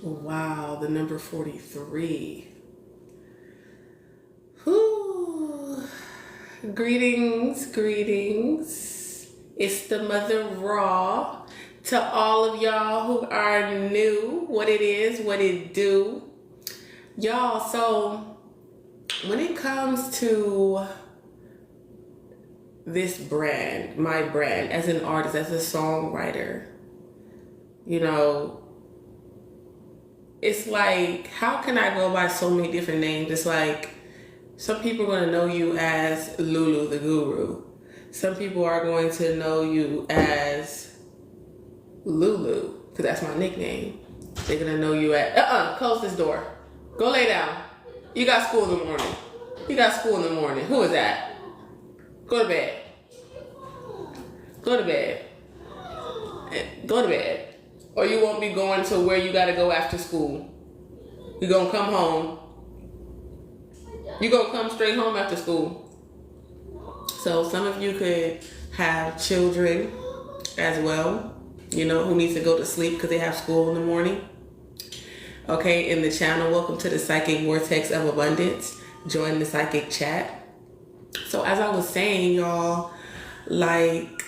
Wow, the number 43. Whew. Greetings, greetings. It's the Mother Raw. To all of y'all who are new, what it is, what it do. Y'all, so when it comes to this brand, my brand, as an artist, as a songwriter, you know, it's like, how can I go by so many different names? It's like, some people are going to know you as Lulu the Guru. Some people are going to know you as Lulu, because that's my nickname. They're going to know you at, close this door. Go lay down. You got school in the morning. You got school in the morning. Who is that? Go to bed. Go to bed. Go to bed. Or you won't be going to where you got to go after school. You're going to come home. You're going to come straight home after school. So some of you could have children as well, you know, who needs to go to sleep because they have school in the morning. Okay, in the channel, welcome to the Psychic Vortex of Abundance. Join the psychic chat. So as I was saying, y'all, like,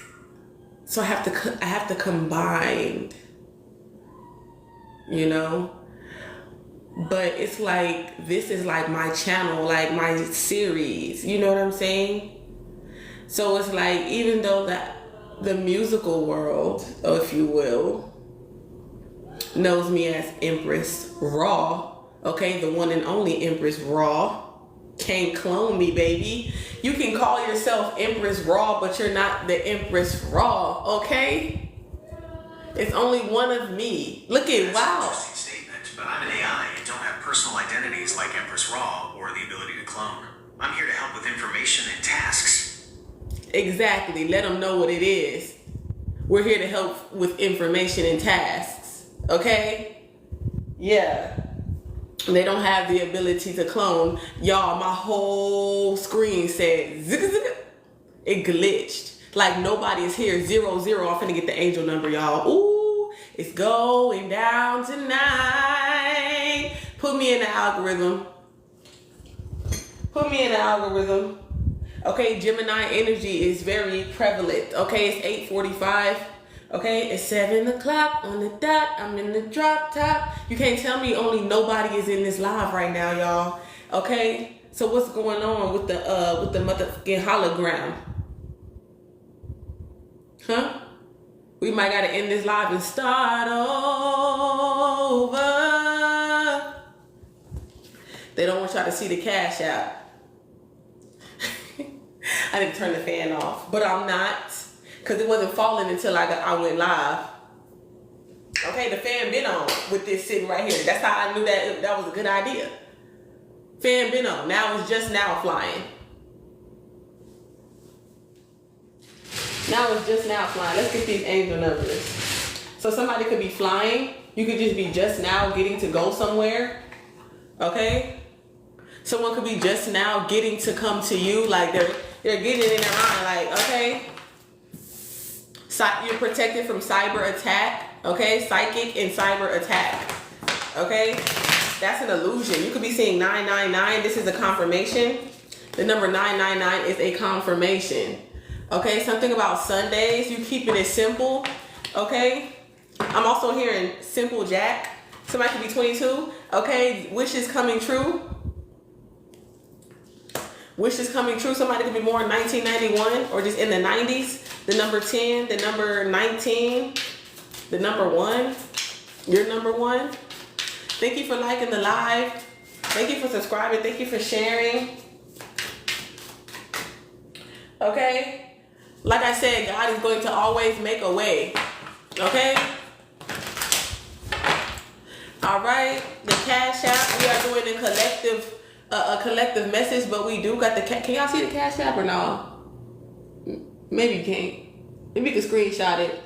so I have to combine, you know, but it's like, this is like my channel, like my series, you know what I'm saying? So it's like, even though that the musical world, if you will, knows me as Empress Raw, okay, the one and only Empress Raw, can't clone me, baby. You can call yourself Empress Raw, but you're not the Empress Raw, okay? It's only one of me. Look at, wow. Statement, but I'm an AI and don't have personal identities like Empress Raw or the ability to clone. I'm here to help with information and tasks. Exactly. Let them know what it is. We're here to help with information and tasks, okay? Yeah. They don't have the ability to clone. Y'all, my whole screen said zig zig. It glitched. Like nobody is here. 0 0. I'm finna get the angel number, y'all. Ooh, it's going down tonight. Put me in the algorithm. Put me in the algorithm. Okay, Gemini energy is very prevalent. Okay, it's 8:45. Okay, it's 7 o'clock on the dot. I'm in the drop top. You can't tell me only nobody is in this live right now, y'all. Okay, so what's going on with the motherfucking hologram? Huh? We might gotta end this live and start over. They don't want y'all to see the cash out. I didn't turn the fan off, but I'm not. Because it wasn't falling until I went live. Okay, the fan been on with this sitting right here. That's how I knew that was a good idea. Fan been on. Now it's just now flying. Now it's just now flying. Let's get these angel numbers. So somebody could be flying. You could just be just now getting to go somewhere. Okay? Someone could be just now getting to come to you. Like they're getting it in their mind. Like, okay. You're protected from cyber attack, okay? Psychic and cyber attack, okay? That's an illusion. You could be seeing 999. This is a confirmation. The number 999 is a confirmation, okay? Something about Sundays. You keeping it simple, okay? I'm also hearing simple jack. Somebody could be 22, okay? Wishes coming true. Wishes coming true. Somebody could be born in 1991 or just in the 90s. The number 10, the number 19, the number 1, your number 1. Thank you for liking the live. Thank you for subscribing. Thank you for sharing. Okay? Like I said, God is going to always make a way. Okay? All right. The Cash App. We are doing a collective message, but we do got the can y'all see the Cash App or no? Maybe you can't. Maybe you can screenshot it.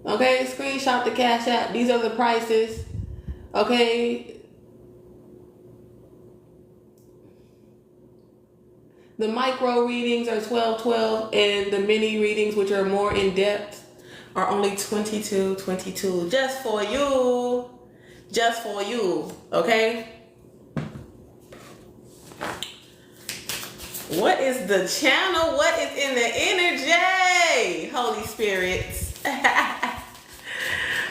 Okay, screenshot the Cash App. These are the prices. Okay. The micro readings are $12.12, and the mini readings, which are more in depth, are only $22.22. Just for you. just for you, okay? What is the channel? What is in the energy? Holy Spirits.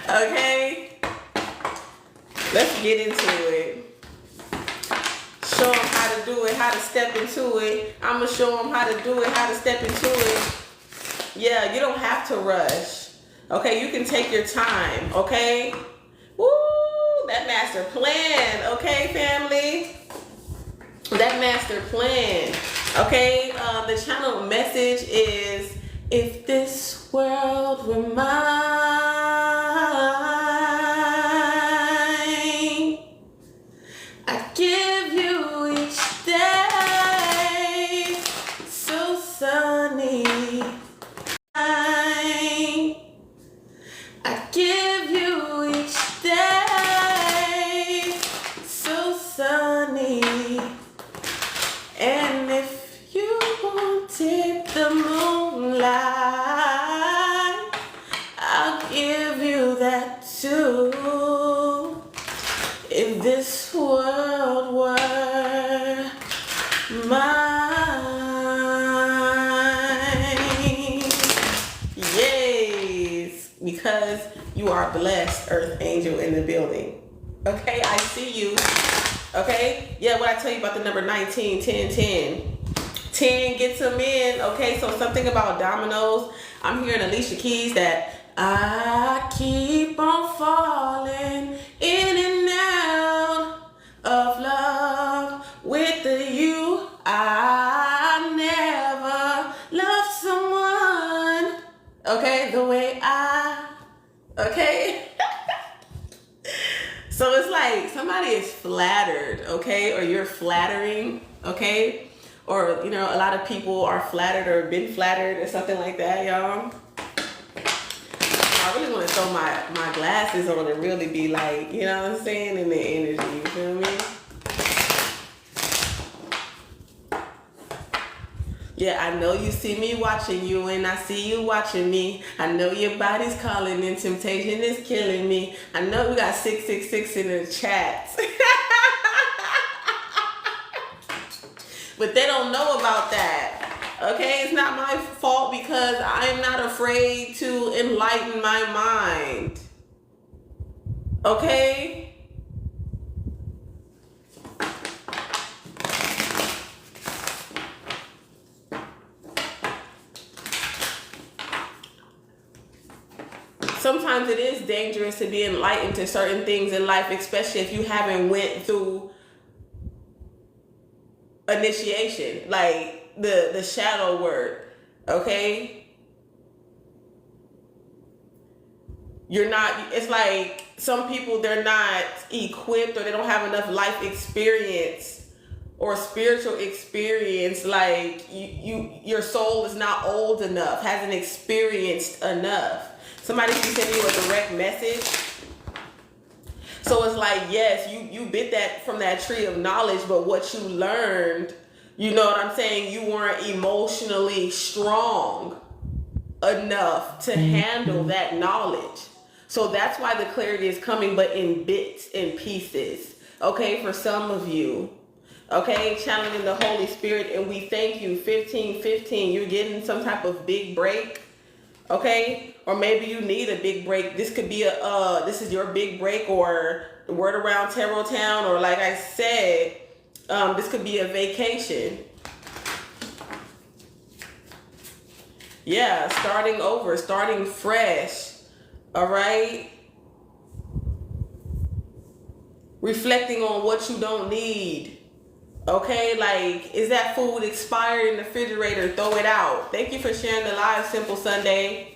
Okay? Let's get into it. Show them how to do it, how to step into it. I'm going to show them how to do it, how to step into it. Yeah, you don't have to rush. Okay, you can take your time, okay? Woo, that master plan, okay, family? That master plan, okay? The channel message is, if this world were mine, I'd give you each day so sunny. I give you each day so sunny. And if you wanted the moonlight, I'll give you that too. If this world were mine. Yes, because you are blessed, Earth Angel in the building. Okay, I see you. Okay, yeah, what I tell you about the number 19, 10, 10. 10 gets them in. Okay, so something about dominoes. I'm hearing Alicia Keys that I keep on falling in and out of love with you. I never loved someone, okay, the way okay? So it's like somebody is flattered, okay, or you're flattering, okay? Or, you know, a lot of people are flattered or been flattered or something like that, y'all. I really want to throw my glasses on and really be like, you know what I'm saying, in the energy, you feel me? Yeah, I know you see me watching you and I see you watching me. I know your body's calling and temptation is killing me. I know we got 666 in the chat. But they don't know about that. Okay, it's not my fault because I'm not afraid to enlighten my mind. Okay? Sometimes it is dangerous to be enlightened to certain things in life, especially if you haven't went through initiation, like the shadow work, okay? You're not, it's like some people, they're not equipped or they don't have enough life experience or spiritual experience, like your soul is not old enough, hasn't experienced enough. Somebody can send you a direct message. So it's like, yes, you bit that from that tree of knowledge, but what you learned, you know what I'm saying, you weren't emotionally strong enough to handle that knowledge. So that's why the clarity is coming, but in bits and pieces. Okay, for some of you. Okay, channeling the Holy Spirit, and we thank you. 1515, you're getting some type of big break. Okay, or maybe you need a big break. This could be this is your big break, or the word around Tarot Town, or like I said, this could be a vacation. Yeah, starting over, starting fresh. All right, reflecting on what you don't need. Okay, like, is that food expired in the refrigerator? Throw it out. Thank you for sharing the live, Simple Sunday.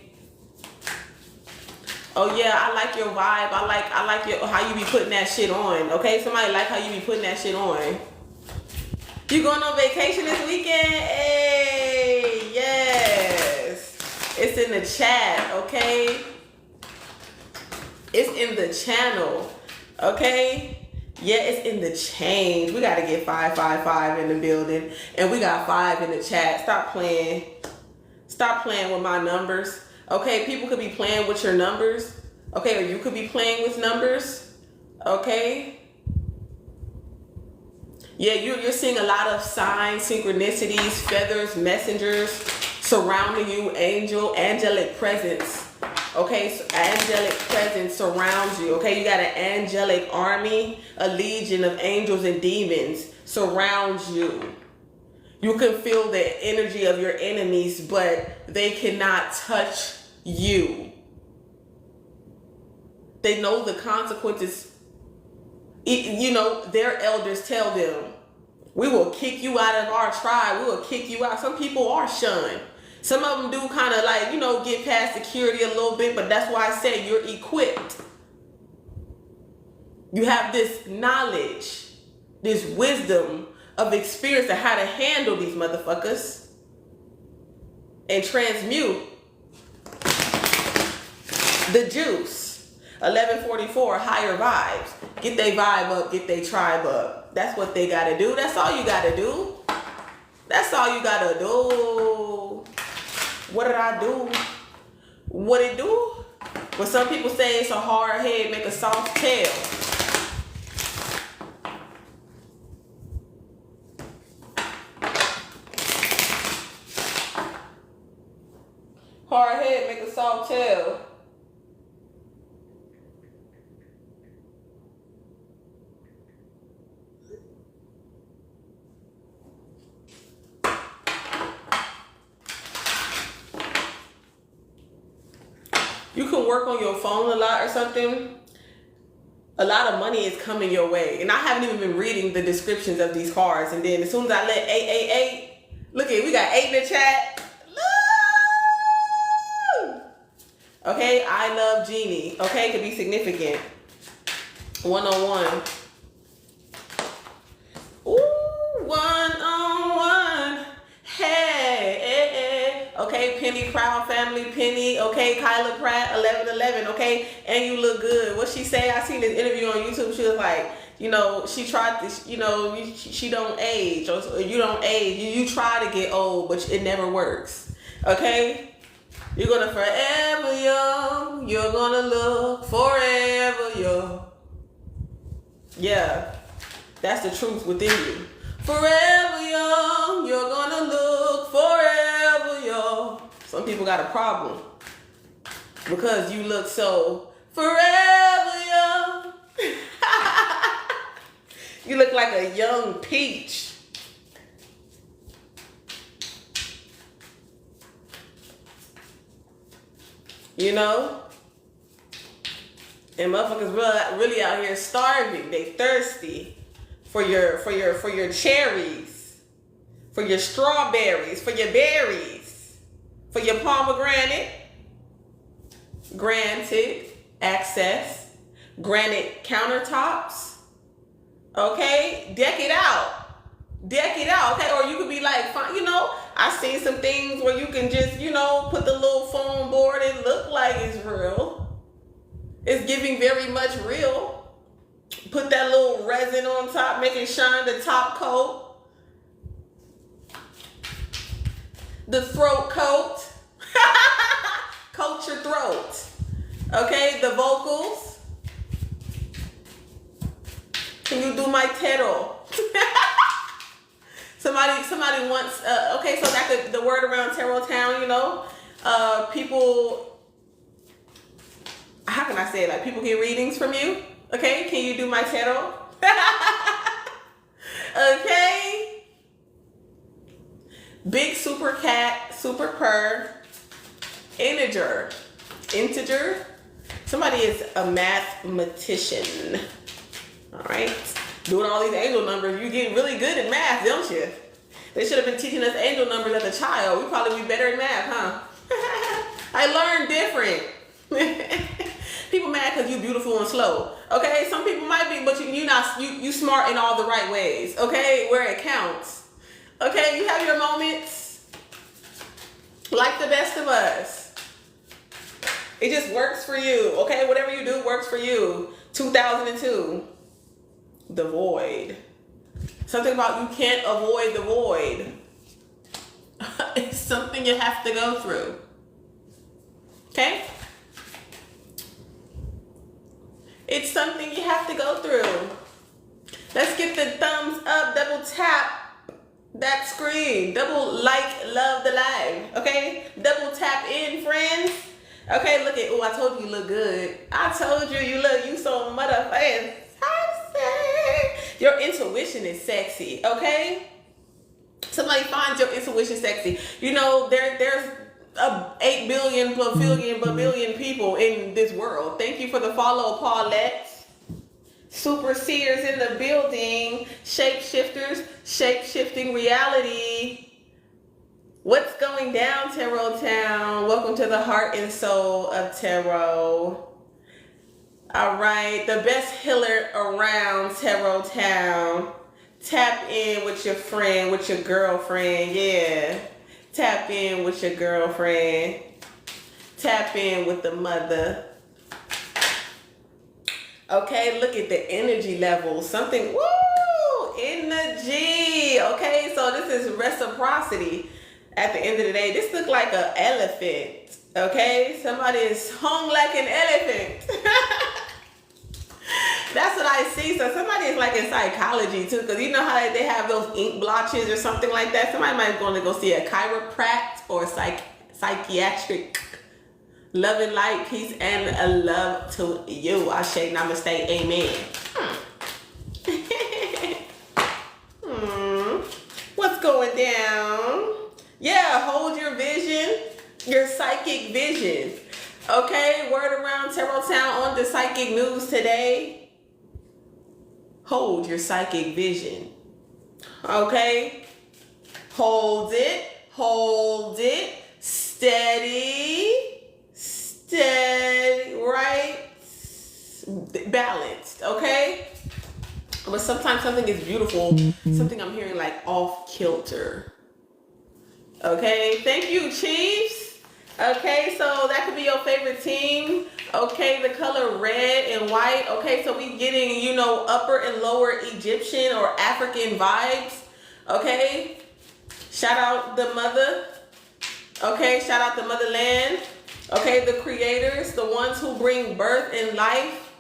Oh yeah, I like your vibe. I like your how you be putting that shit on. Okay, somebody like how you be putting that shit on. You going on vacation this weekend? Hey, yes. It's in the chat. Okay, it's in the channel. Okay. Yeah, it's in the change. We got to get 555 in the building. And we got 5 in the chat. Stop playing. Stop playing with my numbers. Okay, people could be playing with your numbers. Okay, or you could be playing with numbers. Okay? Yeah, you're seeing a lot of signs, synchronicities, feathers, messengers surrounding you, angelic presence. Okay, so angelic presence surrounds you. Okay, you got an angelic army, a legion of angels and demons surrounds you. You can feel the energy of your enemies, but they cannot touch you. They know the consequences. You know, their elders tell them, we will kick you out of our tribe. We will kick you out. Some people are shunned. Some of them do kind of like, you know, get past security a little bit, but that's why I say you're equipped. You have this knowledge, this wisdom of experience of how to handle these motherfuckers and transmute the juice. 1144, higher vibes. Get they vibe up, get they tribe up. That's what they gotta do. That's all you gotta do. That's all you gotta do. What did I do? What it do? When some people say it's a hard head, make a soft tail. Hard head, make a soft tail. You can work on your phone a lot or something. A lot of money is coming your way. And I haven't even been reading the descriptions of these cards. And then as soon as I let 888, look at, we got 8 in the chat. Okay, I love Genie. Okay, could be significant. 1-on-1. Ooh, 1-on-1. Hey. Okay, Penny Proud Family, Penny. Okay, Kyla Pratt, 1111. Okay, and you look good. What she say? I seen this interview on YouTube. She was like, you know, she tried this, you know, she don't age. Or you don't age. You try to get old, but it never works. Okay? You're gonna forever young. You're gonna look forever young. Yeah, that's the truth within you. Forever young. You're gonna look forever young. Some people got a problem because you look so forever young. You look like a young peach. You know? And motherfuckers really out here starving. They thirsty for your cherries, for your strawberries, for your berries, for your pomegranate. Granted access, granite countertops. Okay? Deck it out. Deck it out, okay? Or you could be like, fine, you know, I seen some things where you can just, you know, put the little foam board and look like it's real. It's giving very much real. Put that little resin on top, make it shine the top coat. The throat coat. Coat your throat. Okay, the vocals. Can you do my tero? Somebody wants, okay, so that the word around Tarot Town, you know, people, how can I say it? Like, people get readings from you, okay? Can you do my tarot? Okay? Big super cat, super purr, integer. Somebody is a mathematician, all right? Doing all these angel numbers, you get really good at math, don't you? They should have been teaching us angel numbers as a child. We probably be better at math, huh? I learned different. People mad because you beautiful and slow. Okay, some people might be, but you smart in all the right ways. Okay, where it counts. Okay, you have your moments. Like the best of us. It just works for you. Okay, whatever you do works for you. 2002. The void. Something about you can't avoid the void. It's something you have to go through. Okay? It's something you have to go through. Let's get the thumbs up, double tap that screen, double love the live, okay? Double tap in, friends. Okay, look at, oh, I told you look good. I told you you so motherfucking sexy. Your intuition is sexy, okay? Somebody finds your intuition sexy. You know, there's 8 billion, billion people in this world. Thank you for the follow, Paulette. Super seers in the building. Shapeshifters, shape-shifting reality. What's going down, Tarot Town? Welcome to the heart and soul of Tarot. All right, the best healer around, Tarot Town. Tap in with your friend, with your girlfriend, yeah. Tap in with your girlfriend. Tap in with the mother. Okay, look at the energy levels. Something, woo, energy. Okay, so this is reciprocity. At the end of the day, this looks like an elephant. Okay, somebody is hung like an elephant. That's what I see. So somebody is like in psychology too, because you know how they have those ink blotches or something like that. Somebody might want to go see a chiropractor or psychiatric. Love and light, peace, and a love to you. Ashe, namaste, amen. What's going down? Yeah, hold your vision, your psychic vision. Okay, word around Tarot Town on the psychic news today. Hold your psychic vision. Okay, hold it, steady, right, balanced, okay? But sometimes something is beautiful, something I'm hearing like off kilter. Okay, thank you, Chiefs. Okay, so that could be your favorite team. Okay, the color red and white. Okay, so we getting, you know, upper and lower Egyptian or African vibes. Okay, shout out the mother. Okay, shout out the motherland. Okay, the creators, the ones who bring birth and life.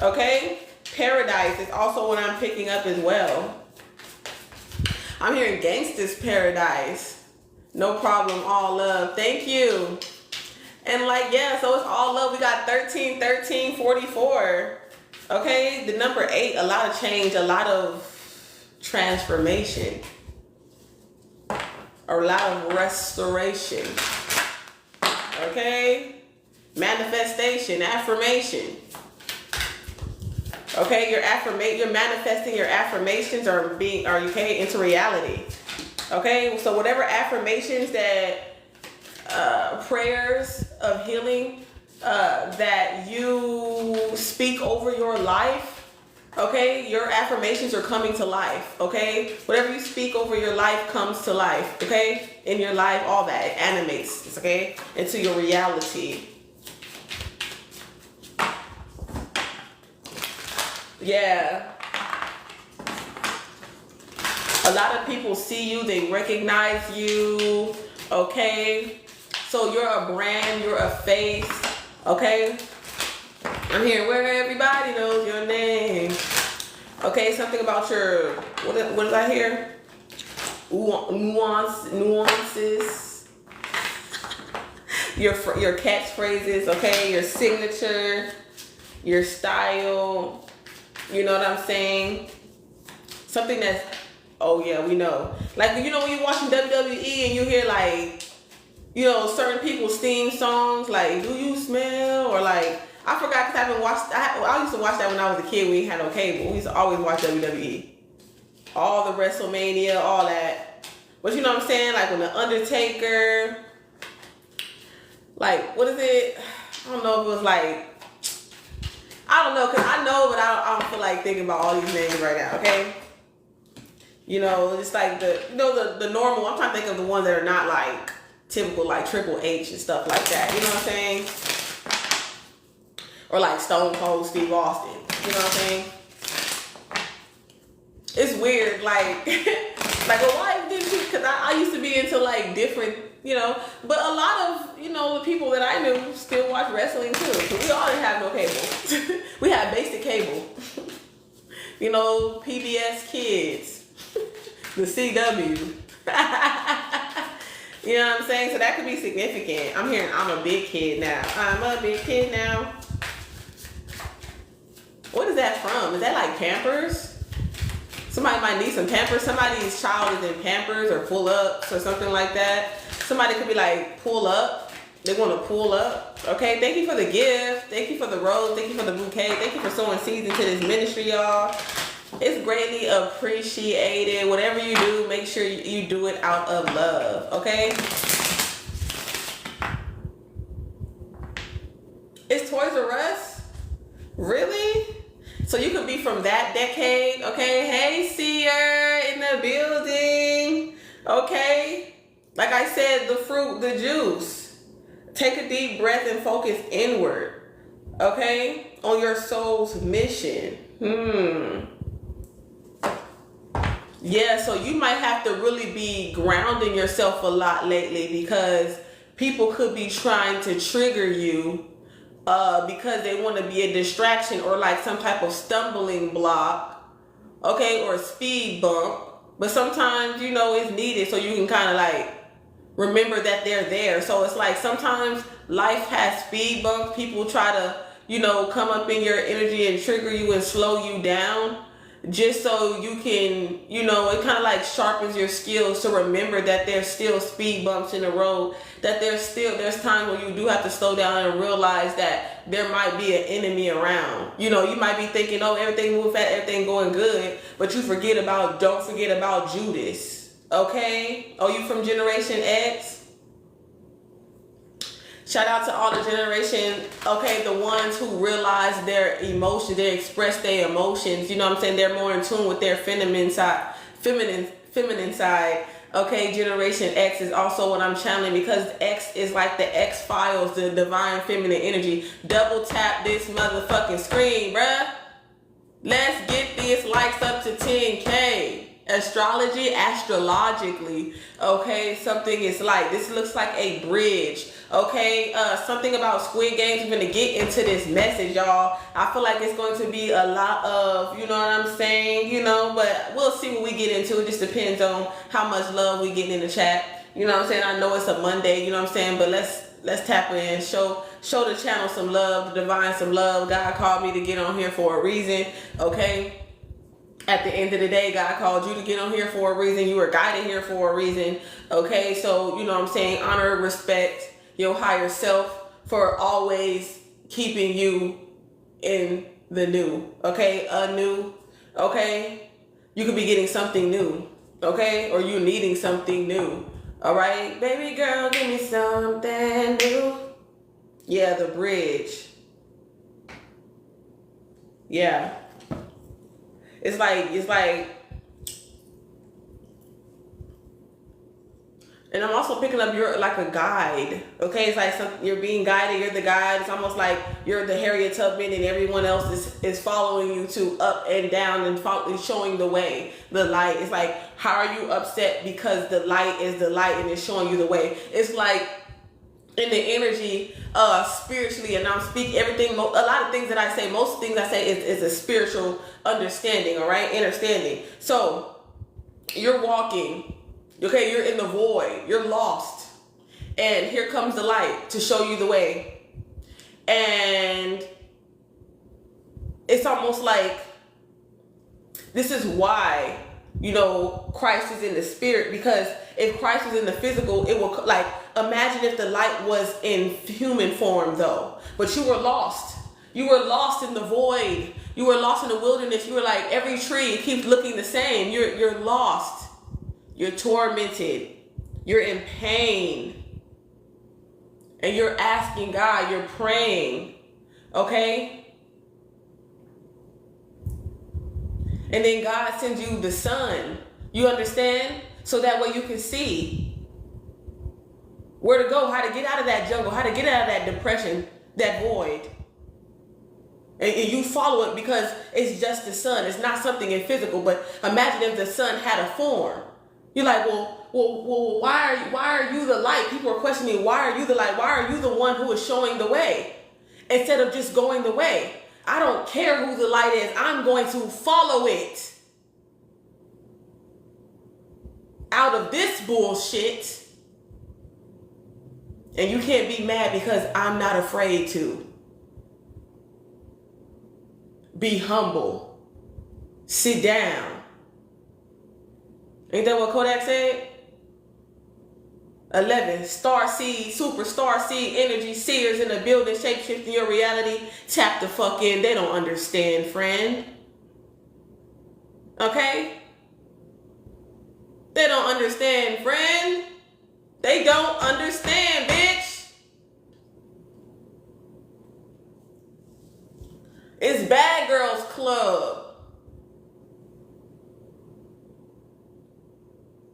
Okay, paradise is also what I'm picking up as well. I'm hearing gangsters paradise. No problem, all love. Thank you. And like, yeah, so it's all love. We got 13, 13, 44. Okay, the number 8, a lot of change, a lot of transformation, a lot of restoration. Okay, manifestation, affirmation. Okay, you're manifesting your affirmations are okay into reality. Okay, so whatever affirmations that prayers of healing that you speak over your life, okay, your affirmations are coming to life. Okay, whatever you speak over your life comes to life. Okay, in your life, all that it animates, okay, into your reality. Yeah. A lot of people see you, they recognize you, okay? So you're a brand, you're a face, okay? I'm hearing where everybody knows your name. Okay, something about your, what did I hear? Nuances. Your catchphrases, okay? Your signature, your style, you know what I'm saying? Something that's, oh yeah, we know. Like, you know, when you're watching WWE and you hear like, you know, certain people's theme songs, like, do you smell? Or like, I forgot because I haven't watched, I used to watch that when I was a kid. We had no cable. We used to always watch WWE. All the WrestleMania, all that. But you know what I'm saying? Like when the Undertaker, like, what is it? I don't know if it was like, I don't know, because I know, but I don't feel like thinking about all these names right now, okay? You know, it's like the normal, I'm trying to think of the ones that are not like typical, like Triple H and stuff like that, you know what I'm saying? Or like Stone Cold Steve Austin, you know what I'm saying? It's weird, like, well, why didn't you, because I used to be into like different you know. But a lot of, you know, the people that I knew still watch wrestling too. So we all didn't have no cable. We had basic cable. You know, PBS Kids, the CW. You know what I'm saying? So that could be significant. I'm hearing I'm a big kid now. I'm a big kid now. What is that from? Is that like Pampers? Somebody might need some Pampers. Somebody's child is in Pampers or pull ups or something like that. Somebody could be like pull up. They want to pull up. Okay, thank you for the gift. Thank you for the rose. Thank you for the bouquet. Thank you for sowing seeds into this ministry, y'all. It's greatly appreciated. Whatever you do, make sure you do it out of love. Okay? It's Toys R Us? Really? So you could be from that decade, okay? Hey, seer in the building, okay? Like I said, the fruit, the juice. Take a deep breath and focus inward, okay? On your soul's mission. Yeah, so you might have to really be grounding yourself a lot lately because people could be trying to trigger you because they want to be a distraction or like some type of stumbling block, okay, or a speed bump. But sometimes, you know, it's needed so you can kind of like remember that they're there. So it's like sometimes life has speed bumps. People try to, you know, come up in your energy and trigger you and slow you down just so you can, you know, it kind of like sharpens your skills to remember that there's still speed bumps in the road, that there's times when you do have to slow down and realize that there might be an enemy around. You know, you might be thinking, oh, everything moving fast, everything going good, but don't forget about Judas, okay? Oh, you from Generation X? Shout out to all the generation, okay, the ones who realize their emotions, they express their emotions, you know what I'm saying? They're more in tune with their feminine side. Okay, Generation X is also what I'm channeling because X is like the X-Files, the divine feminine energy. Double tap this motherfucking screen, bruh. Let's get these likes up to 10K. Astrologically, okay, something is like, this looks like a bridge, okay, something about Squid Games. We're gonna get into this message, y'all. I feel like it's going to be a lot of, you know what I'm saying, you know, but we'll see what we get into. It just depends on how much love we get in the chat, you know what I'm saying. I know it's a Monday, you know what I'm saying, but let's tap in, show the channel some love, the divine some love. God called me to get on here for a reason, okay. At the end of the day, God called you to get on here for a reason. You were guided here for a reason. Okay, so you know what I'm saying, honor, respect your higher self for always keeping you in the new. Okay, anew. Okay, you could be getting something new. Okay, or you needing something new. All right, baby girl, give me something new. Yeah, the bridge. Yeah. It's like, and I'm also picking up you're like a guide, okay? It's like you're being guided, you're the guide. It's almost like you're the Harriet Tubman and everyone else is following you to up and down and showing the way, the light. It's like, how are you upset because the light is the light and it's showing you the way? It's like, in the energy, spiritually, and I'm speaking everything, a lot of things that I say, most things I say is a spiritual understanding, all right, understanding. So you're walking, okay, you're in the void, you're lost, and here comes the light to show you the way. And it's almost like this is why, you know, Christ is in the spirit, because if Christ was in the physical, it will, like, imagine if the light was in human form though, but you were lost. You were lost in the void. You were lost in the wilderness. You were like, every tree keeps looking the same. You're lost. You're tormented. You're in pain. And you're asking God, you're praying. Okay? And then God sends you the sun. You understand? So that way you can see where to go, how to get out of that jungle, how to get out of that depression, that void. And you follow it because it's just the sun. It's not something in physical, but imagine if the sun had a form. You're like, well, why are you the light? People are questioning, why are you the light? Why are you the one who is showing the way? Instead of just going the way. I don't care who the light is. I'm going to follow it. Out of this bullshit. And you can't be mad because I'm not afraid to. Be humble. Sit down. Ain't that what Kodak said? 11. Star seed, super star seed, energy, seers in the building, shape-shifting your reality. Tap the fuck in. They don't understand, friend. Okay? They don't understand, friend. They don't understand, bitch. It's Bad Girls Club.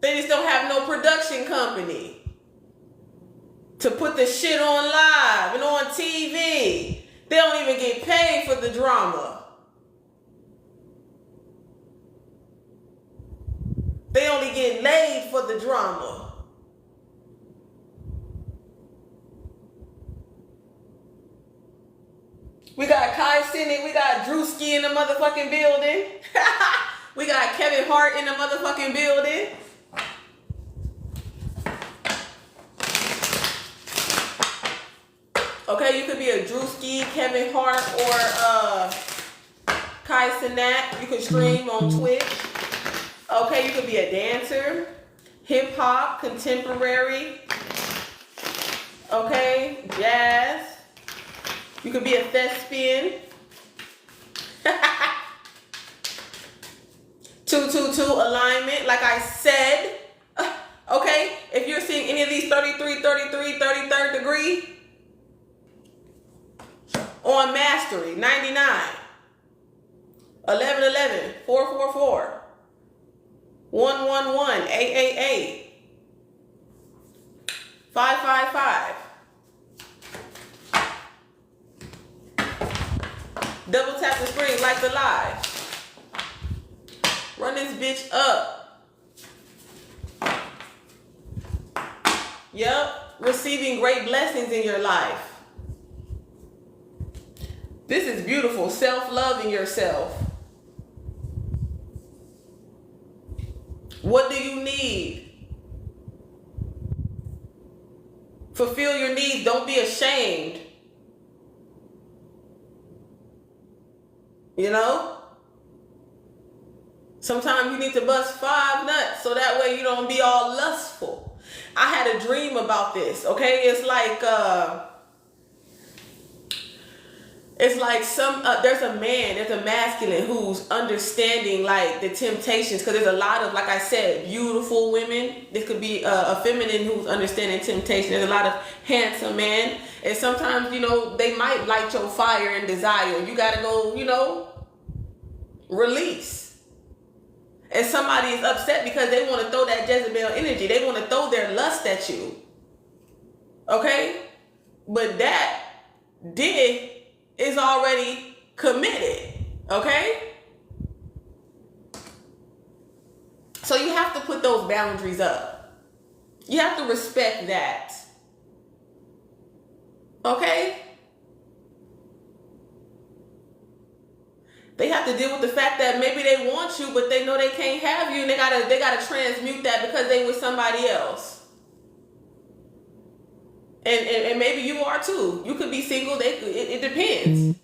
They just don't have no production company to put the shit on live and on TV. They don't even get paid for the drama. They only get laid for the drama. We got Kai Cynic, we got Drewski in the motherfucking building. We got Kevin Hart in the motherfucking building. Okay, you could be a Drewski, Kevin Hart, or Kai Cenat. You could stream on Twitch. Okay, you could be a dancer, hip hop, contemporary. Okay, jazz. You could be a thespian. 222 alignment, like I said. Okay, if you're seeing any of these 33, 33, 33rd degree on mastery, 99, 1111, 444, 111, 888, 555. Double tap the screen, like the live. Run this bitch up. Yep, receiving great blessings in your life. This is beautiful. Self-loving yourself. What do you need? Fulfill your needs. Don't be ashamed. You know? Sometimes you need to bust 5 nuts so that way you don't be all lustful. I had a dream about this, okay? It's like there's a man, there's a masculine who's understanding like the temptations, because there's a lot of, like I said, beautiful women. This could be a feminine who's understanding temptation. There's a lot of handsome men, and sometimes, you know, they might light your fire and desire. You gotta go, you know, release. And somebody is upset because they want to throw that Jezebel energy. They want to throw their lust at you. Okay? But that is already committed. Okay? So you have to put those boundaries up. You have to respect that. Okay? They have to deal with the fact that maybe they want you, but they know they can't have you, and they gotta transmute that because they with somebody else. And maybe you are too. You could be single. It depends.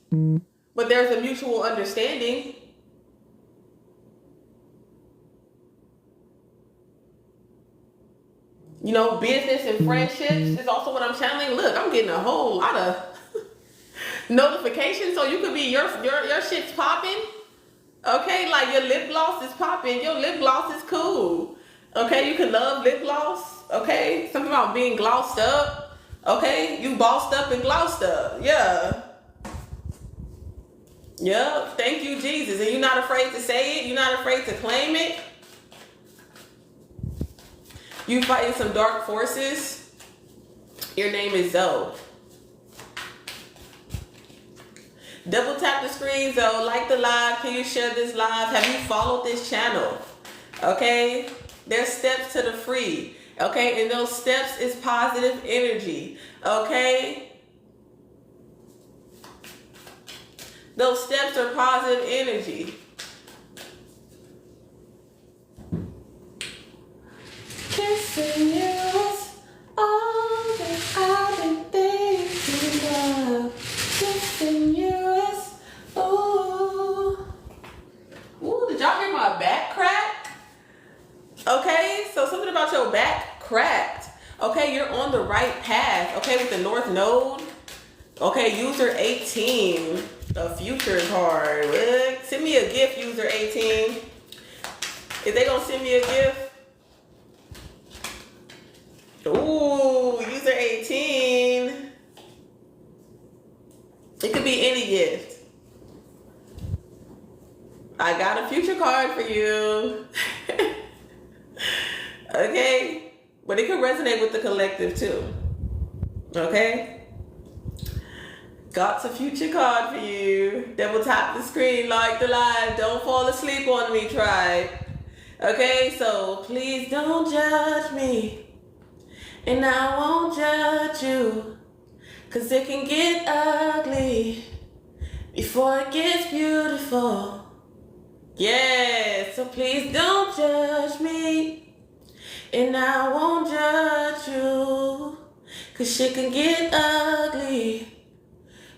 But there's a mutual understanding. You know, business and friendships is also what I'm channeling. Look, I'm getting a whole lot of notifications, so you could be your shit's popping. Okay, like your lip gloss is popping. Your lip gloss is cool. Okay, you can love lip gloss. Okay, something about being glossed up. Okay, you bossed up and glossed up. Yeah. Yeah, thank you, Jesus. And you're not afraid to say it. You're not afraid to claim it. You fighting some dark forces. Your name is Zoe. Double tap the screen, Zoe. Like the live. Can you share this live? Have you followed this channel? Okay. There's steps to the free. Okay, and those steps is positive energy. Okay, those steps are positive energy. Kissing you is all that I've been thinking of. Kissing you is, ooh. Ooh, did y'all hear my back crack? Okay, so something about your back cracked. Okay, you're on the right path. Okay, with the North Node. Okay, user 18. A future card. What? Send me a gift, user 18. Is they gonna send me a gift? Ooh, user 18. It could be any gift. I got a future card for you. Okay? But it can resonate with the collective too. Okay? Got a future card for you. Double tap the screen, like the live. Don't fall asleep on me, tribe. Okay? So please don't judge me. And I won't judge you. 'Cause it can get ugly before it gets beautiful. Yeah, so please don't judge me. And I won't judge you. 'Cause shit can get ugly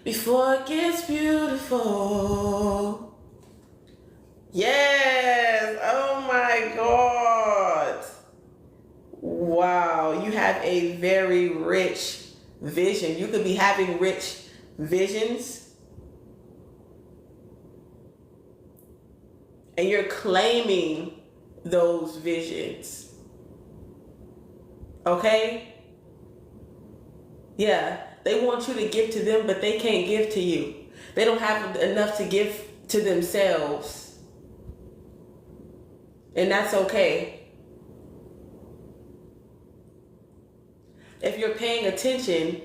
before it gets beautiful. Yes, oh my God. Wow, you have a very rich vision. You could be having rich visions. And you're claiming those visions. Okay? Yeah, they want you to give to them, but they can't give to you. They don't have enough to give to themselves. And that's okay. If you're paying attention,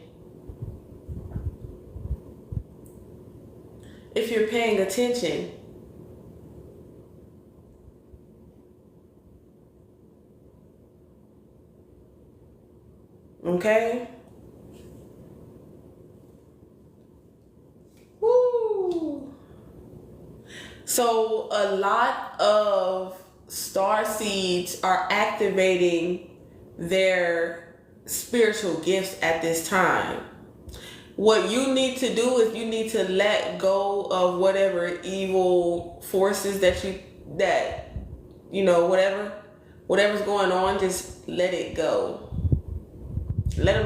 okay? Woo! So a lot of star seeds are activating their spiritual gifts at this time. What you need to do is you need to let go of whatever evil forces whatever's going on, just let it go. Let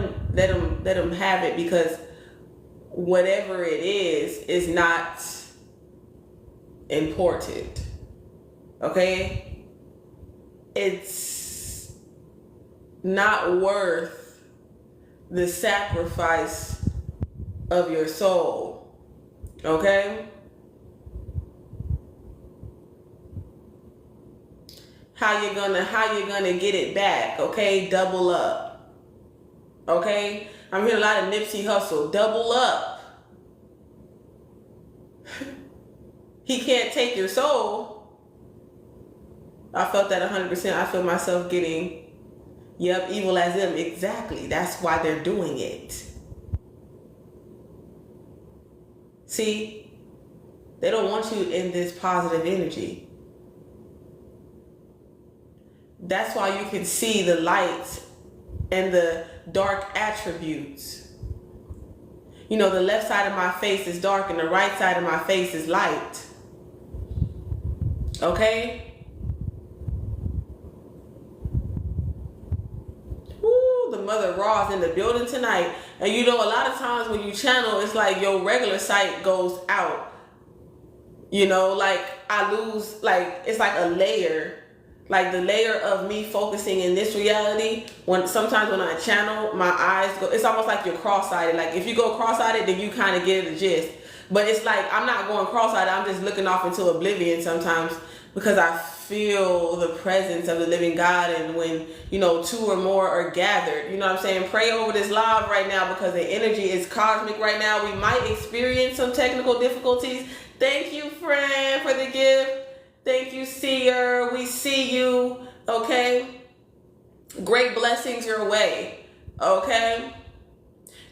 them have it, because whatever it is not important. Okay? It's not worth the sacrifice of your soul. Okay? How you gonna get it back? Okay? Double up. Okay? I'm hearing a lot of Nipsey Hussle. Double up. He can't take your soul. I felt that 100%. I feel myself getting, yep, evil as them. Exactly. That's why they're doing it. See, they don't want you in this positive energy. That's why you can see the light and the dark attributes. You know, the left side of my face is dark and the right side of my face is light. Okay? Woo, the Mother Raw is in the building tonight. And you know, a lot of times when you channel, it's like your regular sight goes out. You know, like I lose, like it's like a layer. Like the layer of me focusing in this reality, sometimes when I channel, my eyes go, it's almost like you're cross-eyed. Like if you go cross-eyed, then you kind of get the gist. But it's like, I'm not going cross-eyed, I'm just looking off into oblivion sometimes, because I feel the presence of the living God. And when, you know, two or more are gathered, you know what I'm saying? Pray over this live right now, because the energy is cosmic right now. We might experience some technical difficulties. Thank you, friend, for the gift. Thank you, seer. We see you. Okay? blessings your way. Okay?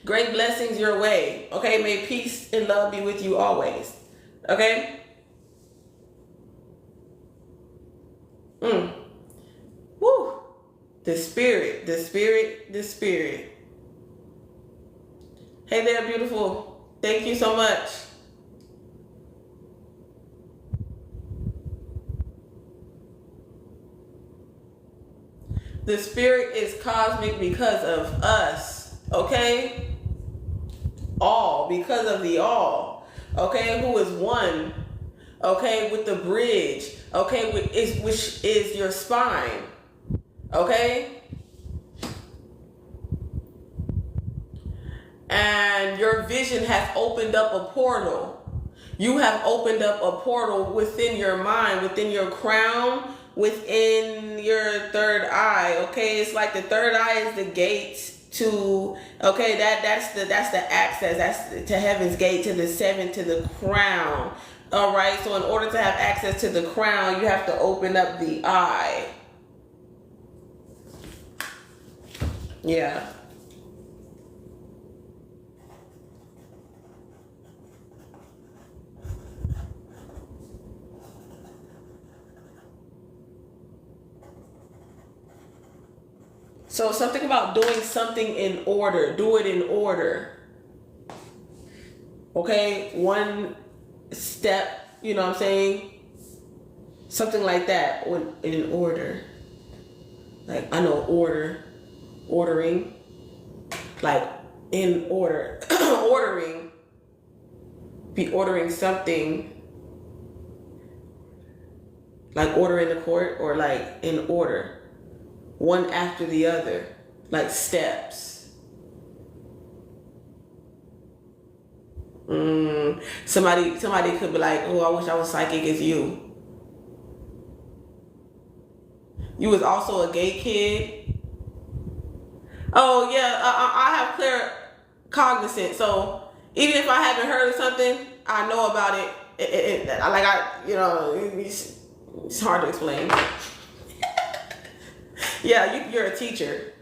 Great blessings your way. Okay? May peace and love be with you always. Okay? Woo. The spirit. Hey there, beautiful. Thank you so much. The spirit is cosmic because of us, okay? All, because of the all, okay? Who is one, okay? With the bridge, okay? Which is your spine, okay? And your vision has opened up a portal. You have opened up a portal within your mind, within your crown, within your third eye. Okay, it's like the third eye is the gate to, okay, that's the access, that's to heaven's gate, to the seventh, to the crown. All right, so in order to have access to the crown, you have to open up the eye. Yeah. So something about doing something in order. Do it in order. Okay? One step, you know what I'm saying? Something like that. In order. Like, I know order. Ordering. Like, in order. Ordering. Be ordering something. Like order in the court, or like in order. One after the other, like steps. Somebody could be like, oh, I wish I was psychic as you. You was also a gay kid. Oh yeah, I have clear cognizance. So even if I haven't heard of something, I know about it. It's hard to explain. Yeah, you're a teacher,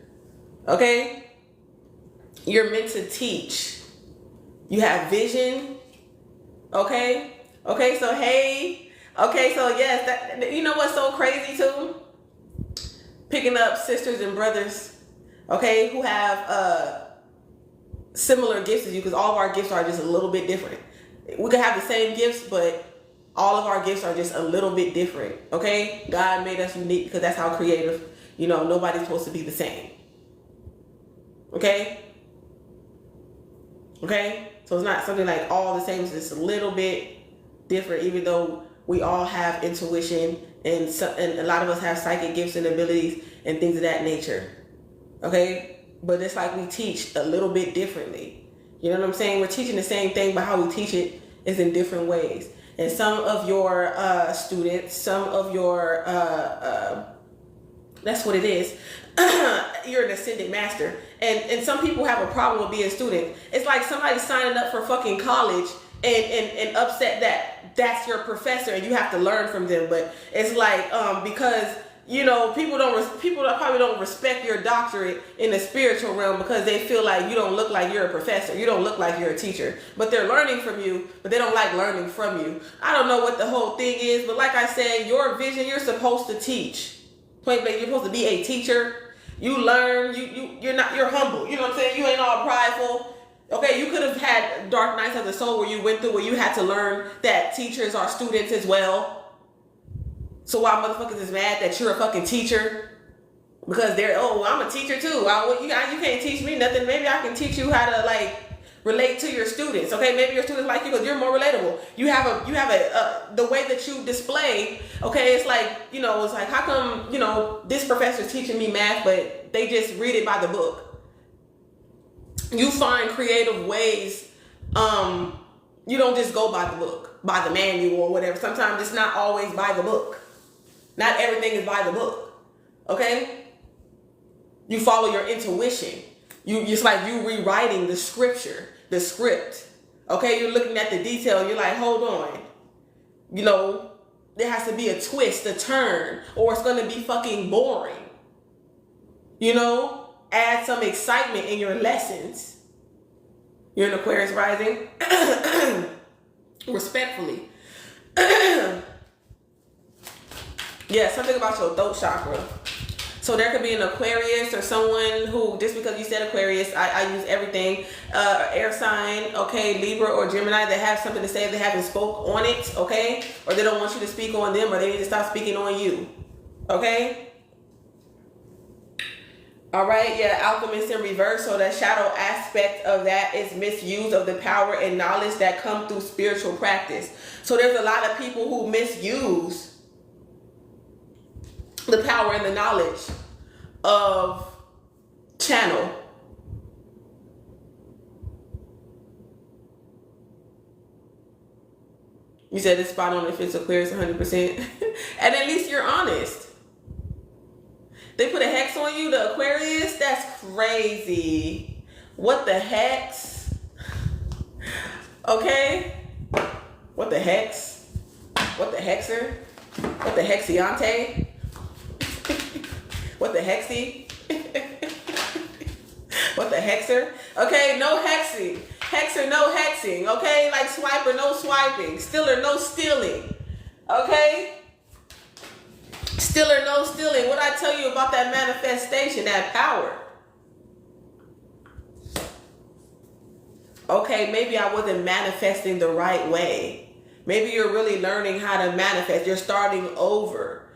okay? You're meant to teach. You have vision, okay? Okay, so hey, okay, so yes, you know what's so crazy too? Picking up sisters and brothers, okay, who have similar gifts as you, because all of our gifts are just a little bit different. We could have the same gifts, but all of our gifts are just a little bit different, okay? God made us unique because that's how creative. You know, nobody's supposed to be the same. Okay? Okay? So it's not something like all the same. It's just a little bit different, even though we all have intuition and a lot of us have psychic gifts and abilities and things of that nature. Okay? But it's like we teach a little bit differently. You know what I'm saying? We're teaching the same thing, but how we teach it is in different ways. And some of your students, some of your... that's what it is. You're an ascended master. And some people have a problem with being a student. It's like somebody signing up for fucking college and upset that that's your professor and you have to learn from them. But it's like, because, you know, people probably don't respect your doctorate in the spiritual realm because they feel like you don't look like you're a professor. You don't look like you're a teacher. But they're learning from you, but they don't like learning from you. I don't know what the whole thing is, but like I said, your vision, you're supposed to teach. Point blank, you're supposed to be a teacher. You learn. You're humble. You know what I'm saying? You ain't all prideful. Okay, you could have had dark nights of the soul where you went through where you had to learn that teachers are students as well. So why motherfuckers is mad that you're a fucking teacher? Because I'm a teacher too. You can't teach me nothing. Maybe I can teach you how to like relate to your students. Okay, maybe your students like you because you're more relatable. You have the way that you display. Okay, it's like, you know, it's like, how come, you know, this professor's teaching me math, but they just read it by the book. You find creative ways. You don't just go by the book, by the manual or whatever. Sometimes it's not always by the book. Not everything is by the book. Okay? You follow your intuition. It's like you rewriting the script. Okay? You're looking at the detail. You're like, hold on. You know, there has to be a twist, a turn, or it's going to be fucking boring. You know, add some excitement in your lessons. You're an Aquarius rising. Respectfully. Yeah, something about your throat chakra. So there could be an Aquarius or someone who, just because you said Aquarius, I use everything, air sign, okay, Libra or Gemini, that have something to say, they haven't spoke on it, okay? Or they don't want you to speak on them, or they need to stop speaking on you, okay? All right, yeah, alchemist in reverse. So the shadow aspect of that is misuse of the power and knowledge that come through spiritual practice. So there's a lot of people who misuse the power and the knowledge of channel. You said it's spot on if it's Aquarius 100%. And at least you're honest. They put a hex on you, the Aquarius? That's crazy. What the hex? Okay? What the hex? What the hexer? What the hexiante? What the hexy? What the hexer? Okay, no hexing. Hexer, no hexing. Okay, like swiper, no swiping. Stealer, no stealing. Okay? Stealer, no stealing. What I tell you about that manifestation, that power? Okay, maybe I wasn't manifesting the right way. Maybe you're really learning how to manifest. You're starting over.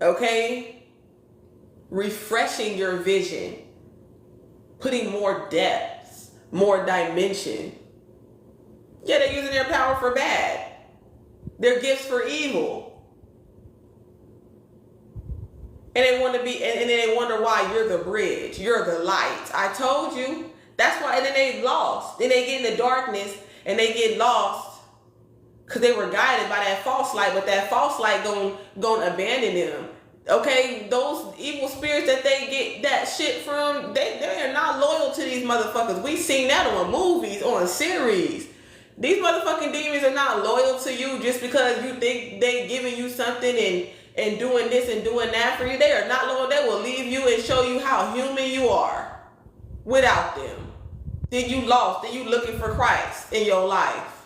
Okay? Refreshing your vision. Putting more depth, more dimension. Yeah, they're using their power for bad. Their gifts for evil. And they want to be, and then they wonder why you're the bridge, you're the light. I told you. That's why, and then they lost. Then they get in the darkness and they get lost because they were guided by that false light, but that false light gonna abandon them. Okay, those evil spirits that they get that shit from, they are not loyal to these motherfuckers. We seen that on movies, on series. These motherfucking demons are not loyal to you just because you think they giving you something and doing this and doing that for you. They are not loyal. They will leave you and show you how human you are without them. Then you lost. Then you looking for Christ in your life.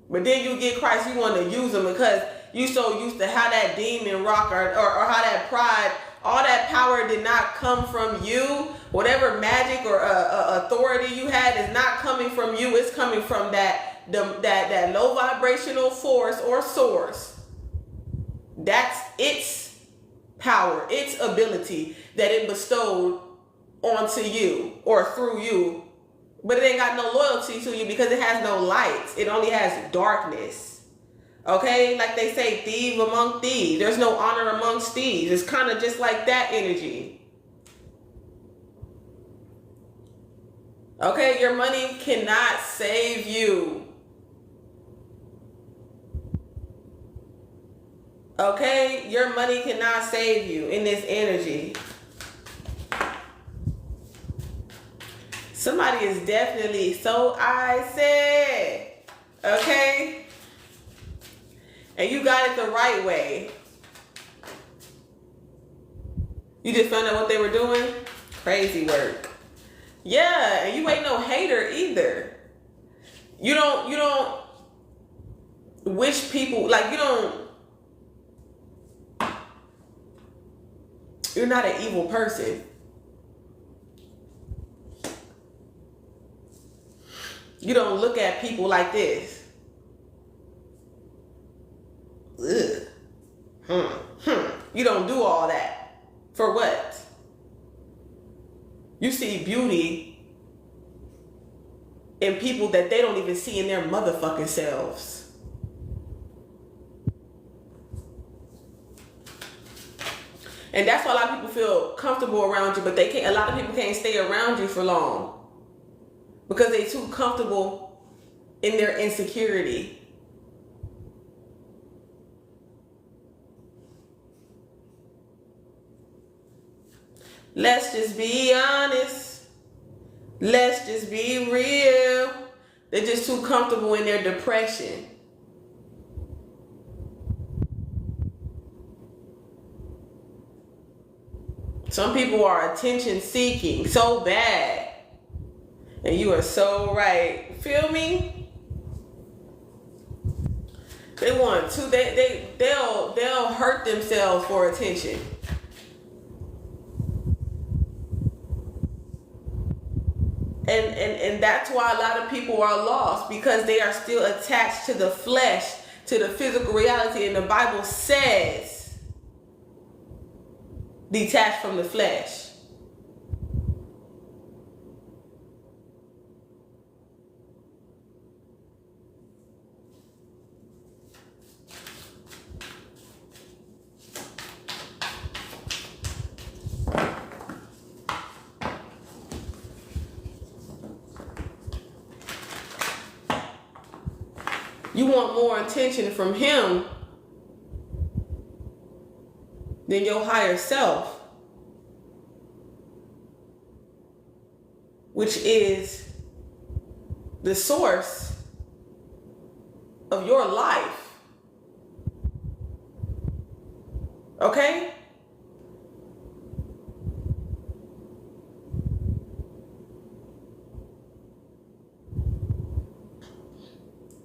But then you get Christ, you want to use them because you so used to how that demon rock or how that pride, all that power did not come from you. Whatever magic or authority you had is not coming from you. It's coming from that low vibrational force or source. That's its power, its ability that it bestowed onto you or through you. But it ain't got no loyalty to you because it has no light. It only has darkness. Okay? Like they say, thief among thieves. There's no honor amongst thieves. It's kind of just like that energy. Okay? Your money cannot save you. Okay? Your money cannot save you in this energy. Somebody is definitely, so I said, okay? And you got it the right way. You just found out what they were doing? Crazy work. Yeah, and you ain't no hater either. You don't wish people, like you're not an evil person. You don't look at people like this. Ugh. You don't do all that. For what? You see beauty in people that they don't even see in their motherfucking selves. And that's why a lot of people feel comfortable around you, but they can't. A lot of people can't stay around you for long. Because they're too comfortable in their insecurity. Let's just be honest. Let's just be real. They're just too comfortable in their depression. Some people are attention seeking so bad. And you are so right. Feel me? They want to, they'll hurt themselves for attention. And that's why a lot of people are lost, because they are still attached to the flesh, to the physical reality. And the Bible says, detached from the flesh. You want more attention from him than your higher self, which is the source of your life. Okay?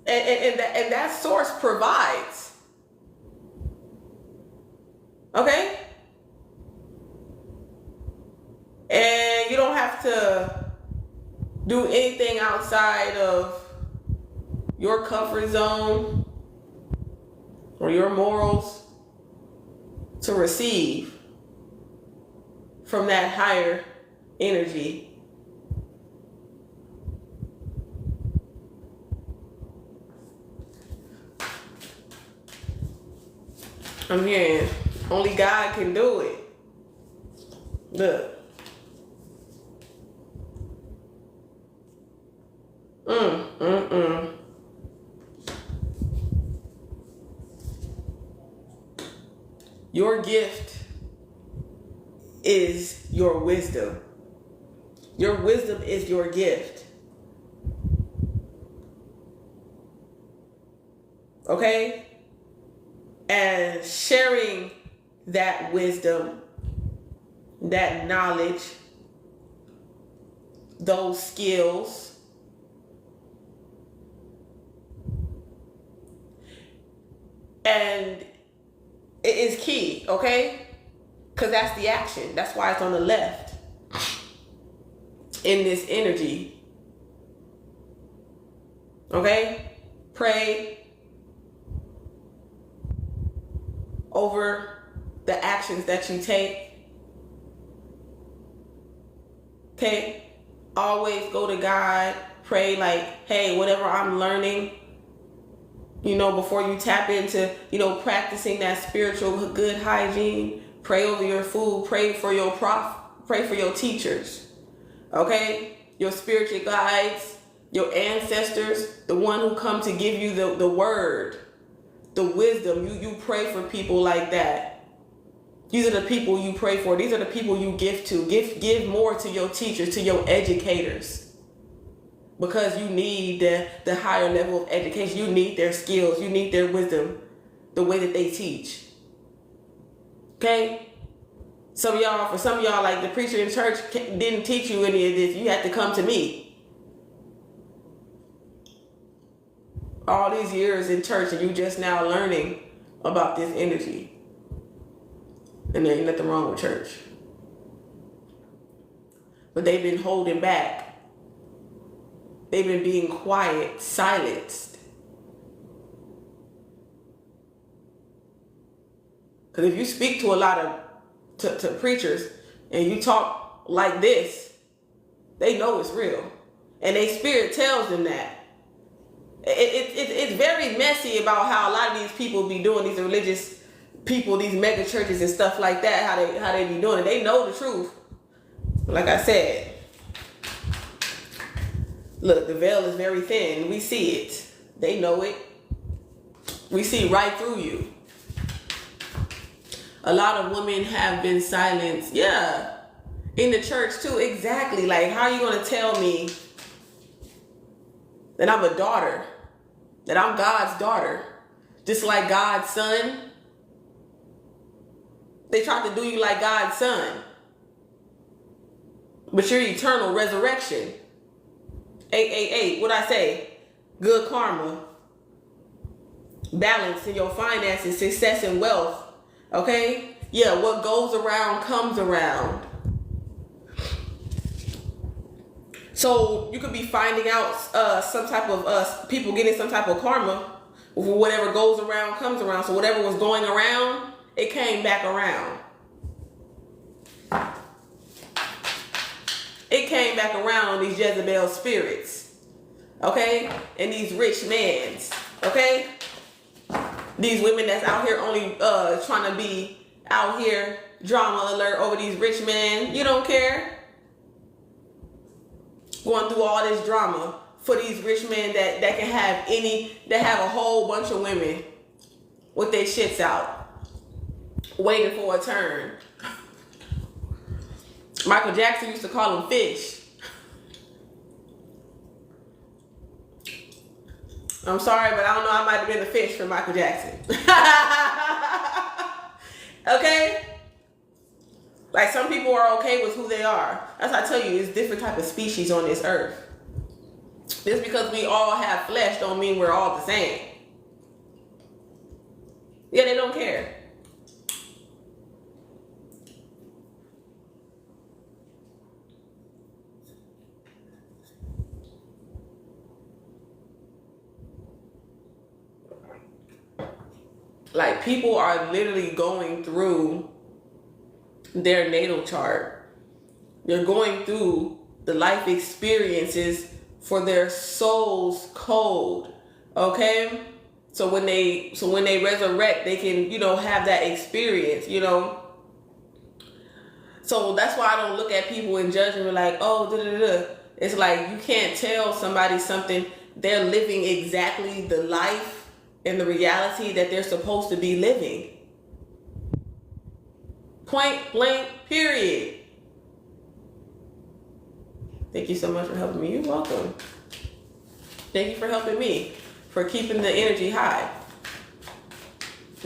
And that source provides. Okay? And you don't have to do anything outside of your comfort zone or your morals to receive from that higher energy. I'm hearing only God can do it. Look. Your gift is your wisdom. Your wisdom is your gift. Okay? And sharing that wisdom, that knowledge, those skills, and it is key, okay? Because that's the action. That's why it's on the left in this energy. Okay? Pray over the actions that you take. Okay? Always go to God. Pray like, hey, whatever I'm learning, before you tap into, practicing that spiritual good hygiene, pray over your food, pray for your pray for your teachers. Okay? Your spiritual guides, your ancestors, the one who come to give you the word, the wisdom. You pray for people like that. These are the people you pray for. These are the people you give to. Give more to your teachers, to your educators. Because you need the higher level of education. You need their skills. You need their wisdom. The way that they teach. Okay? For some of y'all, like the preacher in church didn't teach you any of this. You had to come to me. All these years in church and you just now learning about this energy. And there ain't nothing wrong with church. But they've been holding back. They've been being quiet, silenced. Because if you speak to a lot of to preachers and you talk like this, they know it's real. And their spirit tells them that. It's very messy about how a lot of these people be doing, these religious people, these mega churches and stuff like that, how they be doing it. They know the truth. Like I said, look, the veil is very thin. We see it. They know it. We see right through you. A lot of women have been silenced. Yeah. In the church too. Exactly. Like, how are you going to tell me that I'm a daughter, that I'm God's daughter, just like God's son? They tried to do you like God's son. But your eternal resurrection. 888, what I say? Good karma. Balance in your finances, success and wealth. Okay? Yeah, what goes around comes around. So you could be finding out some type of people getting some type of karma. Whatever goes around comes around. So whatever was going around, it came back around. It came back around on these Jezebel spirits. Okay? And these rich mans. Okay? These women that's out here only trying to be out here drama alert over these rich men. You don't care. Going through all this drama for these rich men that can have that have a whole bunch of women with their shits out, waiting for a turn. Michael Jackson used to call them fish. I'm sorry, but I don't know. I might have been a fish for Michael Jackson. Okay? Like, some people are okay with who they are. That's why I tell you, it's different type of species on this earth. Just because we all have flesh don't mean we're all the same. Yeah, they don't care. Like, people are literally going through their natal chart. They're going through the life experiences for their soul's code. Okay? So when they resurrect, they can, have that experience, So that's why I don't look at people and judge them like, oh, da-da-da. It's like, you can't tell somebody something. They're living exactly the life and the reality that they're supposed to be living. Point blank, period. Thank you so much for helping me. You're welcome. Thank you for helping me, for keeping the energy high.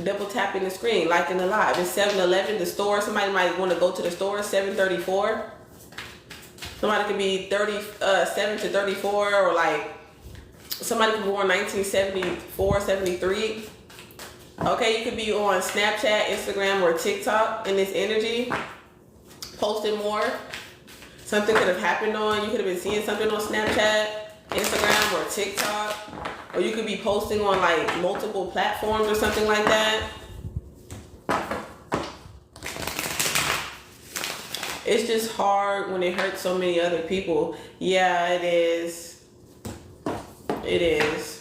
Double tapping the screen, liking the live. It's 7-11, the store. Somebody might want to go to the store, 734. Somebody could be 37 to 34, or like somebody could be born 1974, 73. Okay, you could be on Snapchat, Instagram, or TikTok in this energy, posting more. Something could have happened you could have been seeing something on Snapchat, Instagram, or TikTok. Or you could be posting on like multiple platforms or something like that. It's just hard when it hurts so many other people. Yeah, it is. It is.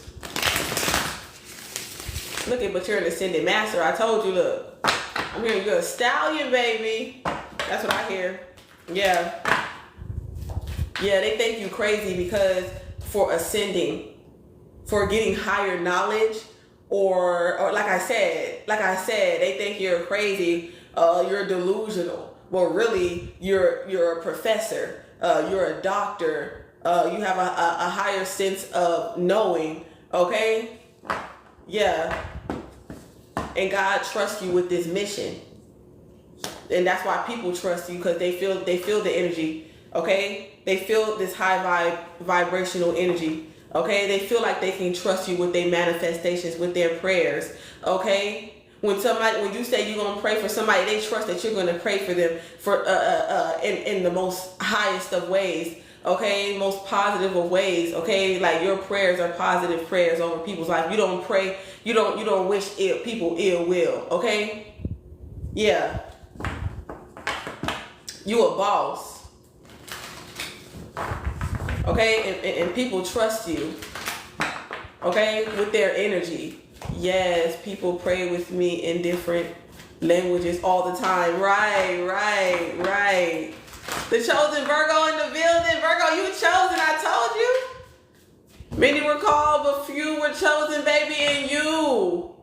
Look at, but you're an ascended master. I told you, look. I'm hearing you're a stallion, baby. That's what I hear. Yeah. Yeah, they think you crazy because for ascending, for getting higher knowledge, or like I said, they think you're crazy, you're delusional. Well, really, you're a professor, you're a doctor, you have a higher sense of knowing, okay? Yeah. And God trusts you with this mission. And that's why people trust you, because they feel the energy, okay? They feel this high vibrational energy, okay? They feel like they can trust you with their manifestations, with their prayers, okay? When you say you're going to pray for somebody, they trust that you're going to pray for them for in the most highest of ways, okay? Most positive of ways, okay? Like, your prayers are positive prayers over people's life. You don't pray, you don't wish people ill will, okay? Yeah. You a boss, okay? And people trust you, okay, with their energy. Yes, people pray with me in different languages all the time. Right. The chosen Virgo in the building. Virgo, you chosen, I told you. Many were called, but few were chosen, baby, and you.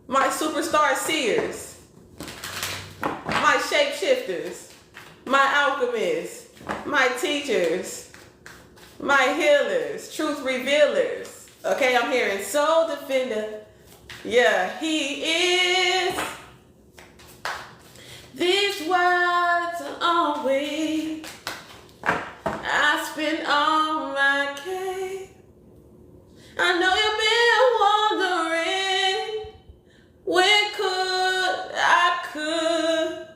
My superstar seers. My shapeshifters, my alchemists, my teachers, my healers, truth revealers. Okay, I'm hearing soul defender. Yeah, he is this world. always. I spend all my cash. I know you've been wondering when I could.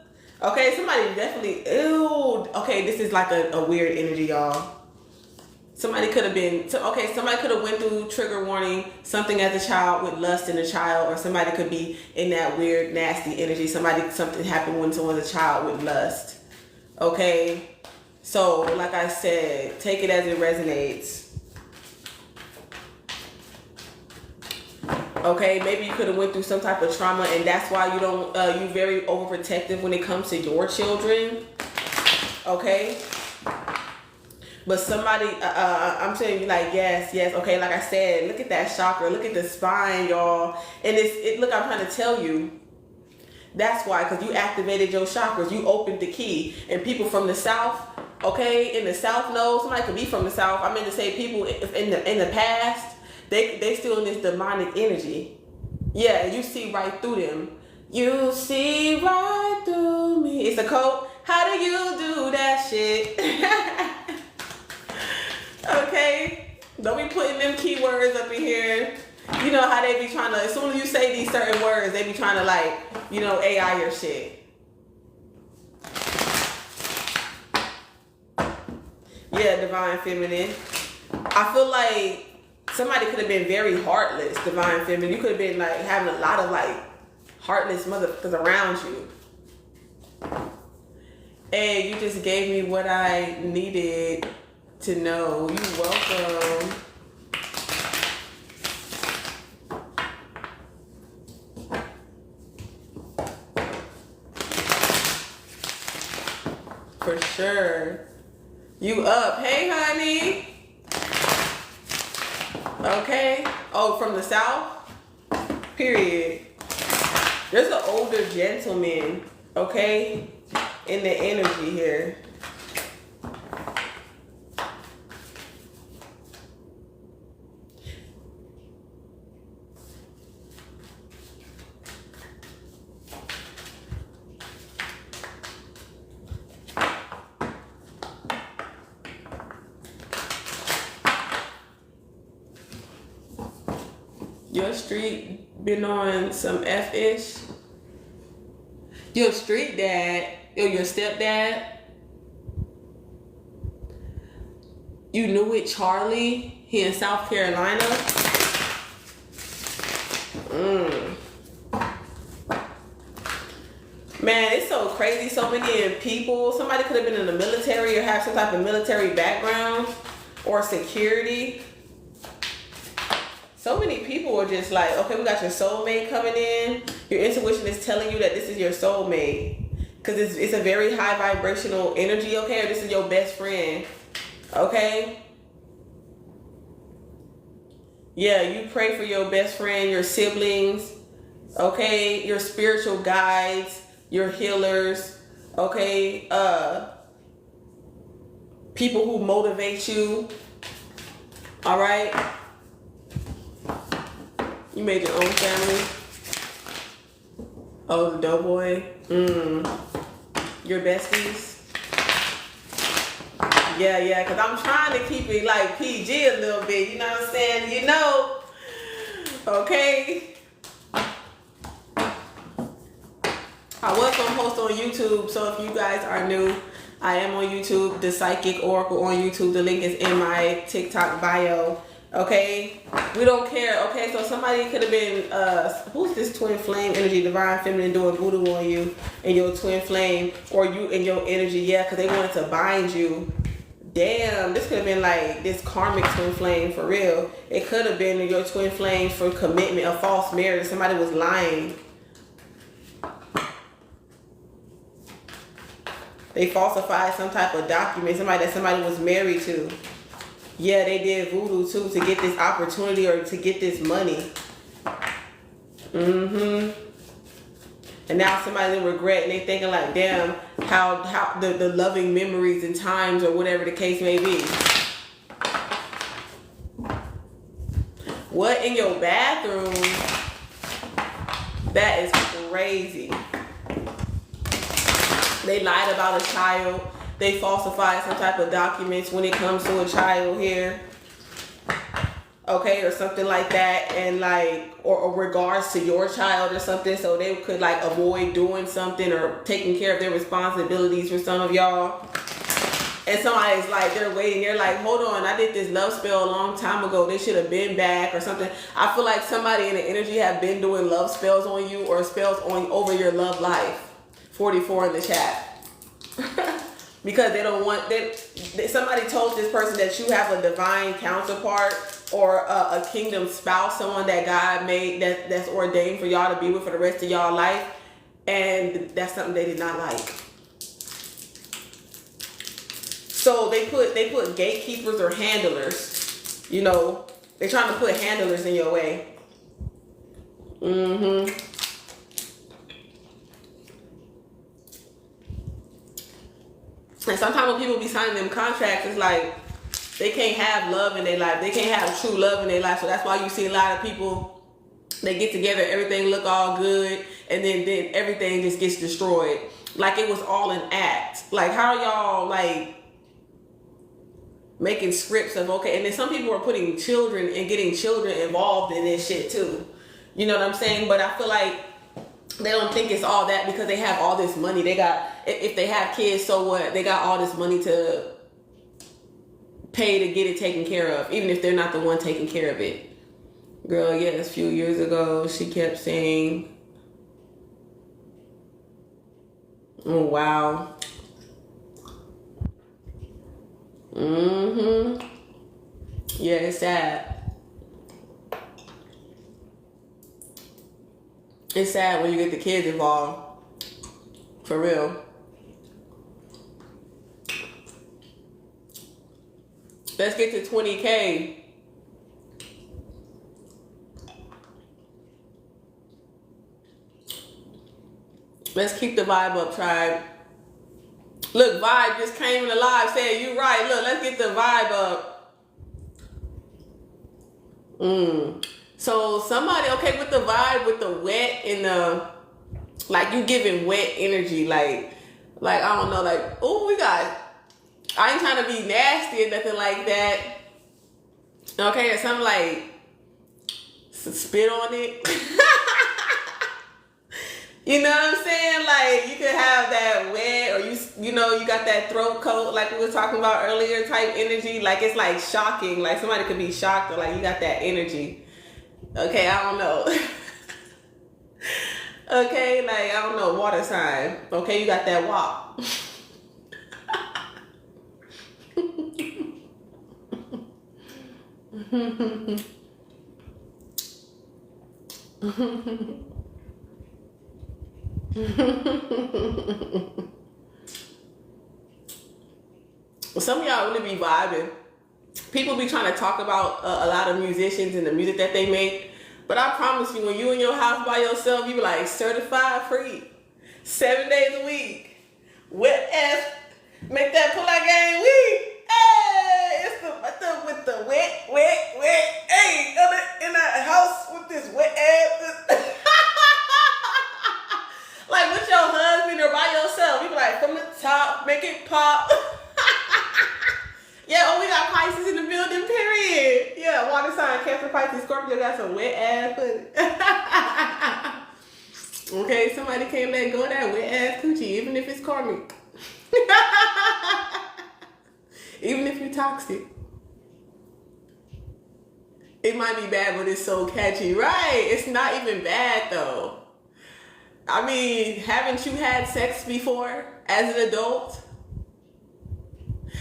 Okay, somebody definitely, ew. Okay, this is like a weird energy, y'all. Somebody could have been, somebody could have went through trigger warning, something as a child with lust in a child, or somebody could be in that weird, nasty energy. Something happened when someone's a child with lust. Okay? So, like I said, take it as it resonates. Okay, maybe you could have went through some type of trauma, and that's why you don't, you're very overprotective when it comes to your children. Okay? But somebody, I'm telling you, like, yes. Okay, like I said, look at that chakra. Look at the spine, y'all. And look, I'm trying to tell you. That's why, because you activated your chakras. You opened the key. And people from the South, okay, in the South know. Somebody could be from the South. I meant to say people in the past, they still in this demonic energy. Yeah, you see right through them. You see right through me. It's a quote. How do you do that shit? Okay, don't be putting them keywords up in here. You know how they be trying to, as soon as you say these certain words, they be trying to, like, you know, AI your shit. Yeah, divine feminine. I feel like somebody could have been very heartless, divine feminine. You could have been like having a lot of like heartless motherfuckers around you. And you just gave me what I needed to know. You're welcome. For sure. You up. Hey, honey. Okay. Oh, from the South? Period. There's an older gentleman, okay, in the energy here. Your street been on some F-ish? Your street dad, or your stepdad, you knew it, Charlie, he in South Carolina? Man, it's so crazy, so many people. Somebody could have been in the military or have some type of military background or security. So many people are just like, okay, we got your soulmate coming in. Your intuition is telling you that this is your soulmate. Because it's a very high vibrational energy, okay? Or this is your best friend, okay? Yeah, you pray for your best friend, your siblings, okay? Your spiritual guides, your healers, okay? People who motivate you, all right? You made your own family. Oh, the doughboy. Your besties. Yeah, because I'm trying to keep it like PG a little bit. You know what I'm saying? You know. Okay. I was going to post on YouTube, so if you guys are new, I am on YouTube, The Psychic Oracle on YouTube. The link is in my TikTok bio. Okay, we don't care. Okay, so somebody could have been who's this twin flame energy, divine feminine, doing voodoo on you and your twin flame, or you and your energy. Yeah, because they wanted to bind you. Damn, this could have been like this karmic twin flame for real. It could have been your twin flame for commitment, a false marriage. Somebody was lying. They falsified some type of document, somebody that somebody was married to. Yeah, they did voodoo too to get this opportunity or to get this money. And now somebody's in regret and they thinking like, damn, how the loving memories and times or whatever the case may be. What in your bathroom? That is crazy. They lied about a child. They falsified some type of documents when it comes to a child here. Okay, or something like that, and like, or regards to your child or something, so they could like avoid doing something or taking care of their responsibilities for some of y'all. And somebody's like, they're waiting, they're like, hold on, I did this love spell a long time ago, they should have been back or something. I feel like somebody in the energy have been doing love spells on you or spells on over your love life. 44 in the chat. Because they don't want, somebody told this person that you have a divine counterpart or a kingdom spouse, someone that God made that's ordained for y'all to be with for the rest of y'all life, and that's something they did not like. So they put gatekeepers or handlers, you know, they're trying to put handlers in your way. And sometimes when people be signing them contracts, it's like they can't have love in their life. They can't have true love in their life. So that's why you see a lot of people, they get together, everything look all good, and then everything just gets destroyed. Like it was all an act. Like how y'all like making scripts of, okay, and then some people are putting children and getting children involved in this shit too. You know what I'm saying? But I feel like they don't think it's all that because they have all this money. They got, if they have kids, so what? They got all this money to pay to get it taken care of, even if they're not the one taking care of it. Girl, yes, a few years ago, she kept saying, oh, wow. Yeah, it's sad. It's sad when you get the kids involved. For real. Let's get to 20K. Let's keep the vibe up, tribe. Look, vibe just came in alive saying, you right. Look, let's get the vibe up. So somebody, okay, with the vibe, with the wet and the, like you giving wet energy, like I don't know, like, oh, I ain't trying to be nasty or nothing like that. Okay, or something like spit on it. You know what I'm saying? Like you could have that wet, or you know, you got that throat coat like we were talking about earlier type energy. Like it's like shocking. Like somebody could be shocked, or like you got that energy. Okay, I don't know. Okay, like I don't know, water sign. Okay, you got that wop. Some of y'all really be vibing. People be trying to talk about a lot of musicians and the music that they make, but I promise you, when you in your house by yourself, you be like certified free, 7 days a week, wet ass, make that pull out game week. Hey, it's with the wet. Hey, in that house with this wet ass. Like with your husband or by yourself, you be like from the top, make it pop. Yeah, oh, we got Pisces in the building, period. Yeah, water sign, Cancer, Pisces, Scorpio got some wet ass pussy. Okay, somebody can't let go of that wet ass coochie, even if it's karmic. Even if you're toxic. It might be bad, but it's so catchy. Right, it's not even bad though. I mean, haven't you had sex before as an adult?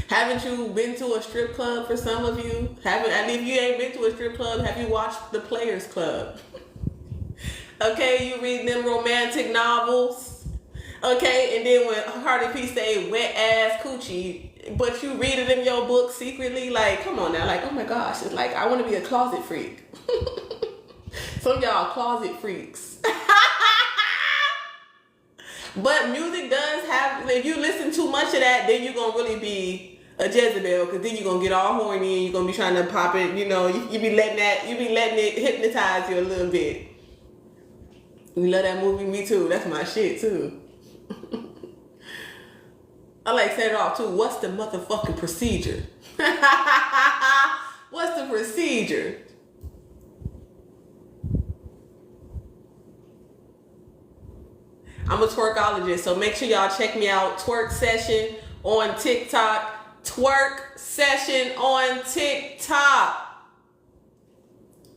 Haven't you been to a strip club for some of you? And if you ain't been to a strip club, have you watched The Players Club? Okay, you read them romantic novels. Okay, and then when Cardi B say wet ass coochie, but you read it in your book secretly, like, come on now, like, oh my gosh, it's like, I want to be a closet freak. Some of y'all closet freaks. But music does have, if you listen too much of that, then you're going to really be a Jezebel, because then you're going to get all horny and you're going to be trying to pop it, you know, you be letting it hypnotize you a little bit. You love that movie? Me too. That's my shit too. I like set it off too. What's the motherfucking procedure? What's the procedure? I'm a twerkologist, so make sure y'all check me out. Twerk session on TikTok. Twerk session on TikTok.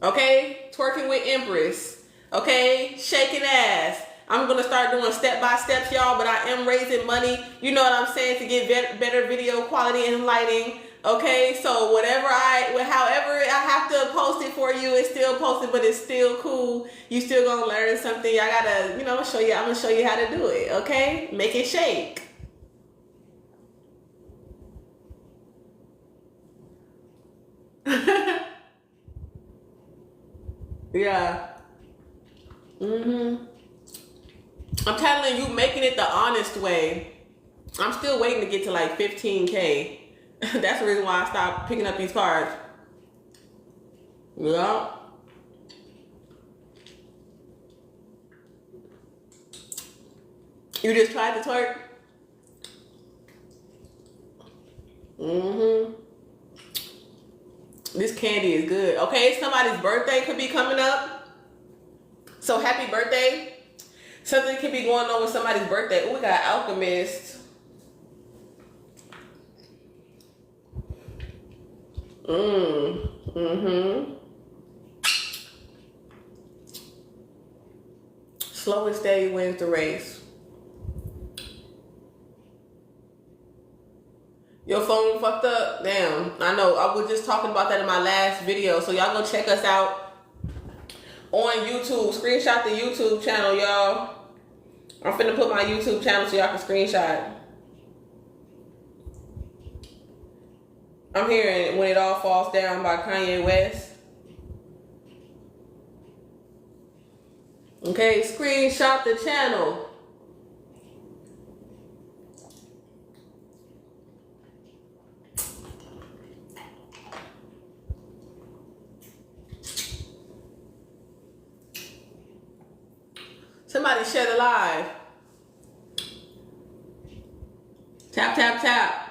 Okay? Twerking with Empress. Okay? Shaking ass. I'm going to start doing step-by-steps, y'all, but I am raising money, you know what I'm saying, to get better video quality and lighting. Okay? So however I have to post it for you, it's still posted, but it's still cool. You still going to learn something. I got to, I'm going to show you how to do it. Okay? Make it shake. Yeah. I'm telling you, making it the honest way. I'm still waiting to get to like 15K. That's the reason why I stopped picking up these cards. Yeah. You just tried to twerk? This candy is good. Okay, somebody's birthday could be coming up. So happy birthday. Something could be going on with somebody's birthday. Oh, we got Alchemist. Slow and steady wins the race. Your phone fucked up? Damn. I know. I was just talking about that in my last video. So y'all go check us out on YouTube. Screenshot the YouTube channel, y'all. I'm finna put my YouTube channel so y'all can screenshot. I'm hearing When It All Falls Down by Kanye West. Okay, screenshot the channel. Somebody share the live. Tap, tap, tap.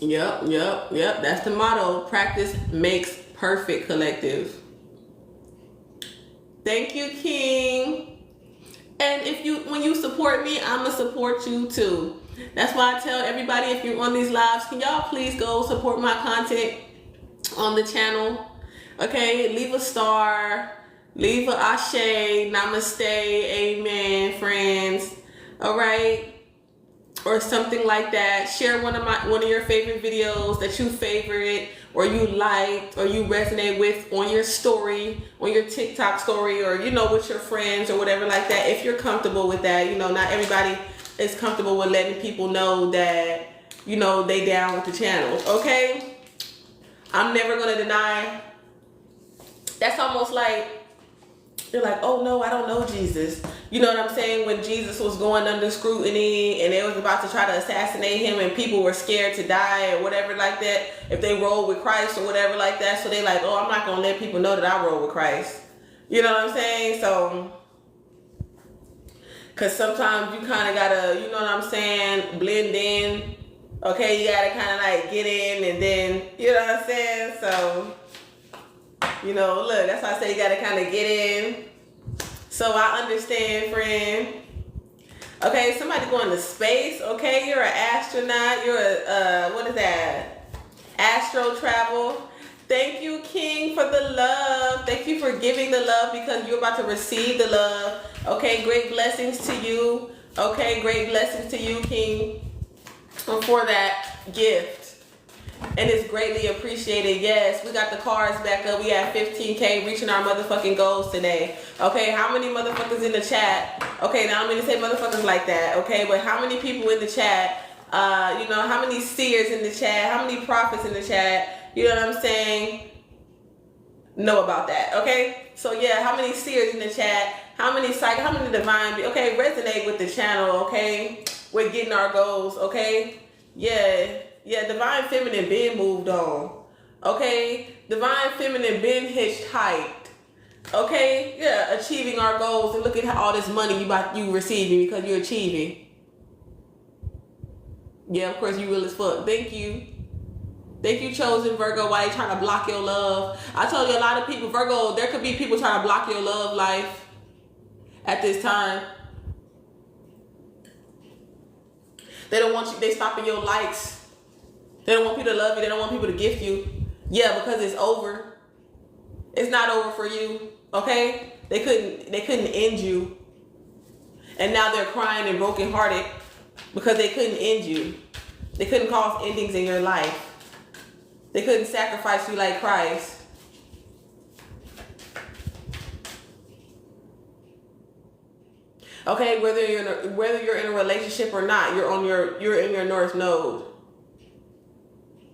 Yep. That's the motto. Practice makes perfect, collective. Thank you, King. And when you support me, I'ma support you too. That's why I tell everybody, if you're on these lives, can y'all please go support my content on the channel? Okay, leave a star, leave a ashe, namaste, amen, friends. All right, or something like that. Share one of your favorite videos that you favorite, or you liked, or you resonate with on your story, on your TikTok story, or with your friends or whatever like that. If you're comfortable with that, not everybody is comfortable with letting people know that they down with the channel. Okay, I'm never gonna deny. That's almost like they're like, oh no, I don't know Jesus. You know what I'm saying? When Jesus was going under scrutiny and they was about to try to assassinate him and people were scared to die or whatever like that, if they roll with Christ or whatever like that. So they like, oh, I'm not going to let people know that I roll with Christ. You know what I'm saying? So, because sometimes you kind of got to, you know what I'm saying, blend in. Okay, you got to kind of like get in and then, you know what I'm saying? So, look, that's why I say you got to kind of get in. So I understand, friend. Okay, somebody going to space. Okay, you're an astronaut. You're what is that? Astro travel. Thank you, King, for the love. Thank you for giving the love because you're about to receive the love. Okay, great blessings to you. Okay, great blessings to you, King, for that gift. And it's greatly appreciated. Yes, we got the cards back up. We have 15K, reaching our motherfucking goals today. Okay, how many motherfuckers in the chat? Okay, now I'm going to say motherfuckers like that. Okay, but how many people in the chat? How many seers in the chat? How many prophets in the chat? You know what I'm saying? Know about that. Okay, so yeah, how many seers in the chat? How many divine? Okay, resonate with the channel. Okay, we're getting our goals. Okay, yeah. Yeah, divine feminine been moved on. Okay? Divine feminine been hitchhiked. Okay? Yeah, achieving our goals, and look at all this money you receiving because you're achieving. Yeah, of course you real as fuck. Thank you. Thank you, chosen Virgo. Why they trying to block your love? I told you a lot of people, Virgo, there could be people trying to block your love life at this time. They don't want you, they stopping your likes. They don't want people to love you. They don't want people to gift you. Yeah, because it's over. It's not over for you. Okay? They couldn't end you. And now they're crying and brokenhearted because they couldn't end you. They couldn't cause endings in your life. They couldn't sacrifice you like Christ. Okay, whether you're in a relationship or not, you're in your North Node.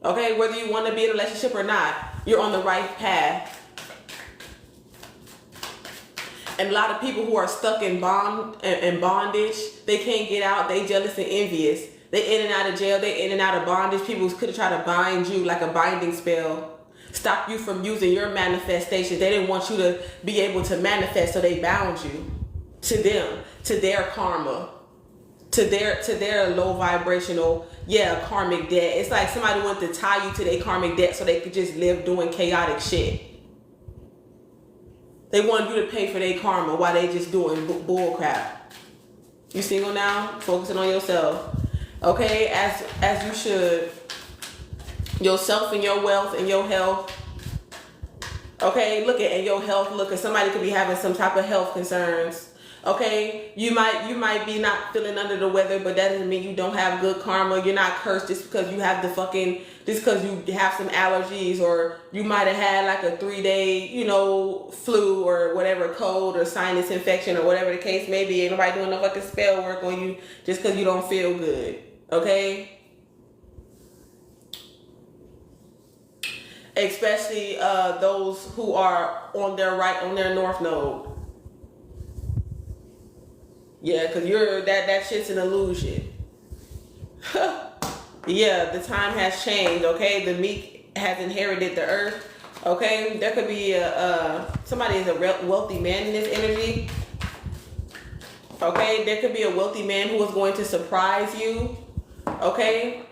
Okay, whether you want to be in a relationship or not, you're on the right path. And a lot of people who are stuck in bondage, they can't get out. They jealous and envious. They in and out of jail. They in and out of bondage. People could have tried to bind you like a binding spell, stop you from using your manifestations. They didn't want you to be able to manifest, so they bound you to them, to their karma, to their low vibrational, karmic debt. It's like somebody wanted to tie you to their karmic debt so they could just live doing chaotic shit. They wanted you to pay for their karma while they just doing bull crap. You single now? Focusing on yourself. Okay, as you should. Yourself and your wealth and your health. Okay, look at your health. Look at somebody could be having some type of health concerns. Okay, you might be not feeling under the weather, but that doesn't mean you don't have good karma. You're not cursed just because you have just because you have some allergies, or you might have had like a 3-day, flu or whatever, cold or sinus infection or whatever the case may be. Ain't nobody doing no fucking spell work on you just because you don't feel good. Okay? Especially those who are on their North Node. Yeah, because that shit's an illusion. Yeah, the time has changed, okay? The Meek has inherited the earth, okay? There could be somebody is a wealthy man in this energy, okay? There could be a wealthy man who is going to surprise you, okay?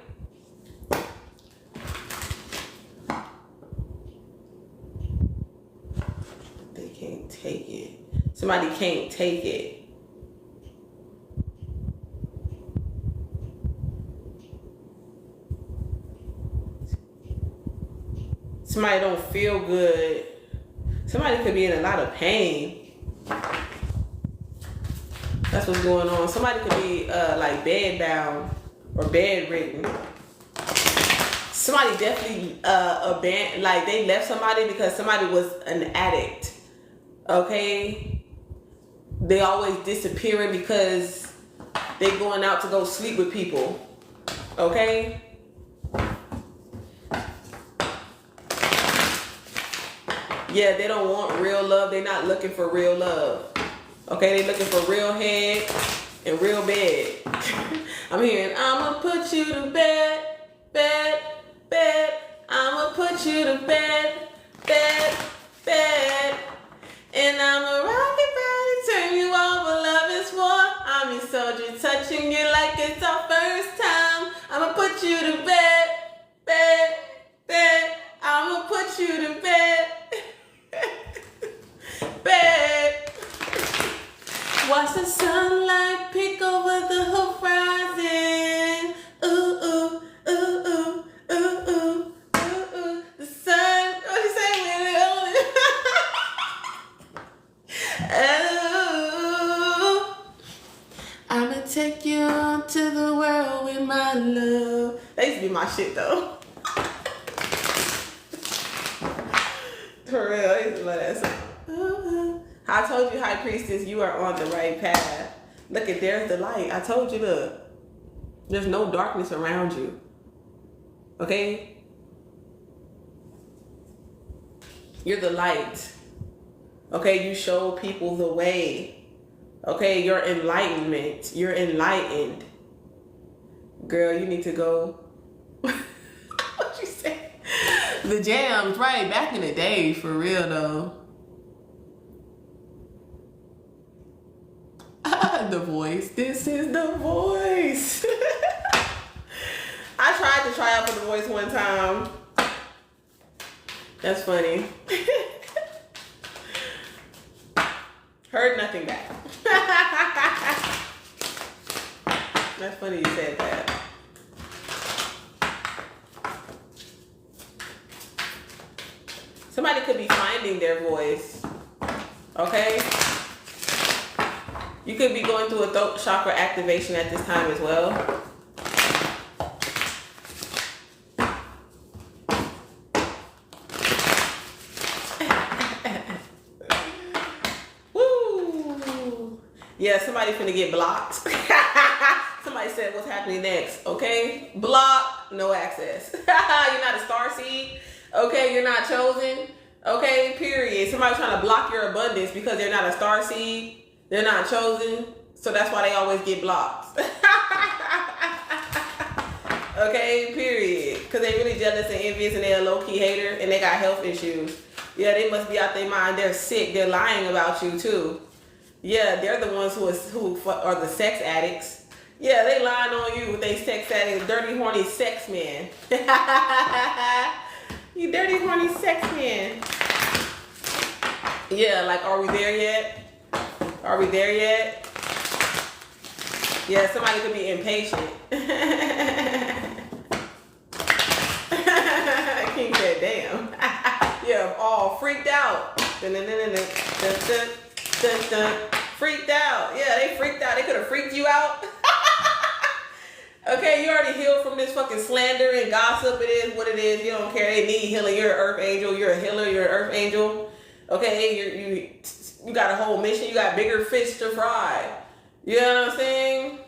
They can't take it. Somebody can't take it. Somebody don't feel good. Somebody could be in a lot of pain. That's what's going on. Somebody could be like bedbound or bedridden. Somebody definitely abandoned, like they left somebody because somebody was an addict. Okay? They always disappearing because they going out to go sleep with people. Okay? Yeah, they don't want real love. They're not looking for real love. Okay, they're looking for real head and real bed. I'm hearing, I'ma put you to bed, bed, bed. I'ma put you to bed, bed, bed. And I'ma rock it round and turn you on what love is for. I'm your soldier, touching you like it's our first time. I'ma put you to bed, bed, bed. I'ma put you to bed. Bed. Watch the sunlight peek over the horizon. Ooh, ooh, ooh, ooh, ooh, ooh, ooh, ooh. The sun. What you say when it Oh, I'ma take you on to the world with my love. That used to be my shit though. For real, I used to love that song. I told you, High Priestess, you are on the right path. Look at, there's the light. I told you, look. There's no darkness around you. Okay? You're the light. Okay? You show people the way. Okay? Your enlightenment. You're enlightened. Girl, you need to go. The jams, right? Back in the day, for real though. The Voice. This is The Voice. I tried to try out for The Voice one time. That's funny. Heard nothing back. That's funny you said that. Somebody could be finding their voice. Okay? You could be going through a throat chakra activation at this time as well. Woo! Yeah, somebody finna get blocked. Somebody said, what's happening next? Okay? Block, no access. You're not a star seed. Okay, you're not chosen. Okay, period. Somebody trying to block your abundance because they're not a star seed. They're not chosen. So that's why they always get blocked. Okay, period. Because they really jealous and envious and they're a low-key hater and they got health issues. Yeah, they must be out their mind. They're sick. They're lying about you too. Yeah, they're the ones who are the sex addicts. Yeah, they lying on you with they sex addicts, dirty, horny sex man. You dirty, horny sex man. Yeah, like, are we there yet? Are we there yet? Yeah, somebody could be impatient. King said, damn. Yeah, all freaked out. Freaked out. Yeah, they freaked out. They could have freaked you out. Okay, you already healed from this fucking slander and gossip. It is what it is. You don't care. They need healing. You're an earth angel. You're a healer. You're an earth angel. Okay, you got a whole mission. You got bigger fish to fry. You know what I'm saying?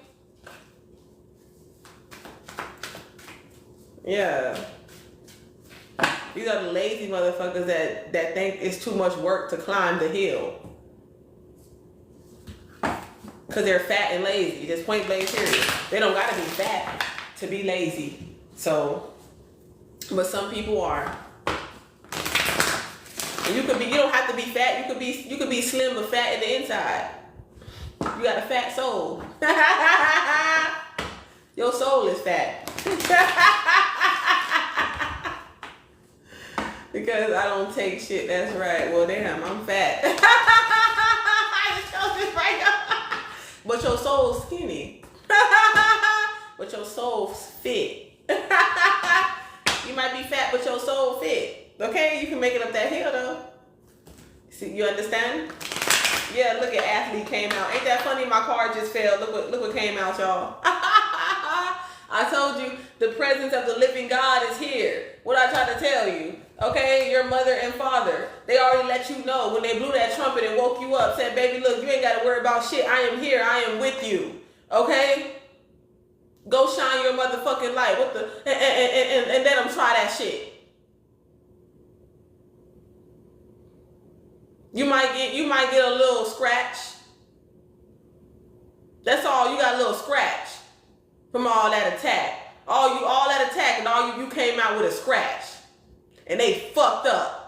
Yeah. These are the lazy motherfuckers that think it's too much work to climb the hill. Because they're fat and lazy. Just point blank period. They don't gotta be fat to be lazy. So, but some people are. And you don't have to be fat. You could be slim but fat in the inside. You got a fat soul. Your soul is fat. Because I don't take shit. That's right. Well, damn, I'm fat. I just told this right now. But your soul's skinny. But your soul's fit. You might be fat, but your soul fit. Okay? You can make it up that hill, though. See, you understand? Yeah, look at athlete came out. Ain't that funny? My card just fell. Look what came out, y'all. I told you the presence of the living God is here. What I tried to tell you. Okay, your mother and father, they already let you know when they blew that trumpet and woke you up, said, baby, look, you ain't got to worry about shit. I am here. I am with you. Okay? Go shine your motherfucking light. What the and let them try that shit. You might get a little scratch. That's all. You got a little scratch from all that attack. All that attack and you came out with a scratch. And they fucked up.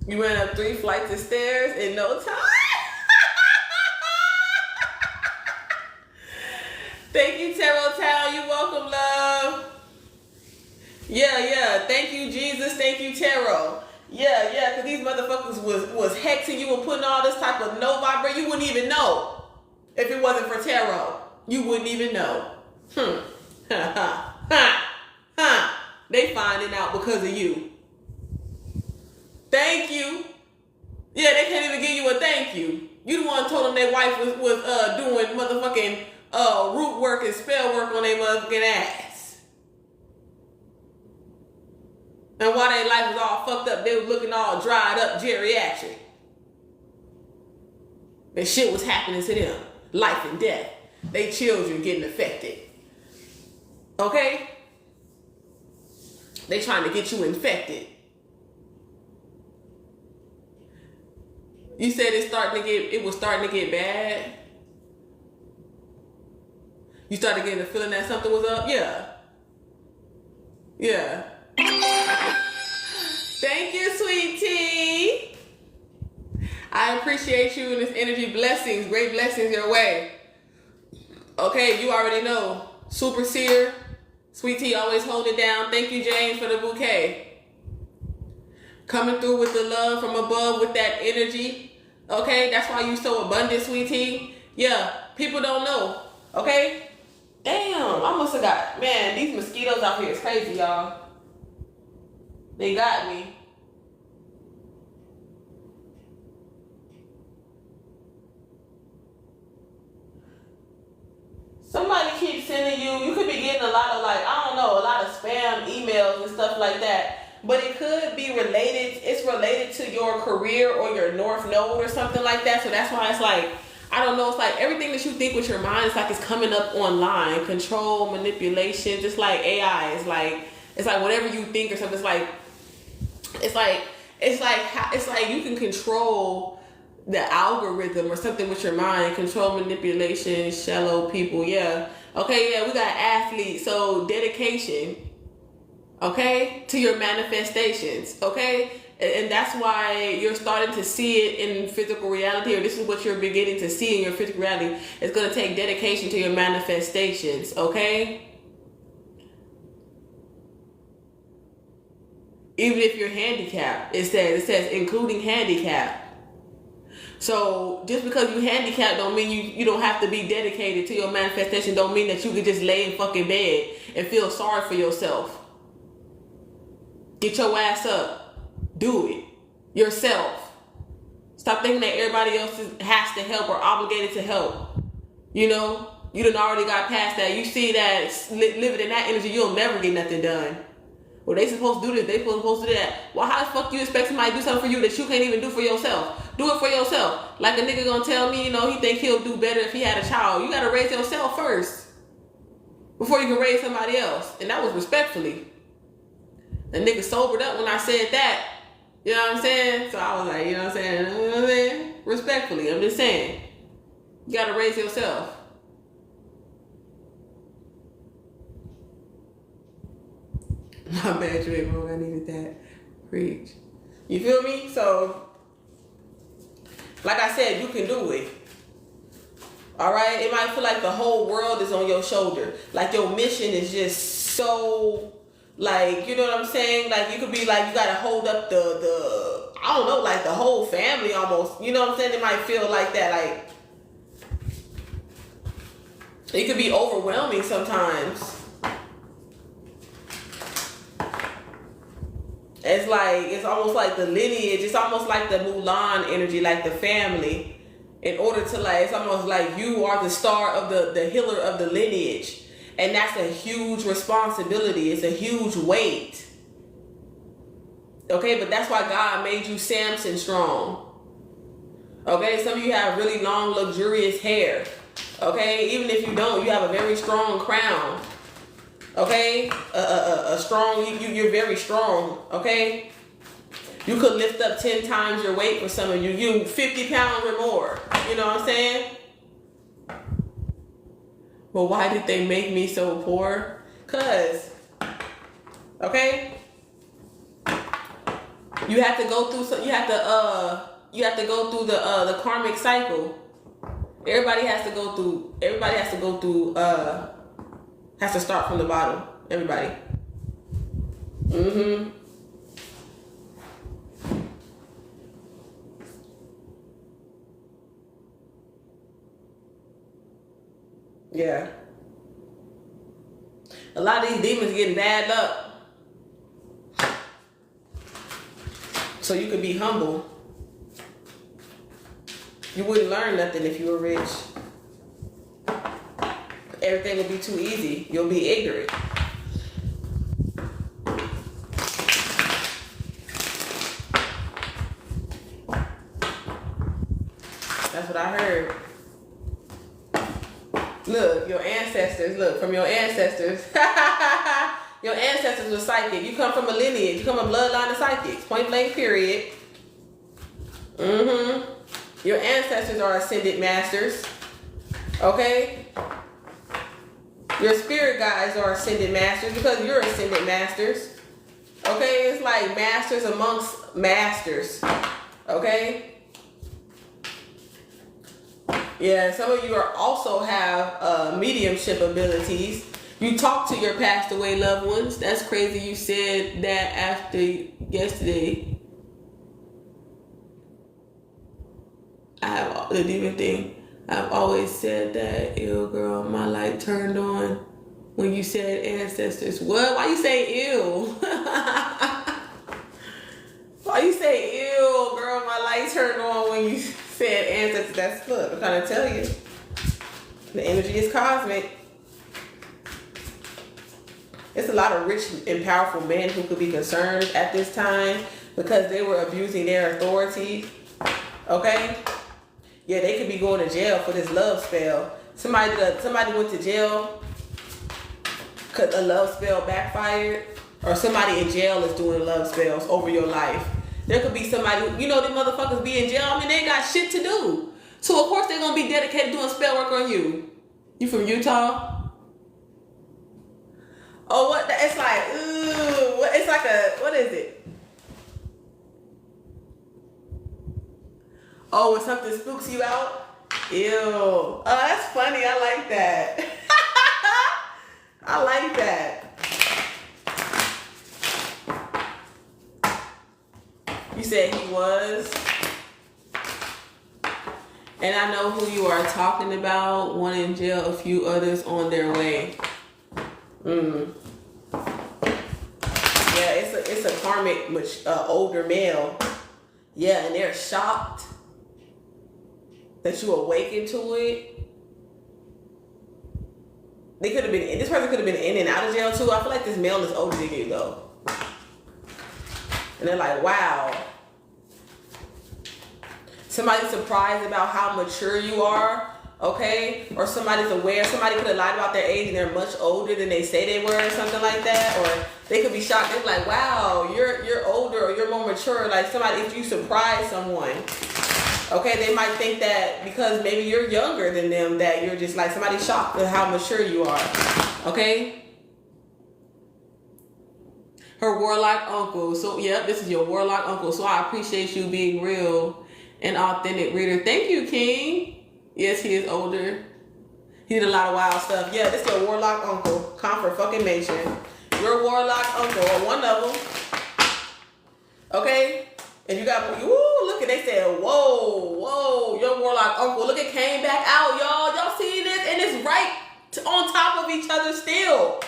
You ran up 3 flights of stairs in no time. Thank you, Tarot Town. You're welcome, love. Yeah. Thank you, Jesus. Thank you, Tarot. Yeah, because these motherfuckers was hexing you and putting all this type of no vibration. You wouldn't even know if it wasn't for Tarot. You wouldn't even know. They finding out because of you. Thank you. Yeah, they can't even give you a thank you. You the one who told them their wife was doing motherfucking root work and spell work on their motherfucking ass. And while their life was all fucked up, they was looking all dried up, geriatric. And shit was happening to them. Life and death. They children getting affected. Okay? They trying to get you infected. You said it was starting to get bad. You started getting the feeling that something was up? Yeah. Yeah. Thank you, sweet tea. I appreciate you and this energy. Blessings, great blessings your way. Okay, you already know. Super seer, sweet tea, always hold it down. Thank you, James, for the bouquet. Coming through with the love from above with that energy. Okay, that's why you so abundant, sweet tea. Yeah, people don't know. Okay? Damn, I must have got, man, these mosquitoes out here is crazy, y'all. They got me. Somebody keeps sending you could be getting a lot of a lot of spam emails and stuff like that. But it could be related, it's related to your career or your North Node or something like that. So that's why it's like, I don't know, it's like everything that you think with your mind, it's like it's coming up online. Control, manipulation, just like AI. It's like whatever you think or something, it's like you can control the algorithm or something with your mind. Control, manipulation, shallow people. Yeah. Okay, yeah, we got athletes. So dedication, okay, to your manifestations, okay? And that's why you're starting to see it in physical reality, or this is what you're beginning to see in your physical reality. It's going to take dedication to your manifestations, okay? Even if you're handicapped, it says including handicap. So just because you handicapped don't mean you don't have to be dedicated to your manifestation. Don't mean that you could just lay in fucking bed and feel sorry for yourself. Get your ass up. Do it yourself. Stop thinking that everybody else has to help or obligated to help. You know, you done already got past that. You see that living in that energy, you'll never get nothing done. Well, they supposed to do this, they supposed to do that. Well, how the fuck you expect somebody to do something for you that you can't even do for yourself? Do it for yourself. Like a nigga gonna tell me, he think he'll do better if he had a child. You gotta raise yourself first before you can raise somebody else. And that was respectfully. The nigga sobered up when I said that. You know what I'm saying? So I was like, you know what I'm saying? Respectfully, I'm just saying. You gotta raise yourself. My bad, you ain't wrong. I needed that. Preach. You feel me? So, like I said, you can do it. Alright? It might feel like the whole world is on your shoulder. Like your mission is just so, like, you know what I'm saying? Like you could be like, you gotta hold up the I don't know, like the whole family almost. You know what I'm saying? It might feel like that. Like, it could be overwhelming sometimes. It's almost like the lineage. It's almost like the Mulan energy, like the family. In order to it's almost like you are the star of the healer of the lineage. And that's a huge responsibility. It's a huge weight. Okay, but that's why God made you Samson strong. Okay, some of you have really long, luxurious hair. Okay, even if you don't, you have a very strong crown. Okay, a strong, you're very strong. Okay, you could lift up 10 times your weight for some of you. You 50 pounds or more. You know what I'm saying? Well, why did they make me so poor? Cause, okay, you have to go through. You have to go through the karmic cycle. Everybody has to go through. Has to start from the bottom. Everybody. Yeah. A lot of these demons getting bad luck. So you could be humble. You wouldn't learn nothing if you were rich. Everything will be too easy. You'll be ignorant. That's what I heard. Look, your ancestors, from your ancestors. Your ancestors were psychic. You come from a lineage. You come from a bloodline of psychics. Point blank, period. Your ancestors are ascended masters. Okay? Your spirit guides are ascended masters because you're ascended masters. Okay, it's like masters amongst masters. Okay. Yeah, some of you are also have mediumship abilities. You talk to your passed away loved ones. That's crazy. You said that after yesterday. I have the demon thing. I've always said that, ew, girl, my light turned on when you said ancestors. What? Why you say ew? Why you say ew, girl, my light turned on when you said ancestors? That's look, I'm trying to tell you. The energy is cosmic. It's a lot of rich and powerful men who could be concerned at this time because they were abusing their authority. Okay? Yeah, they could be going to jail for this love spell. Somebody went to jail because a love spell backfired, or somebody in jail is doing love spells over your life. There could be somebody, you know, them motherfuckers be in jail. I mean, they ain't got shit to do. So of course they're gonna be dedicated doing spell work on you. You from Utah? Oh, what? It's like, ooh, it's like a, what is it? Oh, when something spooks you out? Ew. Oh, that's funny. I like that. I like that. You said he was. And I know who you are talking about. One in jail, a few others on their way. Yeah, it's a karmic, older male. Yeah, and they're shocked that you awaken to it. They could have been. This person could have been in and out of jail too. I feel like this male is older than you though, and they're like, "Wow." Somebody's surprised about how mature you are. Okay, or somebody's aware. Somebody could have lied about their age and they're much older than they say they were, or something like that. Or they could be shocked. They're like, "Wow, you're older, or you're more mature." Like somebody, if you surprise someone, okay, they might think that because maybe you're younger than them, that you're just like somebody shocked at how mature you are. Okay. Her warlock uncle. So yeah, this is your warlock uncle. So I appreciate you being real and authentic reader. Thank you, King. Yes, he is older. He did a lot of wild stuff. Yeah, this is your warlock uncle. Comfort fucking mention. Your warlock uncle, or one of them. Okay? And you got, ooh, look at, they said, whoa, your warlock uncle. Look, it came back out, y'all. Y'all see this? And it's right on top of each other still.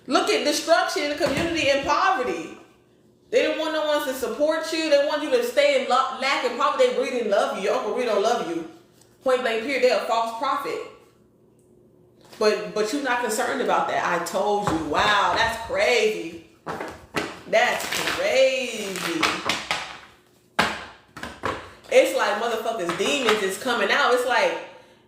Look at destruction, community, and poverty. They didn't want no one to support you. They want you to stay in lack and poverty. They really didn't love you. Your uncle really don't love you. Point blank period. They're a false prophet. But you're not concerned about that. I told you. Wow, that's crazy. That's crazy. It's like motherfuckers, demons is coming out. It's like,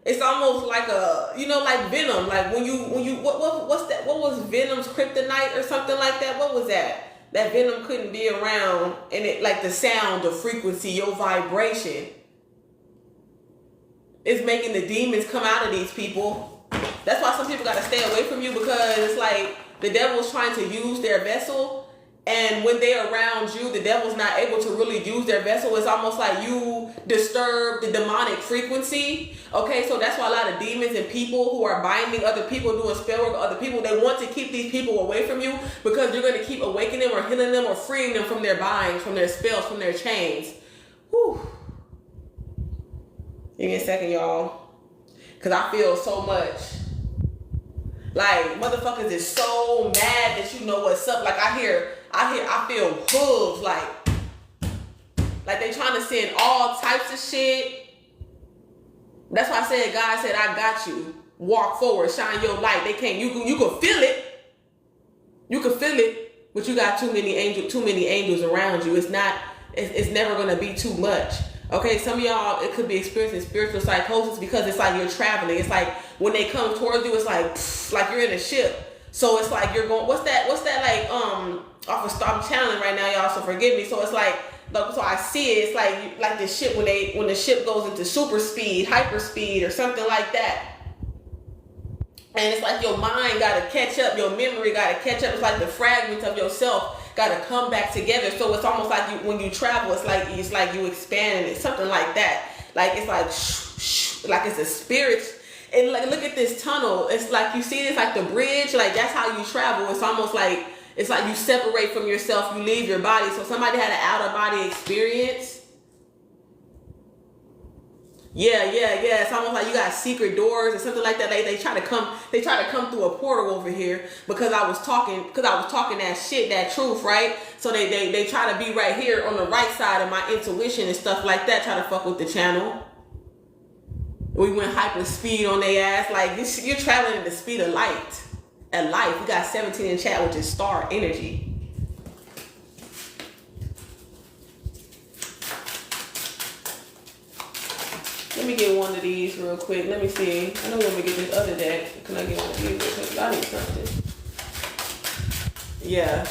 it's almost like a, you know, like Venom. Like when you what's that? What was Venom's kryptonite or something like that? What was that? That Venom couldn't be around, and it like the sound, the frequency, your vibration is making the demons come out of these people. That's why some people got to stay away from you, because it's like the devil's trying to use their vessel. And when they're around you, the devil's not able to really use their vessel. It's almost like you disturb the demonic frequency. Okay, so that's why a lot of demons and people who are binding other people, doing spell work on other people, they want to keep these people away from you, because you're going to keep awakening them or healing them or freeing them from their binds, from their spells, from their chains. Whew. Give me a second, y'all. Because I feel so much. Like, motherfuckers is so mad that you know what's up. Like, I feel hooves, like they trying to send all types of shit. That's why I said, God said, I got you. Walk forward, shine your light. They can't, you can feel it. You can feel it, but you got too many angels around you. It's never gonna be too much. Okay, some of y'all, it could be experiencing spiritual psychosis because it's like you're traveling. It's like when they come towards you, it's like you're in a ship. So it's like you're going, what's that like, off of I'm channeling right now, y'all, so forgive me. So it's like, so I see it, it's like the ship, when the ship goes into super speed, hyper speed, or something like that. And it's like your mind got to catch up, your memory got to catch up. It's like the fragments of yourself got to come back together. So it's almost like when you travel, it's like you expanding it, something like that. Like it's like like it's a spirit. And like look at this tunnel. It's like you see it's like the bridge. Like that's how you travel. It's almost like it's like you separate from yourself. You leave your body. So somebody had an out of body experience. Yeah. It's almost like you got secret doors or something like that. They try to come through a portal over here because I was talking that shit, that truth, right? So they try to be right here on the right side of my intuition and stuff like that, try to fuck with the channel. We went hyper speed on their ass. Like you're traveling at the speed of light. At life. We got 17 in chat, which is star energy. Let me get one of these real quick. Let me see. I know when we get this other deck. Can I get one of these? Because I need something. Yeah.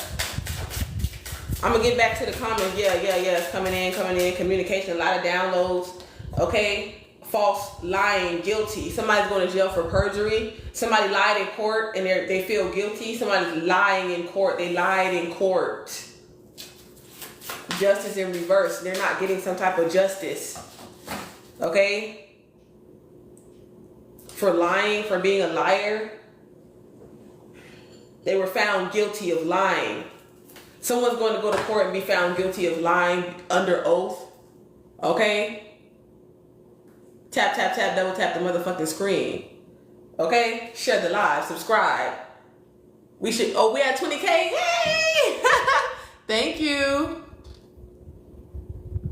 I'm going to get back to the comments. Yeah. It's coming in. Communication. A lot of downloads. Okay. False, lying, guilty. Somebody's going to jail for perjury. Somebody lied in court and they feel guilty. Somebody's lying in court. They lied in court. Justice in reverse. They're not getting some type of justice. Okay? For lying, for being a liar. They were found guilty of lying. Someone's going to go to court and be found guilty of lying under oath. Okay? Tap, double tap the motherfucking screen. Okay? Share the live. Subscribe. We at 20K? Yay! Thank you.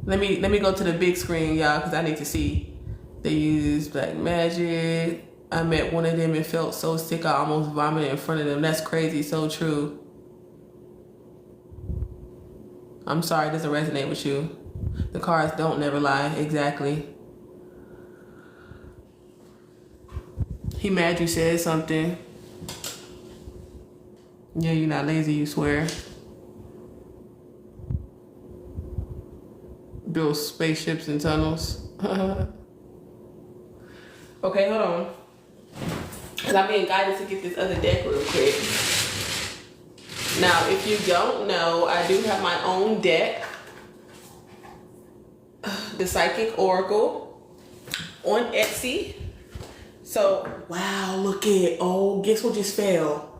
Let me go to the big screen, y'all, because I need to see. They use black magic. I met one of them and felt so sick I almost vomited in front of them. That's crazy. So true. I'm sorry it doesn't resonate with you. The cards don't never lie. Exactly. He mad you said something. Yeah, you're not lazy, you swear. Build spaceships and tunnels. Okay, hold on. Because I'm being guided to get this other deck real quick. Now, if you don't know, I do have my own deck. The Psychic Oracle on Etsy. So, wow, look at, guess what just fell?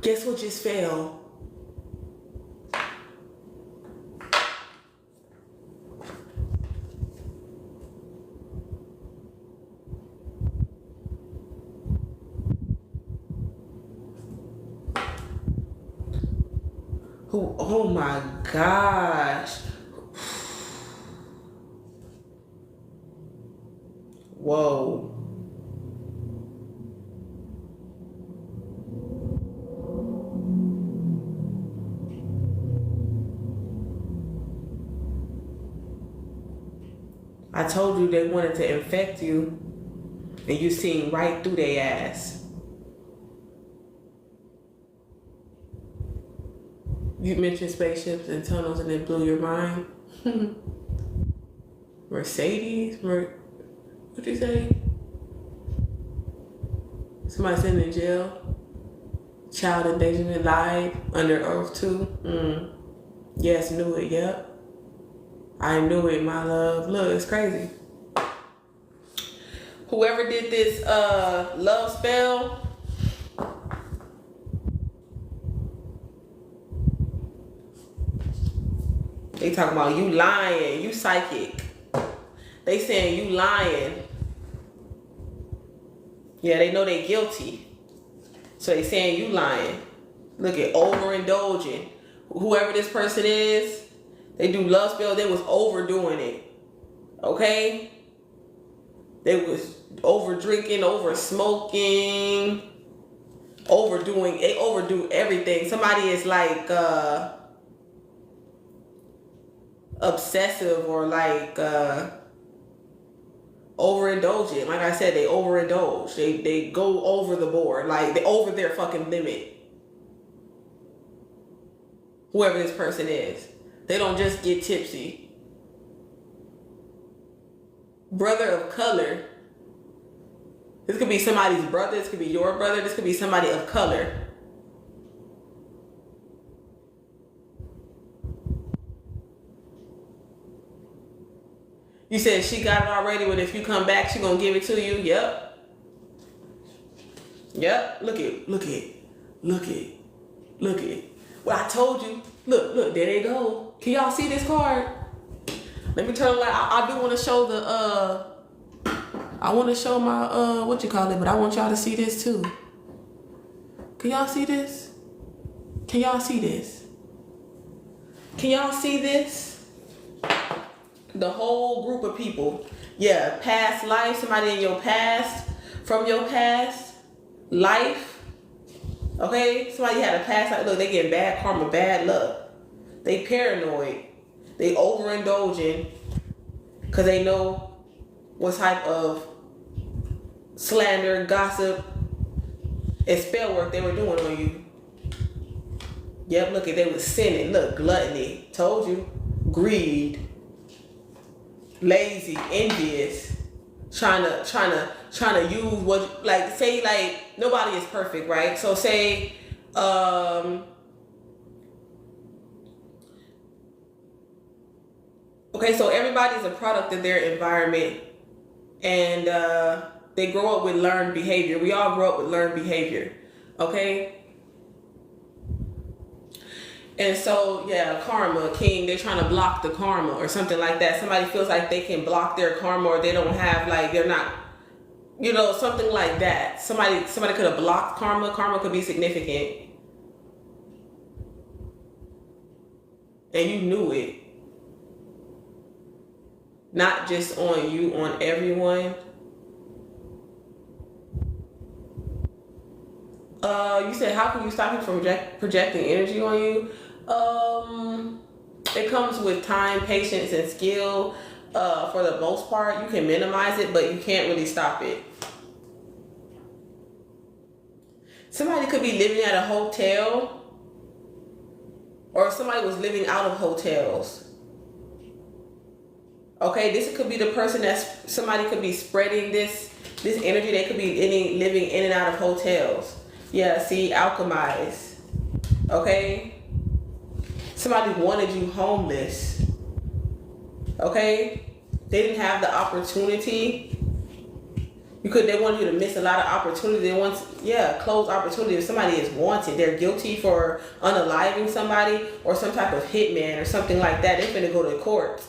Guess what just fell? Oh my gosh. Whoa. I told you they wanted to infect you, and you seen right through their ass. You mentioned spaceships and tunnels and it blew your mind. Mercedes? What'd you say? Somebody sitting in jail? Child endangerment, lied under oath too? Yes, knew it, yep. I knew it, my love. Look, it's crazy. Whoever did this love spell, they talking about you lying, you psychic. They saying you lying. Yeah, they know they guilty. So they saying you lying. Look at overindulging. Whoever this person is, they do love spell, they was overdoing it. Okay? They was over drinking, over smoking, overdoing, they overdo everything. Somebody is like obsessive or like overindulgent. Like I said, they overindulge. They go over the board. Like they over their fucking limit. Whoever this person is. They don't just get tipsy. Brother of color. This could be somebody's brother. This could be your brother. This could be somebody of color. You said she got it already, but if you come back, she gonna give it to you. Yep. Yep. Look it. Well, I told you. Look, there they go. Can y'all see this card? Let me turn the light. I do want to show I want to show my what you call it, but I want y'all to see this too. Can y'all see this? Can y'all see this? Can y'all see this? The whole group of people. Yeah, past life, somebody in your past, from your past life. Okay? Somebody had a past life. Look, they get bad karma, bad luck. They paranoid. They overindulging because they know what type of slander, gossip, and spell work they were doing on you. Yep, look, they was sinning. Look, gluttony. Told you. Greed. Lazy, envious, trying to use what, like, say, like, nobody is perfect, right? So say, okay, so everybody's a product of their environment, and they grow up with learned behavior. We all grow up with learned behavior, okay? And so, yeah, karma, king, they're trying to block the karma or something like that. Somebody feels like they can block their karma, or they don't have, like, they're not, you know, something like that. Somebody could have blocked karma. Karma could be significant. And you knew it. Not just on you, on everyone. You said, how can you stop people from projecting energy on you? It comes with time, patience, and skill. For the most part, you can minimize it, but you can't really stop it. Somebody could be living at a hotel, or somebody was living out of hotels. Okay, this could be the person somebody could be spreading this energy. They could be living in and out of hotels. Yeah, see, alchemize. Okay? Somebody wanted you homeless. Okay? They didn't have the opportunity. They wanted you to miss a lot of opportunity. They want, closed opportunity. If somebody is wanted, they're guilty for unaliving somebody, or some type of hitman or something like that. They're finna go to court.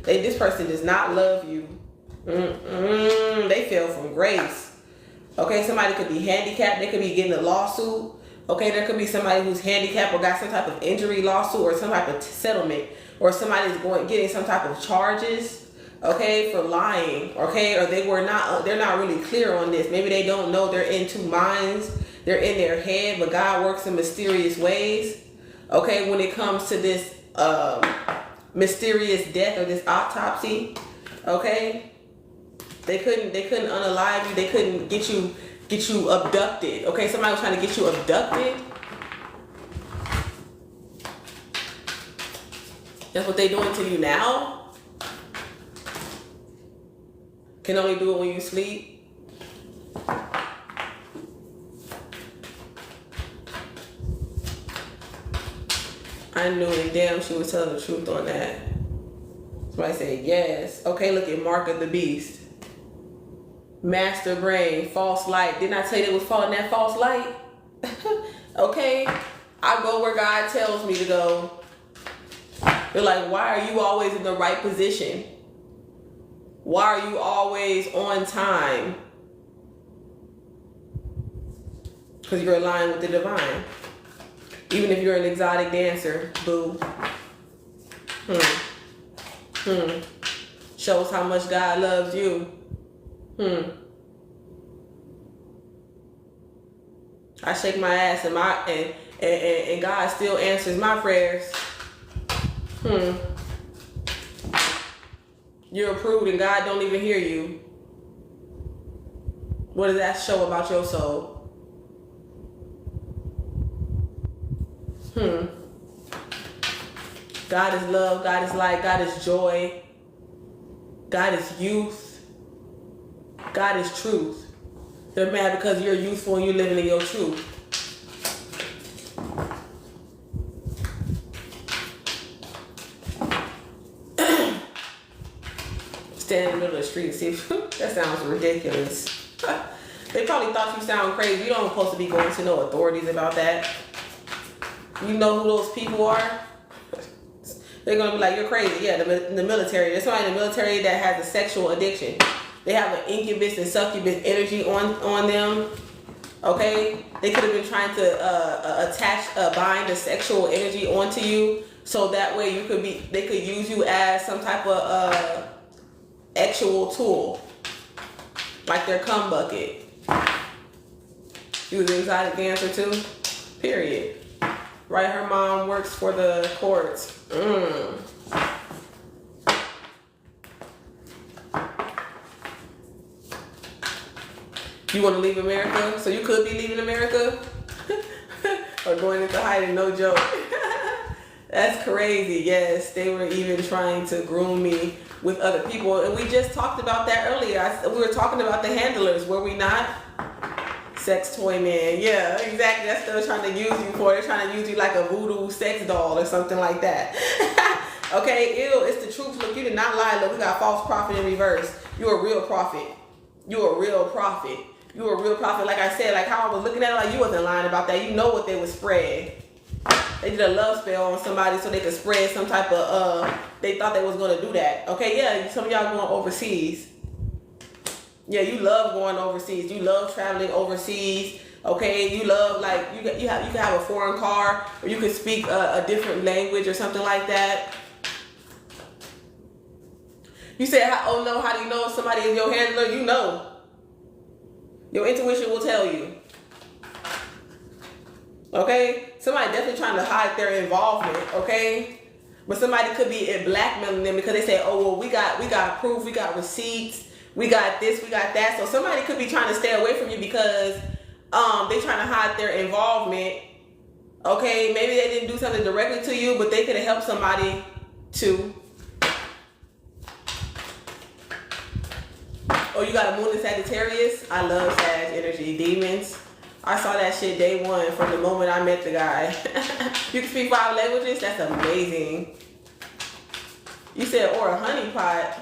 This person does not love you. They fell from grace. Okay, somebody could be handicapped. They could be getting a lawsuit. Okay, there could be somebody who's handicapped or got some type of injury lawsuit or some type of settlement, or somebody's getting some type of charges. Okay, for lying. Okay, or they're not really clear on this. Maybe they don't know. They're in two minds. They're in their head, but God works in mysterious ways. Okay, when it comes to this mysterious death or this autopsy. Okay. They couldn't unalive you. They couldn't get you abducted. Okay, somebody was trying to get you abducted. That's what they're doing to you now. Can only do it when you sleep. I knew it. Damn, she was telling the truth on that. Somebody said yes. Okay, look at Mark of the Beast. Master brain, false light. Didn't I tell you they was falling that false light? Okay, I go where God tells me to go. They're like, why are you always in the right position? Why are you always on time? Because you're aligned with the divine. Even if you're an exotic dancer, boo. Shows how much God loves you. I shake my ass and God still answers my prayers. You're approved and God don't even hear you. What does that show about your soul? God is love, God is light, God is joy, God is youth, God is truth. They're mad because you're youthful and you're living in your truth. Stand in the middle of the street and see if that sounds ridiculous. They probably thought you sound crazy. You don't supposed to be going to no authorities about that. You know who those people are? They're gonna be like, you're crazy. Yeah, the military. There's somebody in the military that has a sexual addiction. They have an incubus and succubus energy on them. Okay, they could have been trying to bind a sexual energy onto you, so that way they could use you as some type of actual tool, like their cum bucket. She was an exotic dancer too. Period. Right, her mom works for the courts. You want to leave America? So you could be leaving America? Or going into hiding, no joke. That's crazy. Yes, they were even trying to groom me with other people. And we just talked about that earlier. We were talking about the handlers, were we not? Sex toy man. Yeah, exactly. That's what they're trying to use you for. They're trying to use you like a voodoo sex doll or something like that. Okay, ew, it's the truth. Look, you did not lie. Look, we got false prophet in reverse. You're a real prophet. You're a real prophet. You're a real prophet. Like I said, like how I was looking at it, like you wasn't lying about that. You know what they would spread. They did a love spell on somebody so they could spread some type of, they thought they was going to do that. Okay, yeah, some of y'all going overseas. Yeah, you love going overseas. You love traveling overseas. Okay, you love, like, you can have a foreign car, or you can speak a different language or something like that. You said, oh no, how do you know if somebody is your handler? You know. Your intuition will tell you. Okay? Somebody definitely trying to hide their involvement, okay? But somebody could be blackmailing them because they say, oh, well, we got proof, we got receipts, we got this, we got that. So somebody could be trying to stay away from you because they trying to hide their involvement. Okay? Maybe they didn't do something directly to you, but they could have helped somebody too. Oh, you got a moon in Sagittarius? I love Sag energy. Demons. I saw that shit day one from the moment I met the guy. You can speak 5 languages? That's amazing. You said, or a honeypot.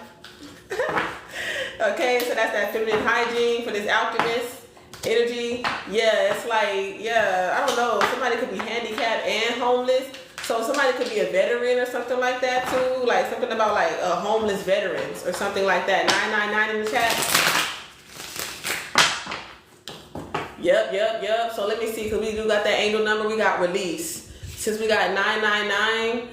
Okay, so that's that feminine hygiene for this alchemist energy. Yeah, it's like, yeah, I don't know. Somebody could be handicapped and homeless. So somebody could be a veteran or something like that too. Like something about like homeless veterans or something like that. 999 in the chat. Yep. So let me see, because we do got that angel number. We got release. Since we got 999,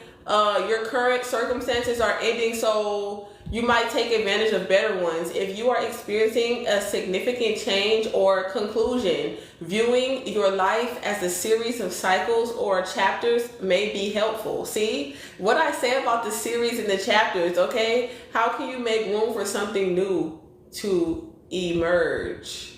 your current circumstances are ending, so you might take advantage of better ones. If you are experiencing a significant change or conclusion, viewing your life as a series of cycles or chapters may be helpful. See what I say about the series and the chapters, okay? How can you make room for something new to emerge?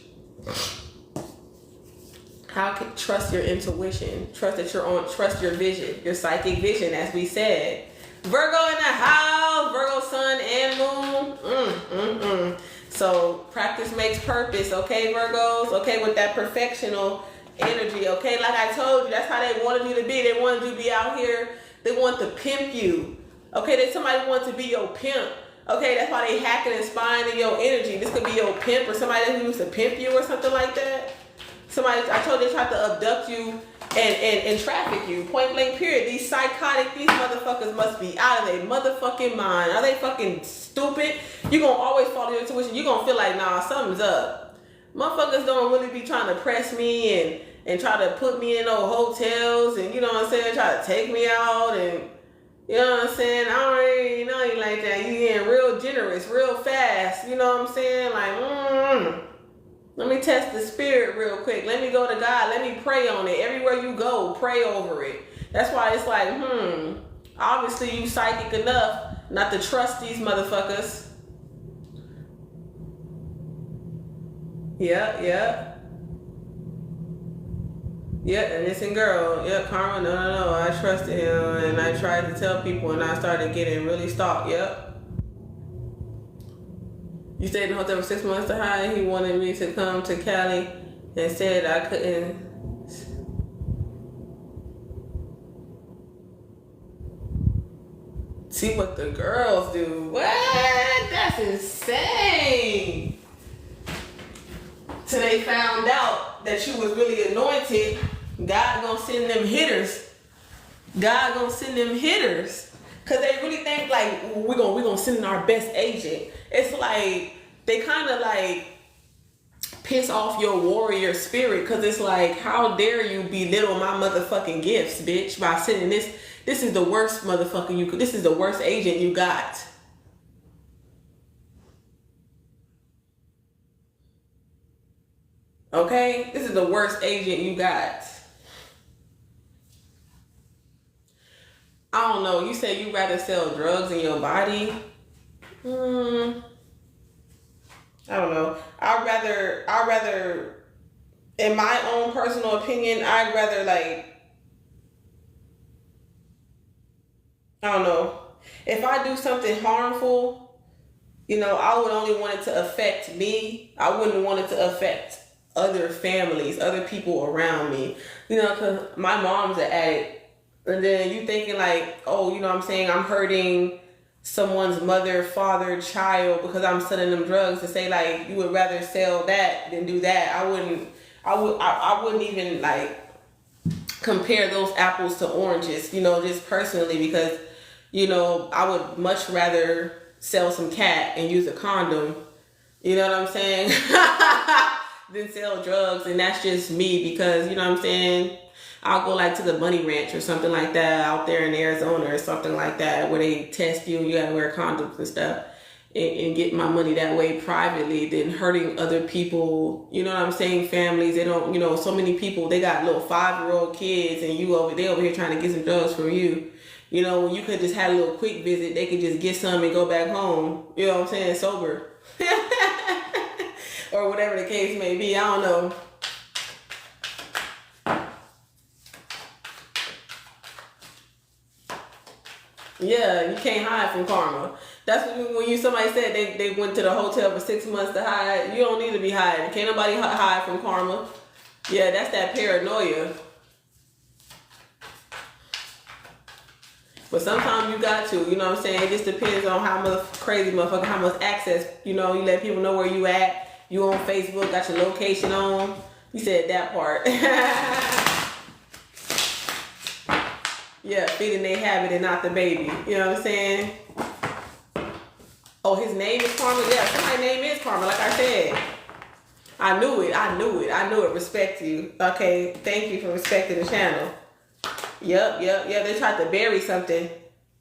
How can trust your intuition, trust that you're on, trust your vision, your psychic vision, as we said. Virgo in the house, Virgo sun and moon. So practice makes purpose, okay, Virgos? Okay, with that perfectional energy, okay? Like I told you, that's how they wanted you to be. They wanted you to be out here. They want to pimp you, okay? Somebody wants to be your pimp, okay? That's why they hacking and spying in your energy. This could be your pimp or somebody who used to pimp you or something like that. Somebody, I told you, they tried to abduct you and traffic you, point blank period. These motherfuckers must be out of their motherfucking mind. Are they fucking stupid? You're gonna always follow your intuition. You're gonna feel like, nah, something's up. Motherfuckers don't really be trying to press me and try to put me in those hotels and, you know what I'm saying, try to take me out and, you know what I'm saying? I don't really know you like that. You getting real generous, real fast, you know what I'm saying? Like, let me test the spirit real quick. Let me go to God. Let me pray on it. Everywhere you go, pray over it. That's why it's like, obviously you psychic enough not to trust these motherfuckers. Yeah, innocent girl. Yep, karma. No. I trusted him and I tried to tell people and I started getting really stalked. Yep. You stayed in the hotel for 6 months to hide. He wanted me to come to Cali and said I couldn't. See what the girls do. What? That's insane. Till they found out that you was really anointed, God gonna send them hitters. God gonna send them hitters. Cause they really think like we're gonna send in our best agent. It's like they kind of like piss off your warrior spirit. Cause it's like, how dare you belittle my motherfucking gifts, bitch, by sending this. This is the worst motherfucker you could. This is the worst agent you got. Okay? This is the worst agent you got. I don't know. You say you rather sell drugs in your body? I don't know. I'd rather, in my own personal opinion, I'd rather like, I don't know. If I do something harmful, you know, I would only want it to affect me. I wouldn't want it to affect other families, other people around me. You know, because my mom's an addict. And then you thinking like, oh, you know what I'm saying? I'm hurting someone's mother, father, child because I'm selling them drugs. To say like, you would rather sell that than do that. I wouldn't even like compare those apples to oranges, you know, just personally, because you know, I would much rather sell some cat and use a condom, you know what I'm saying, than sell drugs. And that's just me because, you know what I'm saying, I'll go like to the bunny ranch or something like that out there in Arizona or something like that where they test you and you gotta wear condoms and stuff and get my money that way privately than hurting other people, you know what I'm saying, families. They don't, you know, so many people, they got little 5-year-old kids and they over here trying to get some drugs from you. You know, when you could just have a little quick visit, they could just get some and go back home, you know what I'm saying, sober. Or whatever the case may be, I don't know. Yeah, you can't hide from karma. That's when somebody said they went to the hotel for 6 months to hide. You don't need to be hiding. Can't nobody hide from karma. Yeah, that's that paranoia. But sometimes you got to, you know what I'm saying? It just depends on how much crazy motherfucker, how much access, you know, you let people know where you at. You on Facebook, got your location on. You said that part. Yeah, feeding they habit and not the baby. You know what I'm saying? Oh, his name is Karma? Yeah, somebody's name is Karma, like I said. I knew it. Respect you. Okay, thank you for respecting the channel. Yep. They tried to bury something.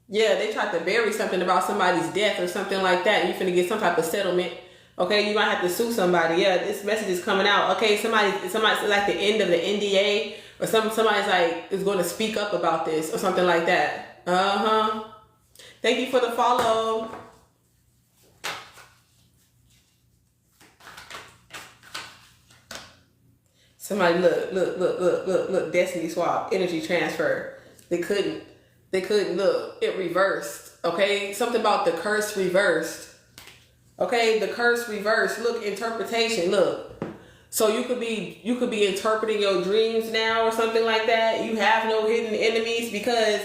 Yeah, they tried to bury something about somebody's death or something like that. And you finna get some type of settlement. Okay, you might have to sue somebody. Yeah, this message is coming out. Okay, somebody's like the end of the NDA or somebody's like is going to speak up about this or something like that. Thank you for the follow. Somebody look, Destiny swap, energy transfer. They couldn't look, it reversed. Okay, something about the curse reversed. Okay, the curse reversed. Look, interpretation, look. So you could be interpreting your dreams now or something like that. You have no hidden enemies because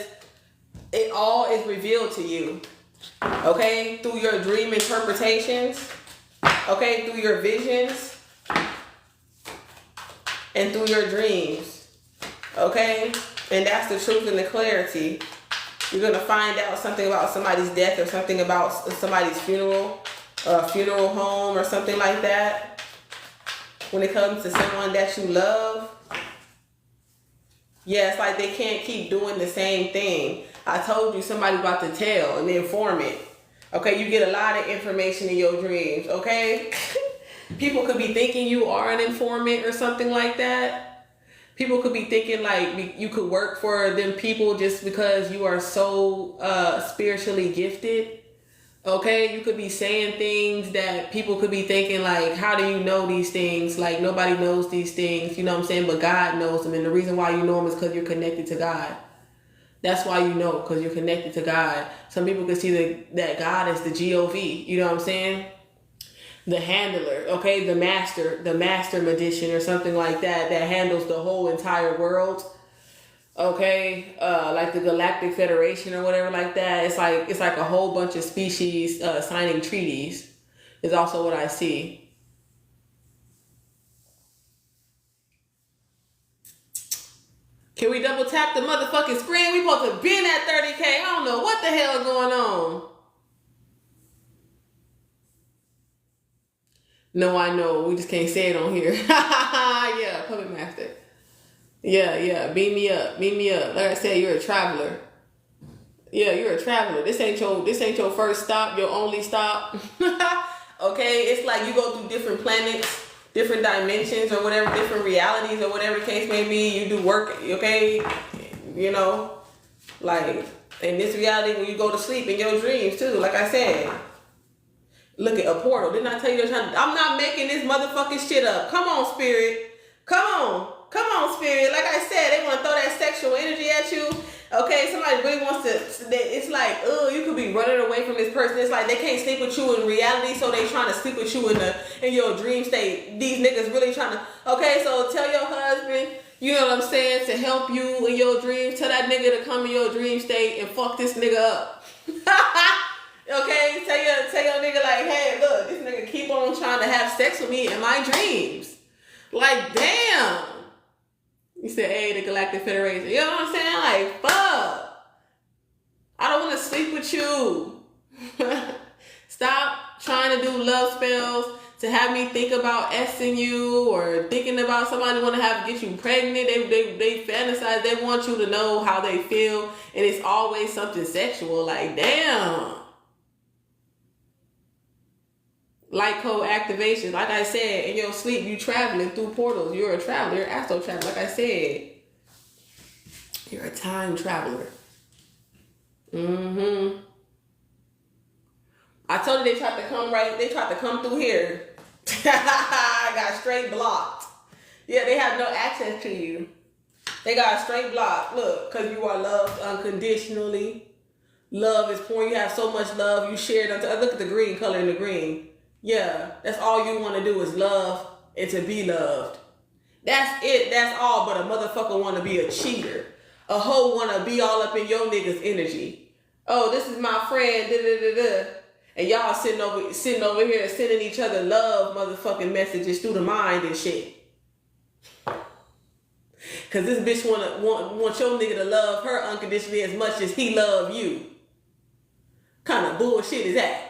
it all is revealed to you. Okay, through your dream interpretations. Okay, through your visions. And through your dreams, okay? And that's the truth and the clarity. You're gonna find out something about somebody's death or something about somebody's funeral, a funeral home or something like that. When it comes to someone that you love, yeah, it's like they can't keep doing the same thing. I told you somebody's about to tell an informant. Okay, you get a lot of information in your dreams, okay? People could be thinking you are an informant or something like that. People could be thinking like you could work for them people just because you are so spiritually gifted. Okay, you could be saying things that people could be thinking like, how do you know these things? Like nobody knows these things, you know what I'm saying? But God knows them. And the reason why you know them is because you're connected to God. That's why you know, because you're connected to God. Some people can see that God is the GOV, you know what I'm saying? the handler, okay, the master magician or something like that handles the whole entire world. Okay, like the Galactic Federation or whatever like that. It's like a whole bunch of species signing treaties is also what I see. Can we double tap the motherfucking screen? We supposed to be in at 30K. I don't know what the hell is going on. No, I know. We just can't say it on here. Yeah, Puppet Master. Yeah. Beam me up. Like I said, you're a traveler. Yeah, you're a traveler. This ain't your first stop, your only stop. Okay, it's like you go through different planets, different dimensions or whatever, different realities or whatever the case may be. You do work, okay? You know, like in this reality when you go to sleep in your dreams too, like I said. Look at a portal. Didn't I tell you? I'm not making this motherfucking shit up. Come on, Spirit. Come on, Spirit. Like I said, they want to throw that sexual energy at you. Okay, somebody really wants to. It's like, you could be running away from this person. It's like they can't sleep with you in reality, so they trying to sleep with you in your dream state. These niggas really trying to. Okay, so tell your husband, you know what I'm saying, to help you in your dreams. Tell that nigga to come in your dream state and fuck this nigga up. Okay, tell your nigga like, hey, look, this nigga keep on trying to have sex with me in my dreams. Like, damn. You said, hey, the Galactic Federation. You know what I'm saying? Like, fuck. I don't want to sleep with you. Stop trying to do love spells to have me think about S-ing you or thinking about somebody want to get you pregnant. They fantasize. They want you to know how they feel. And it's always something sexual. Like, damn. Light code activation. Like I said, in your sleep, you traveling through portals. You're a traveler. You're an astral traveler. Like I said, you're a time traveler. I told you they tried to come They tried to come through here. I got straight blocked. Yeah, they have no access to you. They got straight blocked. Look, because you are loved unconditionally. Love is pouring. You have so much love. You share it. Look at the green color in the green. Yeah, that's all you want to do is love and to be loved. That's it. That's all. But a motherfucker want to be a cheater. A hoe want to be all up in your nigga's energy. Oh, this is my friend. And y'all sitting over here sending each other love motherfucking messages through the mind and shit. Cause this bitch want your nigga to love her unconditionally as much as he love you. Kind of bullshit is that?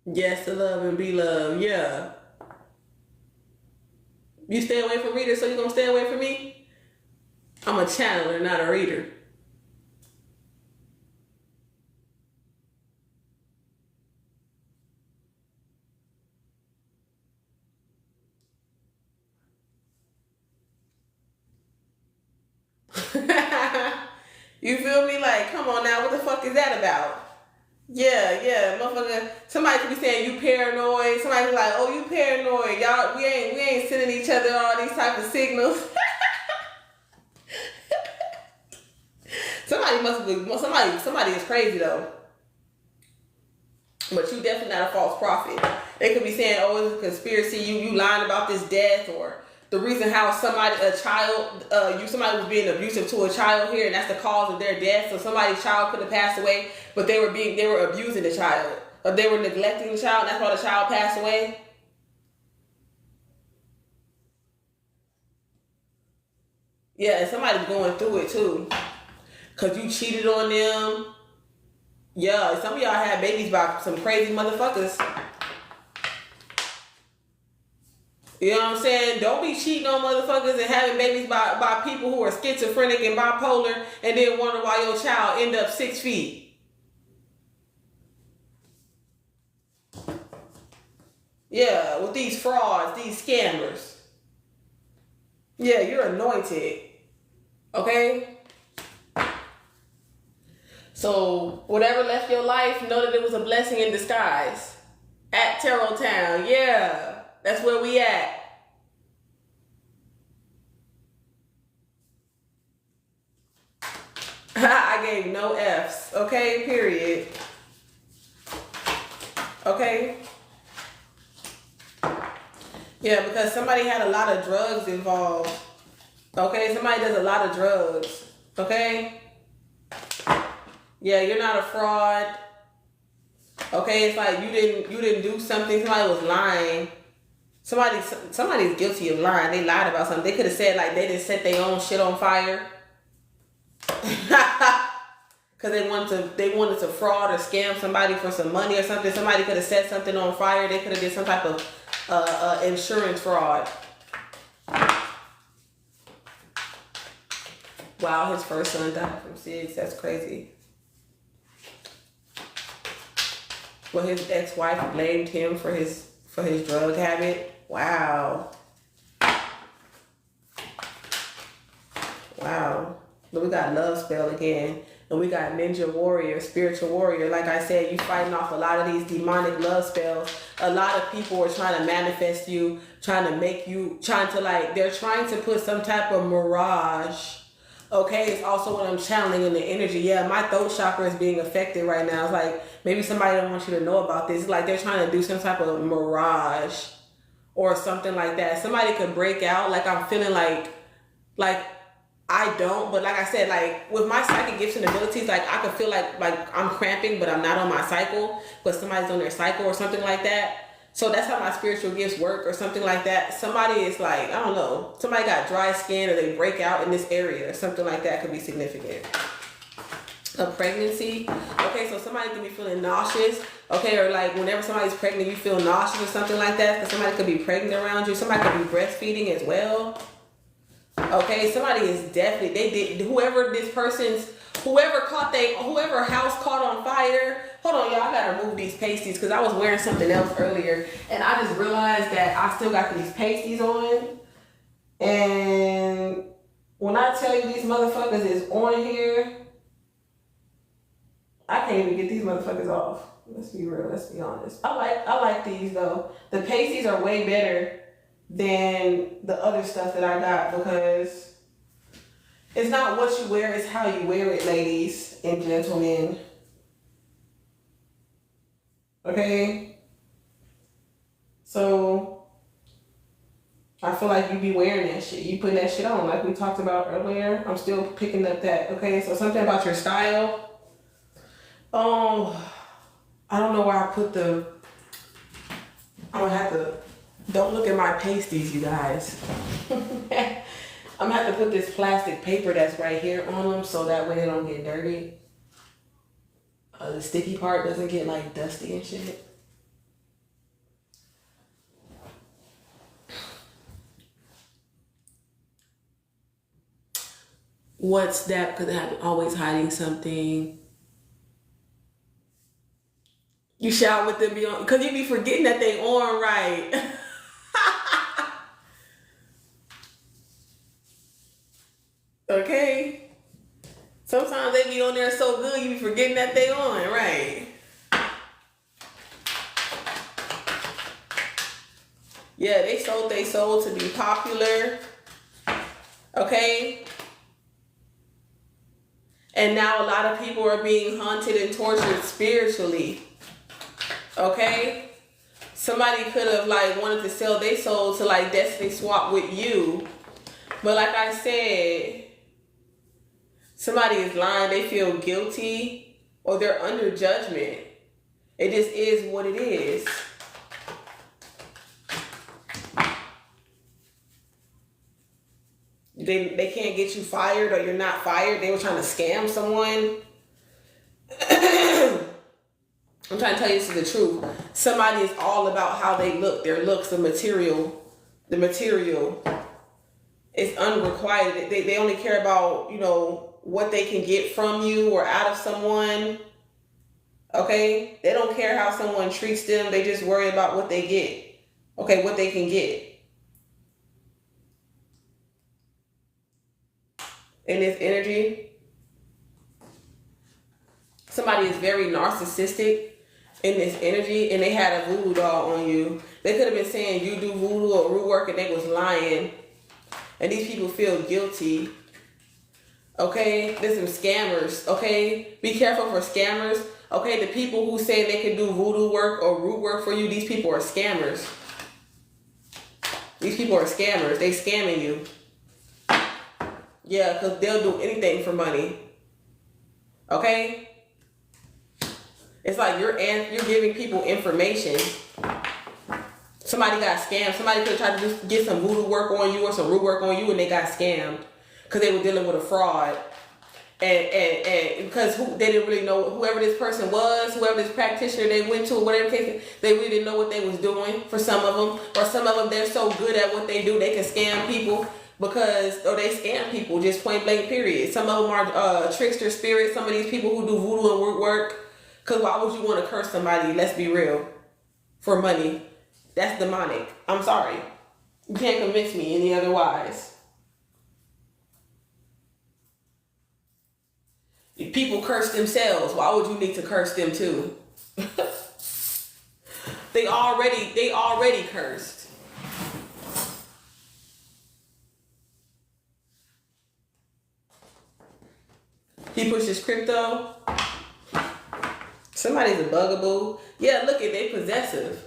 Yes, to love and be loved. Yeah. You stay away from readers, so you gonna stay away from me? I'm a channeler, not a reader. You feel me? Like, come on now, what the fuck is that about? Yeah, motherfucker. Somebody could be saying you paranoid. Somebody be like, oh, you paranoid. Y'all, we ain't sending each other all these type of signals. Somebody is crazy though. But you definitely not a false prophet. They could be saying, oh, it's a conspiracy. You lying about this death, or the reason how somebody was being abusive to a child here, and that's the cause of their death. So somebody's child could have passed away, but they were abusing the child, or they were neglecting the child, and that's why the child passed away. Yeah, and somebody's going through it too, cause you cheated on them. Yeah, some of y'all had babies by some crazy motherfuckers. You know what I'm saying? Don't be cheating on motherfuckers and having babies by people who are schizophrenic and bipolar, and then wonder why your child end up 6 feet. Yeah, with these frauds, these scammers. Yeah, you're anointed. Okay? So, whatever left your life, know that it was a blessing in disguise. At Tarot Town, yeah. That's where we at. I gave no F's. Okay, period. Okay. Yeah, because somebody had a lot of drugs involved. Okay, somebody does a lot of drugs. Okay. Yeah, you're not a fraud. Okay, it's like you didn't do something. Somebody was lying. Somebody's guilty of lying. They lied about something. They could have said like they didn't set their own shit on fire. Because they wanted to fraud or scam somebody for some money or something. Somebody could have set something on fire. They could have did some type of insurance fraud. Wow, his first son died from SIDS. That's crazy. Well, his ex-wife blamed him for his drug habit. Wow. Wow. But we got love spell again. And we got ninja warrior, spiritual warrior. Like I said, you fighting off a lot of these demonic love spells. A lot of people are trying to manifest you, trying to make you, they're trying to put some type of mirage. Okay, it's also what I'm channeling in the energy. Yeah, my throat chakra is being affected right now. It's like, maybe somebody don't want you to know about this. It's like they're trying to do some type of mirage or something like that. Somebody could break out. Like I'm feeling like I don't, but like I said, like with my psychic gifts and abilities, like I could feel like I'm cramping, but I'm not on my cycle, but somebody's on their cycle or something like that. So that's how my spiritual gifts work or something like that. Somebody is like, I don't know, somebody got dry skin or they break out in this area or something like that could be significant. A pregnancy. Okay, so somebody could be feeling nauseous. Okay, or like whenever somebody's pregnant, you feel nauseous or something like that because somebody could be pregnant around you. Somebody could be breastfeeding as well. Okay, somebody is definitely, whoever house caught on fire. Hold on, y'all, I gotta remove these pasties because I was wearing something else earlier and I just realized that I still got these pasties on. And when I tell you these motherfuckers is on here, I can't even get these motherfuckers off. Let's be real, let's be honest. I like these though. The pasties are way better than the other stuff that I got because it's not what you wear, it's how you wear it, ladies and gentlemen. Okay? So I feel like you be wearing that shit. You putting that shit on like we talked about earlier. I'm still picking up that. Okay, so something about your style. I don't know where I put I'm gonna have to. Don't look at my pasties, you guys. I'm gonna have to put this plastic paper that's right here on them so that way they don't get dirty. The sticky part doesn't get like dusty and shit. What's that? Because I'm always hiding something. You shout with them beyond, because you be forgetting that they on right. Okay? Sometimes they be on there so good, you be forgetting that they on, right? Yeah, they sold their soul to be popular. Okay? And now a lot of people are being haunted and tortured spiritually. Okay? Somebody could have like wanted to sell their soul to like destiny swap with you. But like I said, somebody is lying, they feel guilty, or they're under judgment. It just is what it is. They can't get you fired or you're not fired. They were trying to scam someone. I'm trying to tell you this is the truth. Somebody is all about how they look, their looks, the material. It's unrequited. They only care about, what they can get from you or out of someone. Okay? They don't care how someone treats them. They just worry about what they get. Okay, what they can get. In this energy, somebody is very narcissistic in this energy and they had a voodoo doll on you. They could have been saying you do voodoo or root work and they was lying. And these people feel guilty. Okay, there's some scammers. Okay, be careful for scammers. Okay, the people who say they can do voodoo work or root work for you, these people are scammers. These people are scammers. They scamming you. Yeah, because they'll do anything for money. Okay? It's like you're giving people information. Somebody got scammed. Somebody could have tried to just get some voodoo work on you or some root work on you, and they got scammed because they were dealing with a fraud. And because they didn't really know whoever this person was, whoever this practitioner they went to, whatever case, they really didn't know what they was doing for some of them. Or some of them, they're so good at what they do, they can scam people or they scam people, just point blank period. Some of them are trickster spirits, some of these people who do voodoo and root work. Because why would you want to curse somebody, let's be real, for money? That's demonic. I'm sorry. You can't convince me any otherwise. People curse themselves. Why would you need to curse them too? They already cursed. He pushes crypto. Somebody's a bugaboo. Yeah, look at they possessive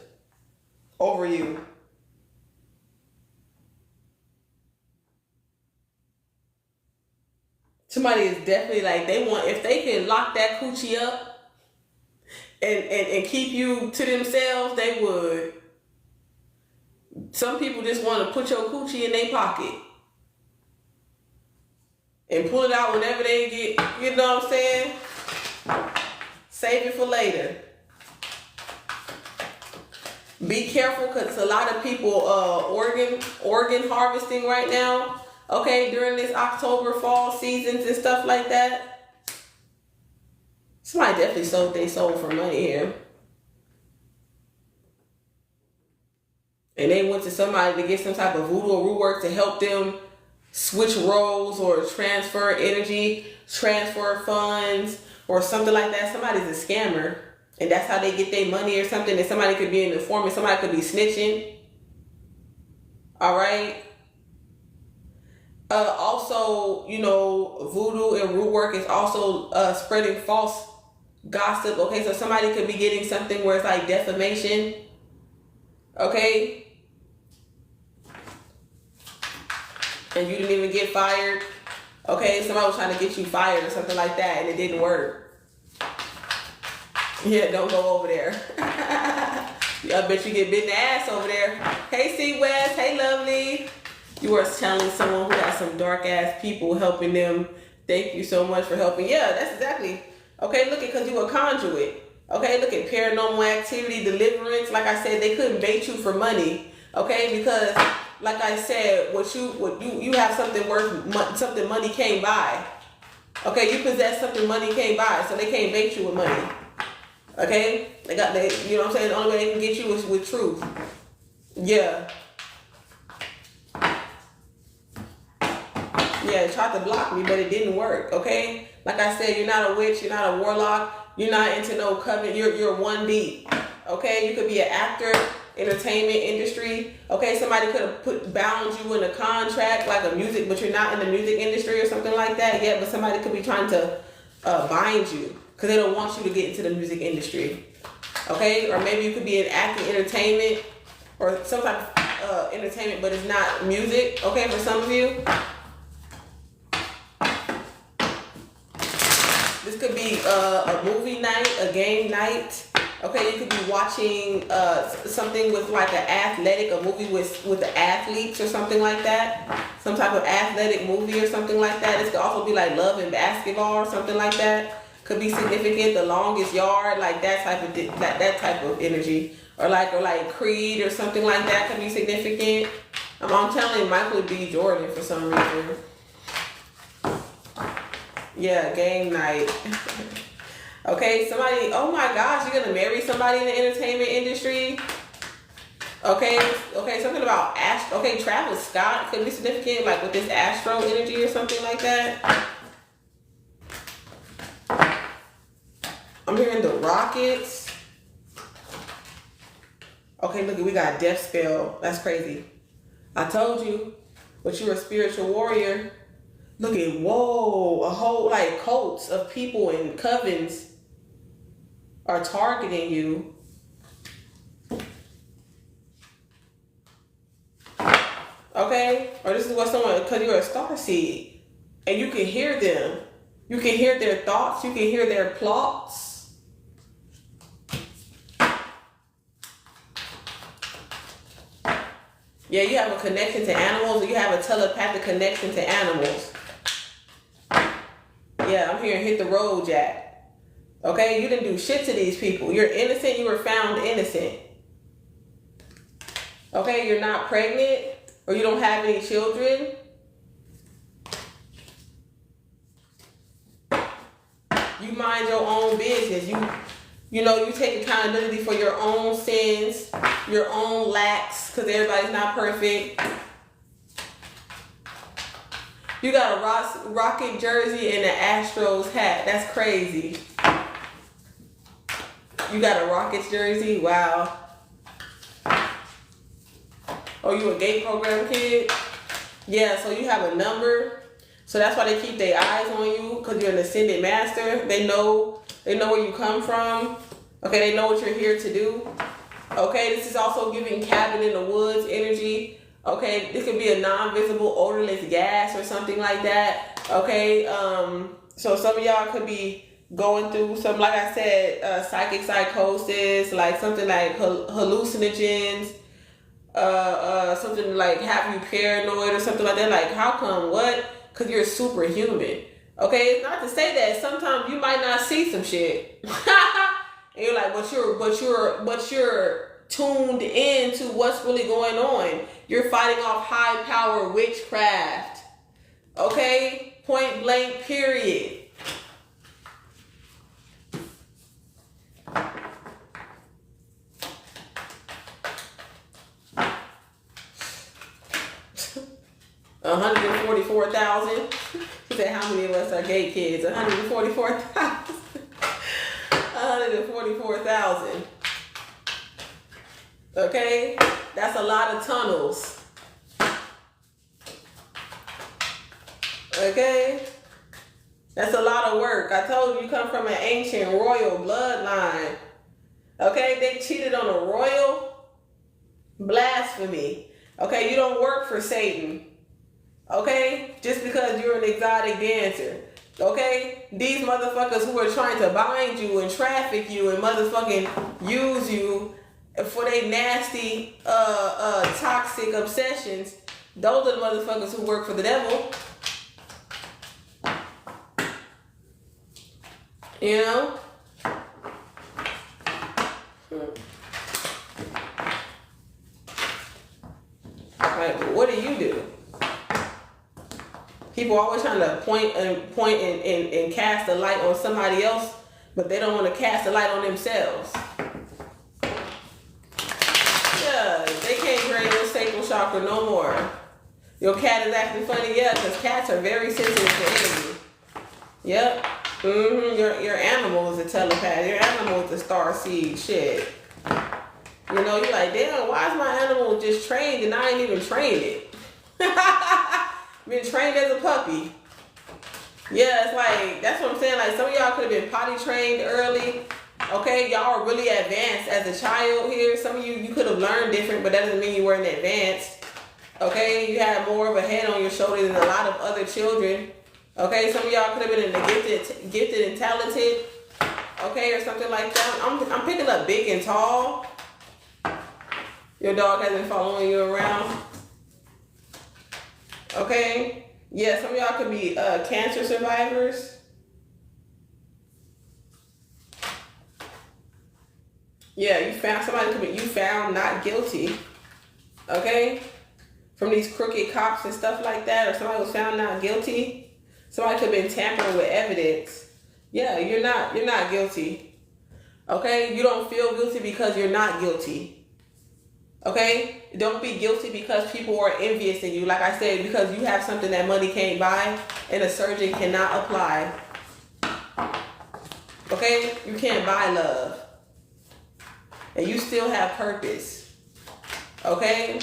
over you. Somebody is definitely like, they want, if they can lock that coochie up and keep you to themselves, they would. Some people just want to put your coochie in their pocket and pull it out whenever they get, you know what I'm saying? Save it for later. Be careful because a lot of people organ harvesting right now. Okay, during this October fall seasons and stuff like that. Somebody definitely sold their soul for money here. And they went to somebody to get some type of voodoo or root work to help them switch roles or transfer energy, transfer funds, or something like that. Somebody's a scammer. And that's how they get their money or something. And somebody could be an informant. Somebody could be snitching. All right. Also, you know, voodoo and root work is also spreading false gossip. Okay, so somebody could be getting something where it's like defamation. Okay. And you didn't even get fired. Okay, somebody was trying to get you fired or something like that and it didn't work. Yeah, don't go over there. I bet you get bit in the ass over there. Hey, C West. Hey, lovely. You are telling someone who has some dark ass people helping them. Thank you so much for helping. Yeah, that's exactly. Okay, look at, because you a conduit. Okay, look at paranormal activity, deliverance. Like I said, they couldn't bait you for money. Okay, because like I said, what you have something worth, something money can't buy. Okay, you possess something money can't buy, so they can't bait you with money. Okay, you know what I'm saying? The only way they can get you is with truth. Yeah. Yeah, it tried to block me, but it didn't work, okay? Like I said, you're not a witch, you're not a warlock, you're not into no covenant, you're one deep, okay? You could be an actor, entertainment industry, okay? Somebody could have bound you in a contract, like a music, but you're not in the music industry or something like that yet, but somebody could be trying to bind you because they don't want you to get into the music industry, okay? Or maybe you could be in acting, entertainment, or some type of entertainment, but it's not music, okay, for some of you. This could be a movie night, a game night. Okay, you could be watching something with like a movie with the athletes or something like that. Some type of athletic movie or something like that. This could also be like love and basketball or something like that. Could be significant. The longest yard, like that type of energy, or like Creed or something like that could be significant. I'm telling you, Michael B. Jordan for some reason. Yeah, game night. Okay, somebody, oh my gosh, you're gonna marry somebody in the entertainment industry? Okay, something about Travis Scott could be significant, like with this astro energy or something like that. I'm hearing the Rockets. Okay, look, we got Death Spell. That's crazy. I told you, but you're a spiritual warrior. Look at, whoa, a whole, like, cults of people and covens are targeting you. Okay? Or this is what someone, because you're a star seed. And you can hear them. You can hear their thoughts. You can hear their plots. Yeah, you have a connection to animals. Or you have a telepathic connection to animals. Yeah, I'm hearing hit the road, Jack. Okay, you didn't do shit to these people. You're innocent. You were found innocent. Okay, you're not pregnant or you don't have any children. You mind your own business. You know, you take accountability for your own sins, your own lacks, because everybody's not perfect. You got a Rocket jersey and an Astros hat. That's crazy. You got a Rockets jersey? Wow. Oh, you a gate program kid? Yeah, so you have a number. So that's why they keep their eyes on you, because you're an ascended master. They know where you come from. Okay, they know what you're here to do. Okay, this is also giving cabin in the woods energy. Okay, this could be a non-visible odorless gas or something like that. Okay, so some of y'all could be going through some, like I said, psychic psychosis, like something like hallucinogens, something like have you paranoid or something like that. Like, how come? What? Because you're superhuman. Okay, it's not to say that sometimes you might not see some shit. And you're like, but you're tuned in to what's really going on. You're fighting off high power witchcraft. Okay? Point blank, period. $144,000. She said, how many of us are gay kids? 144,000. 144,000. Okay? That's a lot of tunnels. Okay? That's a lot of work. I told you come from an ancient royal bloodline. Okay? They cheated on a royal. Blasphemy. Okay? You don't work for Satan. Okay? Just because you're an exotic dancer. Okay? These motherfuckers who are trying to bind you and traffic you and motherfucking use you for their nasty, toxic obsessions, those are the motherfuckers who work for the devil. You know? Like, what do you do? People always trying to point and cast a light on somebody else, but they don't want to cast a light on themselves. Yeah, they can't drain your sacral chakra no more. Your cat is acting funny, yeah, because cats are very sensitive to energy. Yep. Your animal is a telepath. Your animal is a star seed. Shit. You know, you're like, damn, why is my animal just trained and I ain't even trained it? Been trained as a puppy. Yeah, it's like, that's what I'm saying. Like, some of y'all could have been potty trained early. Okay, y'all are really advanced as a child here. Some of you could have learned different, but that doesn't mean you weren't advanced. Okay, you had more of a head on your shoulder than a lot of other children. Okay, some of y'all could have been in the gifted and talented. Okay, or something like that. I'm picking up big and tall. Your dog has been following you around. Okay, yeah, some of y'all could be cancer survivors. Yeah, you found not guilty. Okay, from these crooked cops and stuff like that, or somebody was found not guilty. Somebody could have been tampering with evidence. Yeah, you're not guilty. Okay, you don't feel guilty because you're not guilty. Okay, don't be guilty because people are envious in you. Like I said, because you have something that money can't buy and a surgeon cannot apply. Okay, you can't buy love. And you still have purpose. Okay?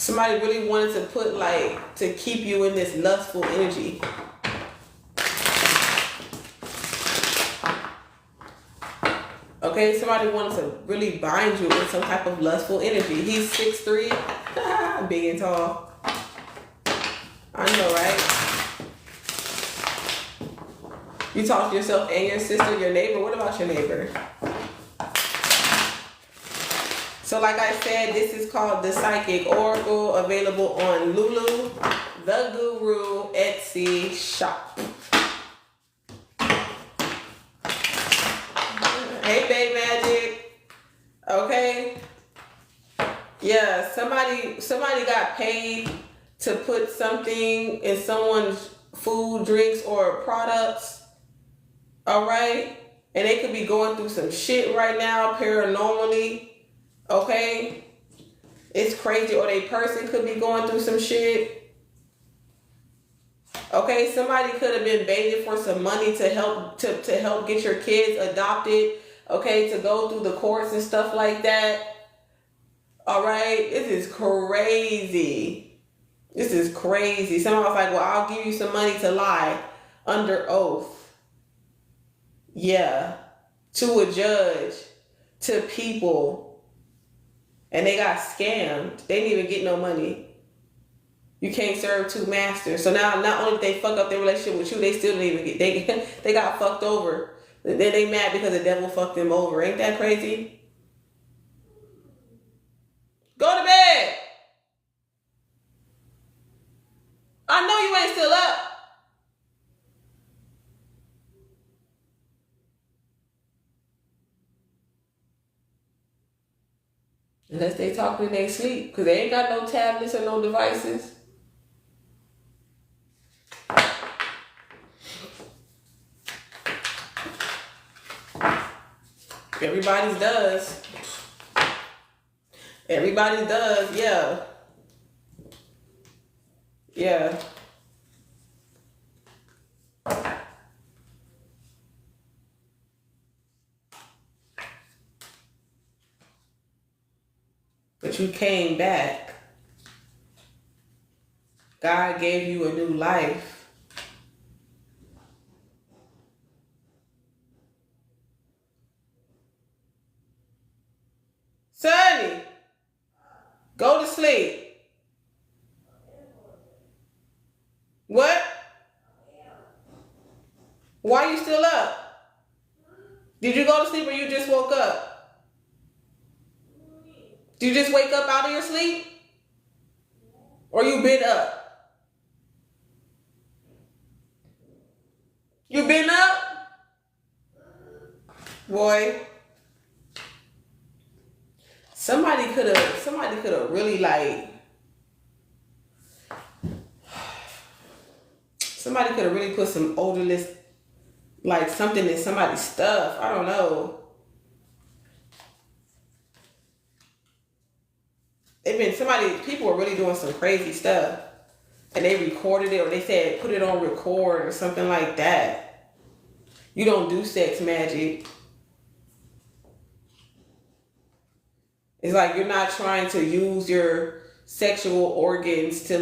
Somebody really wanted to put to keep you in this lustful energy. Okay, somebody wanted to really bind you with some type of lustful energy. He's 6'3", big and tall. I know, right? You talk to yourself and your sister, your neighbor. What about your neighbor? So like I said, this is called the Psychic Oracle, available on Lulu, The Guru, Etsy shop. Hey, Bay Magic. Okay. Yeah, somebody got paid to put something in someone's food, drinks, or products. All right? And they could be going through some shit right now, paranormally. Okay? It's crazy. Or they person could be going through some shit. Okay? Somebody could have been baited for some money to help get your kids adopted. Okay? To go through the courts and stuff like that. All right? This is crazy. This is crazy. Someone was like, well, I'll give you some money to lie under oath. Yeah. To a judge. To people. And they got scammed. They didn't even get no money. You can't serve two masters. So now, not only did they fuck up their relationship with you, they still didn't even get, they got fucked over. Then they mad because the devil fucked them over. Ain't that crazy? Go to bed. I know you ain't still up. Unless they talking in their sleep, because they ain't got no tablets or no devices. Everybody's does. Everybody does, yeah. Yeah. But you came back. God gave you a new life. Sonny, go to sleep. What? Why are you still up? Did you go to sleep or you just woke up? Did you just wake up out of your sleep? Or you been up? You been up? Boy. Somebody could have really somebody could have really put some odorless, something in somebody's stuff. I don't know. People were really doing some crazy stuff. And they recorded it, or they said put it on record or something like that. You don't do sex magic. It's like you're not trying to use your sexual organs to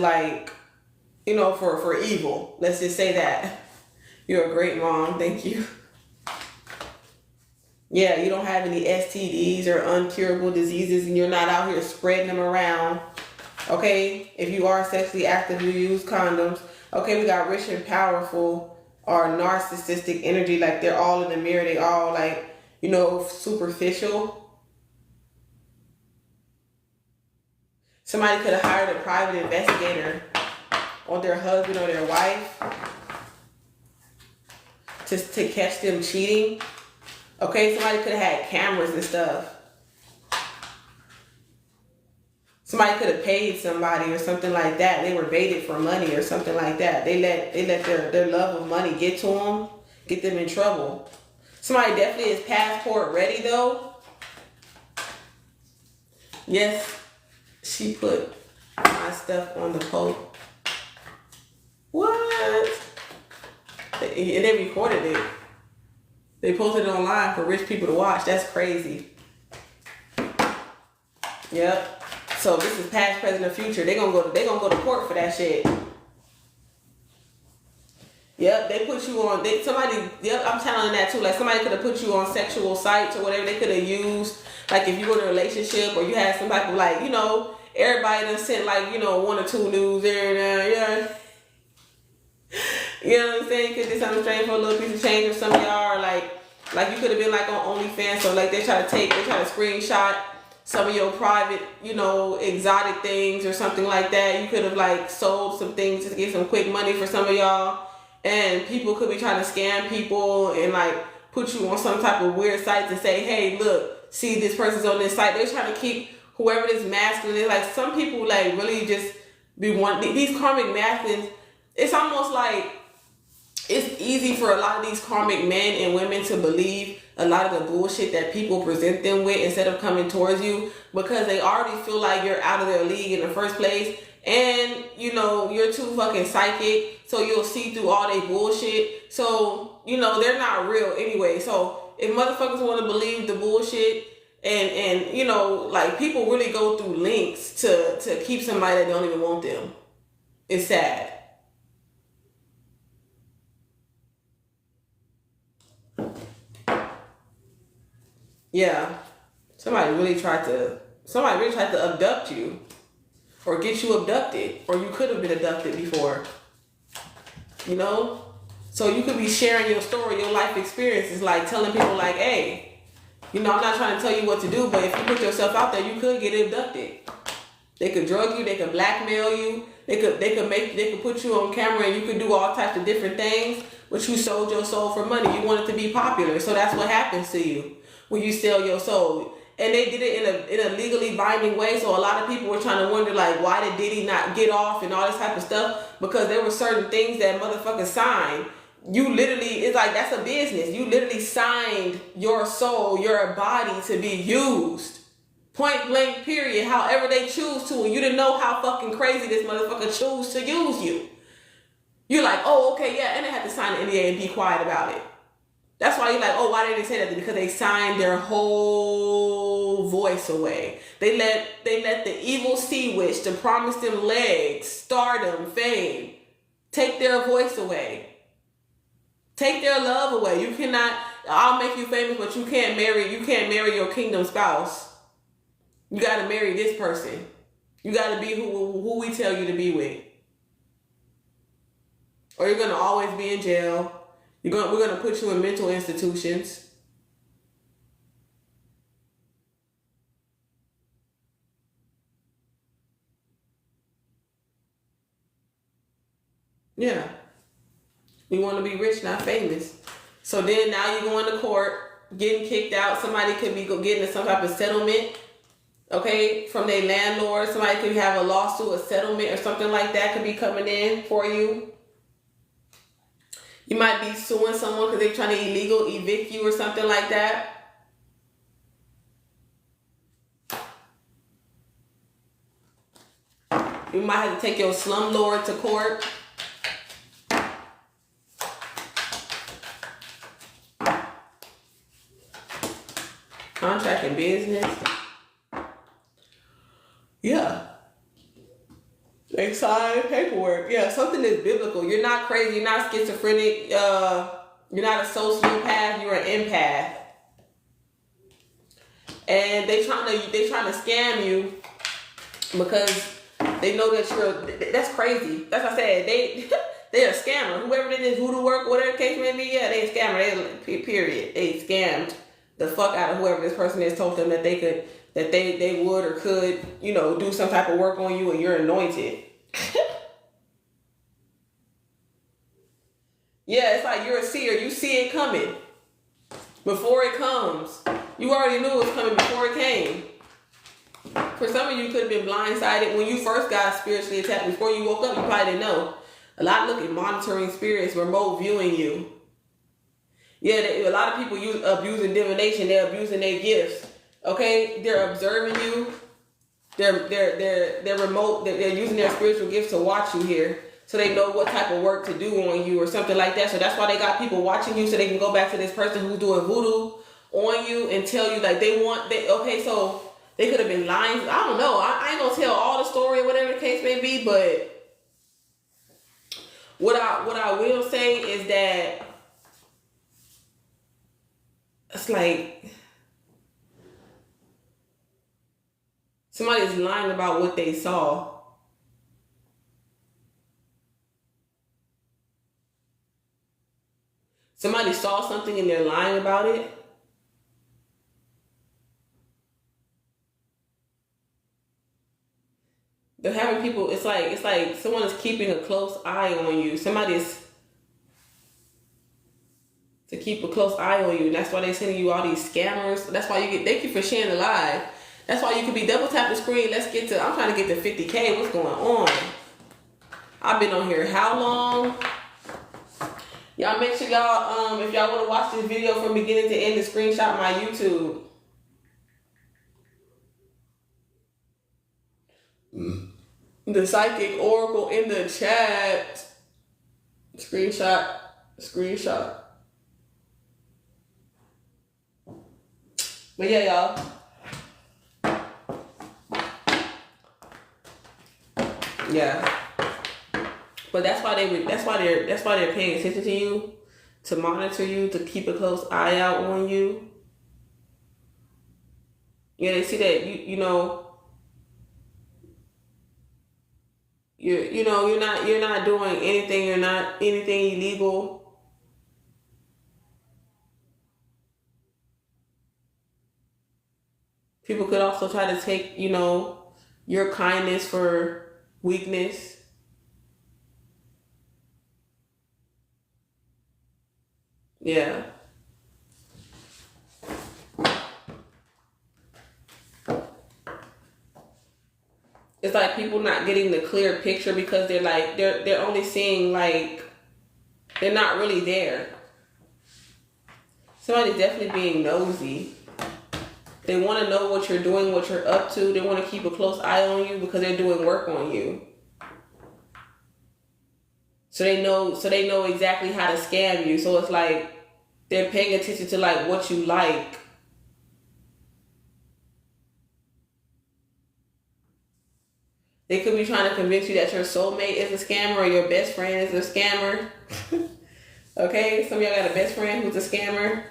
for evil. Let's just say that. You're a great mom. Thank you. Yeah, you don't have any STDs or uncurable diseases, and you're not out here spreading them around. Okay? If you are sexually active, you use condoms. Okay, we got rich and powerful or narcissistic energy. Like they're all in the mirror. They all superficial. Somebody could have hired a private investigator on their husband or their wife to catch them cheating. Okay, somebody could have had cameras and stuff. Somebody could have paid somebody or something like that. They were baited for money or something like that. They let their love of money get to them, get them in trouble. Somebody definitely is passport ready though. Yes, she put my stuff on the post. What? And they recorded it. They posted it online for rich people to watch. That's crazy. Yep. So this is past, present, or future. They gonna go to court for that shit. Yep, they put you on. Yep, I'm telling that too. Like somebody could have put you on sexual sites or whatever. They could have used, like if you were in a relationship or you had some type of like, you know, everybody done sent like, you know, 1 or 2 nudes there and there. Yeah. You know what I'm saying? Could do something strange for a little piece of change, or some of y'all are like you could have been like on OnlyFans. So like they try to screenshot some of your private, you know, exotic things or something like that. You could have like sold some things to get some quick money for some of y'all. And people could be trying to scam people and like put you on some type of weird site to say, hey, look, see this person's on this site. They're trying to keep whoever this masculine is. Like some people like really just be wanting these karmic masculines. It's almost like it's easy for a lot of these karmic men and women to believe a lot of the bullshit that people present them with instead of coming towards you, because they already feel like you're out of their league in the first place. And, you know, you're too fucking psychic, so you'll see through all they bullshit. So, you know, they're not real anyway. So if motherfuckers want to believe the bullshit and you know, like people really go through links to keep somebody that don't even want them. It's sad. Yeah. Somebody really tried to abduct you. Or get you abducted, or you could have been abducted before, you know? So you could be sharing your story, your life experiences, like telling people like, hey, you know, I'm not trying to tell you what to do, but if you put yourself out there, you could get abducted. They could drug you, they could blackmail you, they could put you on camera and you could do all types of different things, but you sold your soul for money. You wanted to be popular, so that's what happens to you when you sell your soul. And they did it in a legally binding way. So a lot of people were trying to wonder, like, why did Diddy not get off and all this type of stuff? Because there were certain things that motherfuckers signed. You literally, it's like, that's a business. You literally signed your soul, your body to be used. Point blank, period. However they choose to. And you didn't know how fucking crazy this motherfucker chose to use you. You're like, oh, okay, yeah. And they had to sign the NDA and be quiet about it. That's why you're like, oh, why didn't they say that? Because they signed their whole voice away. They let the evil sea witch to promise them legs, stardom, fame, take their voice away. Take their love away. You cannot, I'll make you famous, but you can't marry your kingdom spouse. You gotta marry this person. You gotta be who we tell you to be with. Or you're gonna always be in jail. We're gonna put you in mental institutions. Yeah. We want to be rich, not famous. So then now you're going to court, getting kicked out. Somebody could be getting some type of settlement, okay, from their landlord. Somebody could have a lawsuit, a settlement, or something like that could be coming in for you. You might be suing someone because they're trying to illegal evict you or something like that. You might have to take your slumlord to court. Contract and business. Yeah. They sign paperwork. Yeah, something that's biblical. You're not crazy. You're not schizophrenic. You're not a sociopath. You're an empath. And they trying to scam you because they know that that's crazy. That's what I said. They're a scammer. Whoever it is, voodoo work, whatever the case may be, yeah, they a scammer. Period. They scammed the fuck out of whoever this person is, told them that they would or could, you know, do some type of work on you and you're anointed. Yeah, it's like you're a seer. You see it coming before it comes. You already knew it was coming before it came. For some of you, could have been blindsided when you first got spiritually attacked. Before you woke up, you probably didn't know. A lot look at monitoring spirits, remote viewing you. Yeah, a lot of people abusing divination. They're abusing their gifts. Okay, they're observing you. They're remote. They're using their spiritual gifts to watch you here, so they know what type of work to do on you or something like that. So that's why they got people watching you, so they can go back to this person who's doing voodoo on you and tell you like okay, so They could have been lying. I don't know. I ain't gonna tell all the story or whatever the case may be, but what I will say is that it's like somebody's lying about what they saw. Somebody saw something and they're lying about it. They're having people, it's like someone is keeping a close eye on you. Somebody's to keep a close eye on you. And that's why they're sending you all these scammers. That's why you get, thank you for sharing the live. That's why you can be double tap the screen. Let's get to, I'm trying to get to 50K. What's going on? I've been on here how long? Y'all make sure y'all, if y'all want to watch this video from beginning to end, to screenshot my YouTube. The psychic oracle in the chat. Screenshot. But yeah, y'all. Yeah. But that's why they're paying attention to you, to monitor you, to keep a close eye out on you. Yeah, they see that you're not doing anything, you're not anything illegal. People could also try to take, your kindness for weakness. Yeah. It's like people not getting the clear picture because they're only seeing they're not really there. Somebody's definitely being nosy. They want to know what you're doing, what you're up to. They want to keep a close eye on you because they're doing work on you. So they know exactly how to scam you. So it's like they're paying attention to what you like. They could be trying to convince you that your soulmate is a scammer or your best friend is a scammer. Okay, some of y'all got a best friend who's a scammer.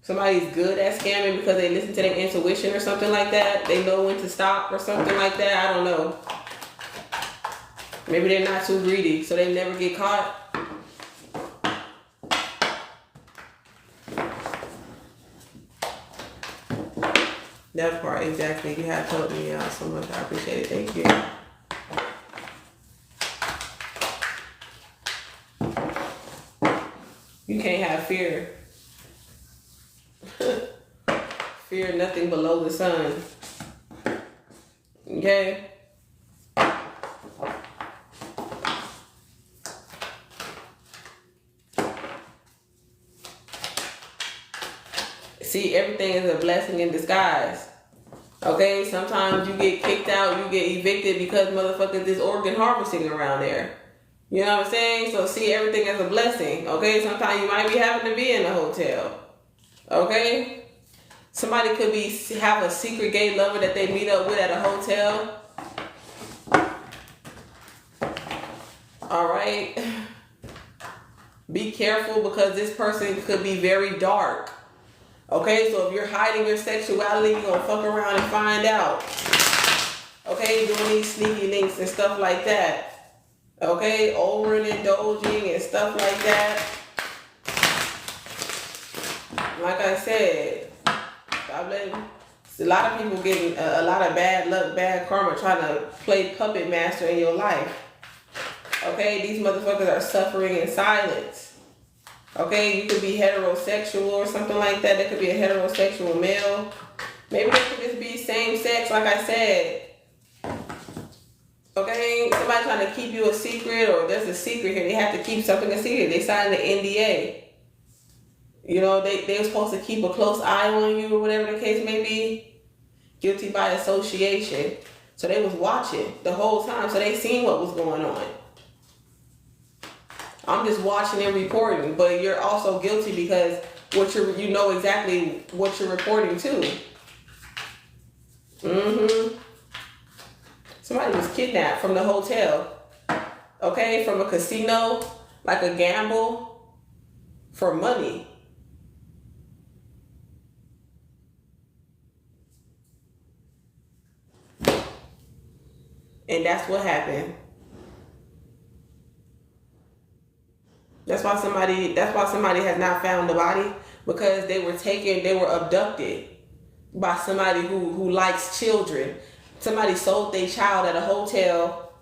Somebody's good at scamming because they listen to their intuition or something like that. They know when to stop or something like that. I don't know. Maybe they're not too greedy, so they never get caught. That part, exactly. You have told me out so much. I appreciate it. Thank you. You can't have fear. Fear nothing below the sun. Okay? See, everything is a blessing in disguise. Okay? Sometimes you get kicked out, you get evicted because motherfuckers is organ harvesting around there. You know what I'm saying? So see everything as a blessing. Okay? Sometimes you might be having to be in a hotel. Okay? Somebody could have a secret gay lover that they meet up with at a hotel. All right? Be careful because this person could be very dark. Okay, so if you're hiding your sexuality, you're going to fuck around and find out. Okay, doing these sneaky links and stuff like that. Okay, over and indulging and stuff like that. Like I said, a lot of people getting a lot of bad luck, bad karma trying to play puppet master in your life. Okay, these motherfuckers are suffering in silence. Okay, you could be heterosexual or something like that. There could be a heterosexual male. Maybe they could just be same sex, like I said. Okay, somebody trying to keep you a secret, or there's a secret here. They have to keep something a secret. They signed an NDA. You know, they were supposed to keep a close eye on you or whatever the case may be. Guilty by association. So they was watching the whole time. So they seen what was going on. I'm just watching and reporting, but you're also guilty because you know exactly what you're reporting to. Somebody was kidnapped from the hotel. Okay, from a casino, like a gamble, for money. And that's what happened. That's why somebody has not found the body, because they were abducted by somebody who likes children. Somebody sold their child at a hotel.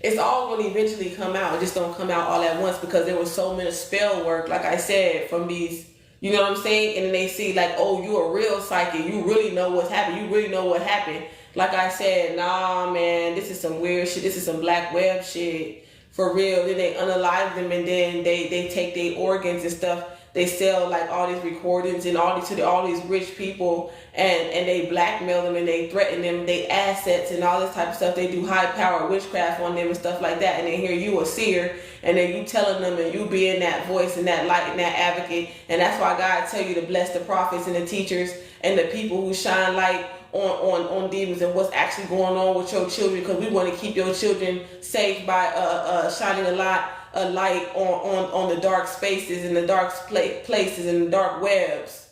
It's all going to eventually come out. It just don't come out all at once, because there was so much spell work, like I said, from these, you know what I'm saying? And then they see like, oh, you a real psychic. You really know what's happened. You really know what happened. Like I said, nah, man, this is some weird shit. This is some black web shit. For real. Then they unalive them, and then they take their organs and stuff. They sell like all these recordings and all these rich people, and they blackmail them, and they threaten them, they assets and all this type of stuff. They do high power witchcraft on them and stuff like that. And then here you a seer, and then you telling them, and you being that voice and that light and that advocate. And that's why God tell you to bless the prophets and the teachers and the people who shine light on demons and what's actually going on with your children, because we want to keep your children safe by shining a light on the dark spaces and the dark places and the dark webs,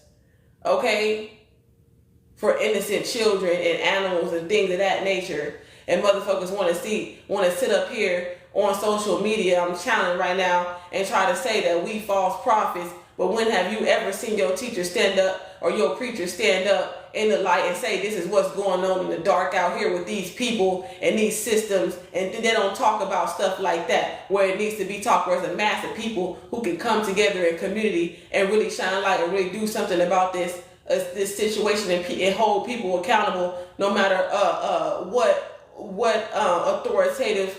okay, for innocent children and animals and things of that nature. And motherfuckers want to sit up here on social media, I'm challenging right now, and try to say that we false prophets. But when have you ever seen your teacher stand up or your preacher stand up in the light and say, this is what's going on in the dark out here with these people and these systems? And they don't talk about stuff like that, where it needs to be talked, where there's a mass of people who can come together in community and really shine light and really do something about this situation, and hold people accountable, no matter what authoritative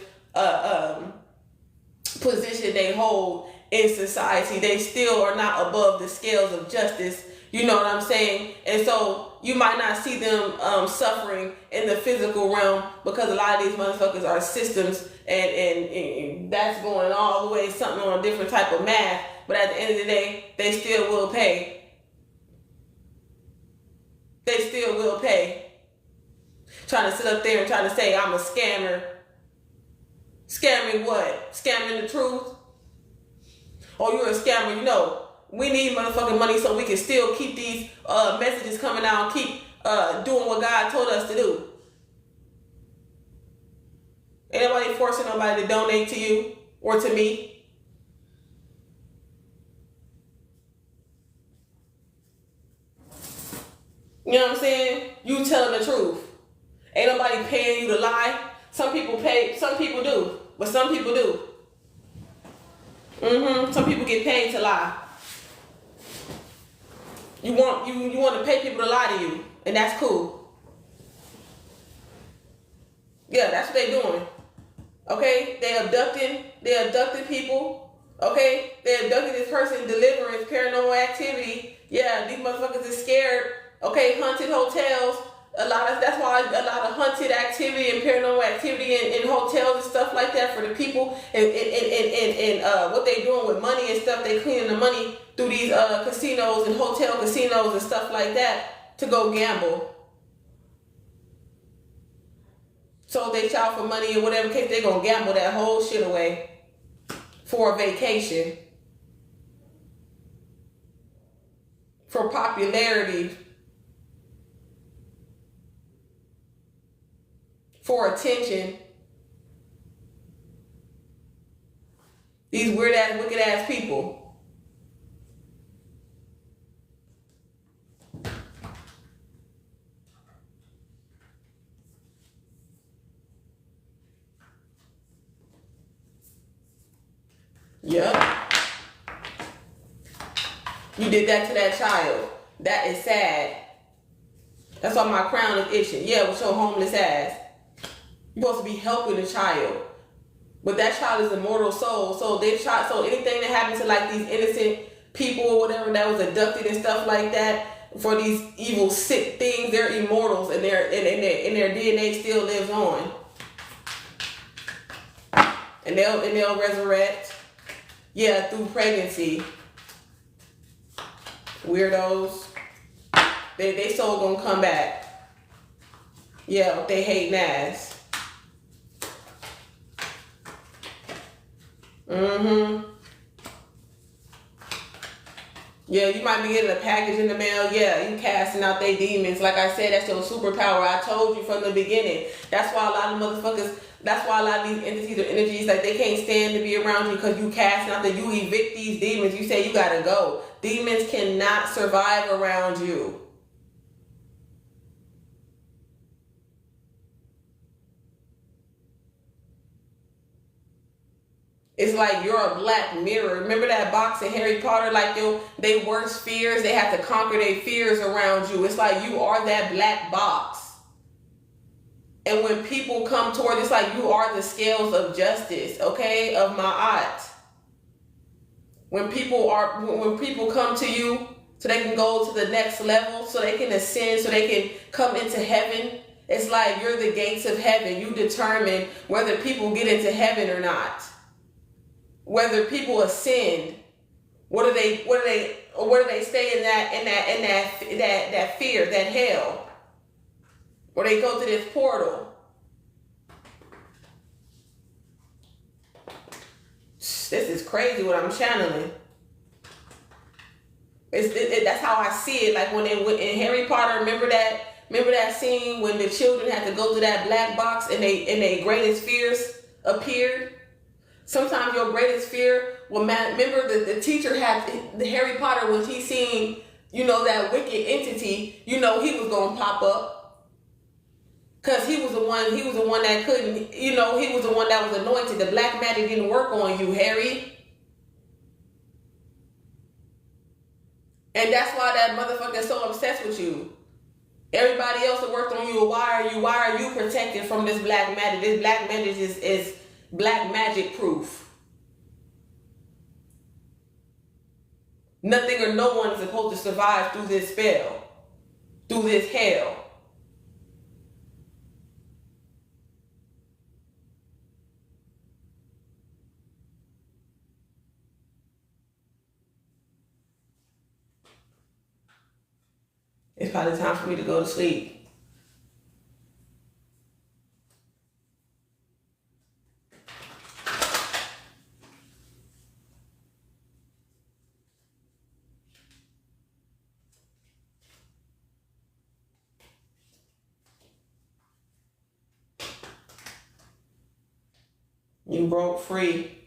position they hold in society. They still are not above the scales of justice. You know what I'm saying? And so you might not see them suffering in the physical realm, because a lot of these motherfuckers are systems, and that's going all the way something on a different type of math. But at the end of the day, they still will pay. They still will pay. Trying to sit up there and trying to say I'm a scammer. Scamming what? Scamming the truth? Oh, you're a scammer. You know, we need motherfucking money so we can still keep these messages coming out and keep doing what God told us to do. Ain't nobody forcing nobody to donate to you or to me. You know what I'm saying? You telling the truth. Ain't nobody paying you to lie. Some people pay, some people do, but some people do. Some people get paid to lie. You want to pay people to lie to you, and that's cool. Yeah, that's what they doing. Okay, they abducting people. Okay, they abducted this person, deliverance, paranormal activity. Yeah, these motherfuckers is scared. Okay, haunted hotels. That's why a lot of haunted activity and paranormal activity in hotels and stuff like that for the people, and what they doing with money and stuff. They cleaning the money through these casinos and hotel casinos and stuff like that to go gamble. So they child for money or whatever case, they gonna gamble that whole shit away for a vacation, for popularity, for attention. These weird ass, wicked ass people. Yep. You did that to that child. That is sad. That's why my crown is itching. Yeah, with your homeless ass. You're supposed to be helping the child. But that child is a mortal soul. So anything that happens to like these innocent people or whatever that was abducted and stuff like that, for these evil, sick things, they're immortals, and their DNA still lives on. And they'll resurrect. Yeah, through pregnancy. Weirdos. They soul gonna come back. Yeah, they hating ass. Mm-hmm. Yeah, you might be getting a package in the mail. Yeah, you casting out they demons. Like I said, that's your superpower. I told you from the beginning. That's why a lot of motherfuckers, that's why a lot of these entities or energies, like they can't stand to be around you because you casting out that you evict these demons. You say you gotta go. Demons cannot survive around you. It's like you're a black mirror. Remember that box in Harry Potter? Like they worst fears, they have to conquer their fears around you. It's like you are that black box. And when people come toward, it's like you are the scales of justice, okay, of Ma'at. When people come to you so they can go to the next level, so they can ascend, so they can come into heaven, it's like you're the gates of heaven. You determine whether people get into heaven or not. Whether people ascend, where do they stay in that fear, that hell? Or they go to this portal. This is crazy what I'm channeling. That's how I see it. Like when they went in Harry Potter, remember that scene when the children had to go to that black box and their greatest fears appeared? Sometimes your greatest fear will remember the teacher had the Harry Potter when he seen, that wicked entity, he was gonna pop up. Cause he was the one that couldn't, he was the one that was anointed. The black magic didn't work on you, Harry. And that's why that motherfucker is so obsessed with you. Everybody else that worked on you, why are you protected from this black magic? This black magic is black magic proof. Nothing or no one is supposed to survive through this spell, through this hell. It's probably time for me to go to sleep. You broke free.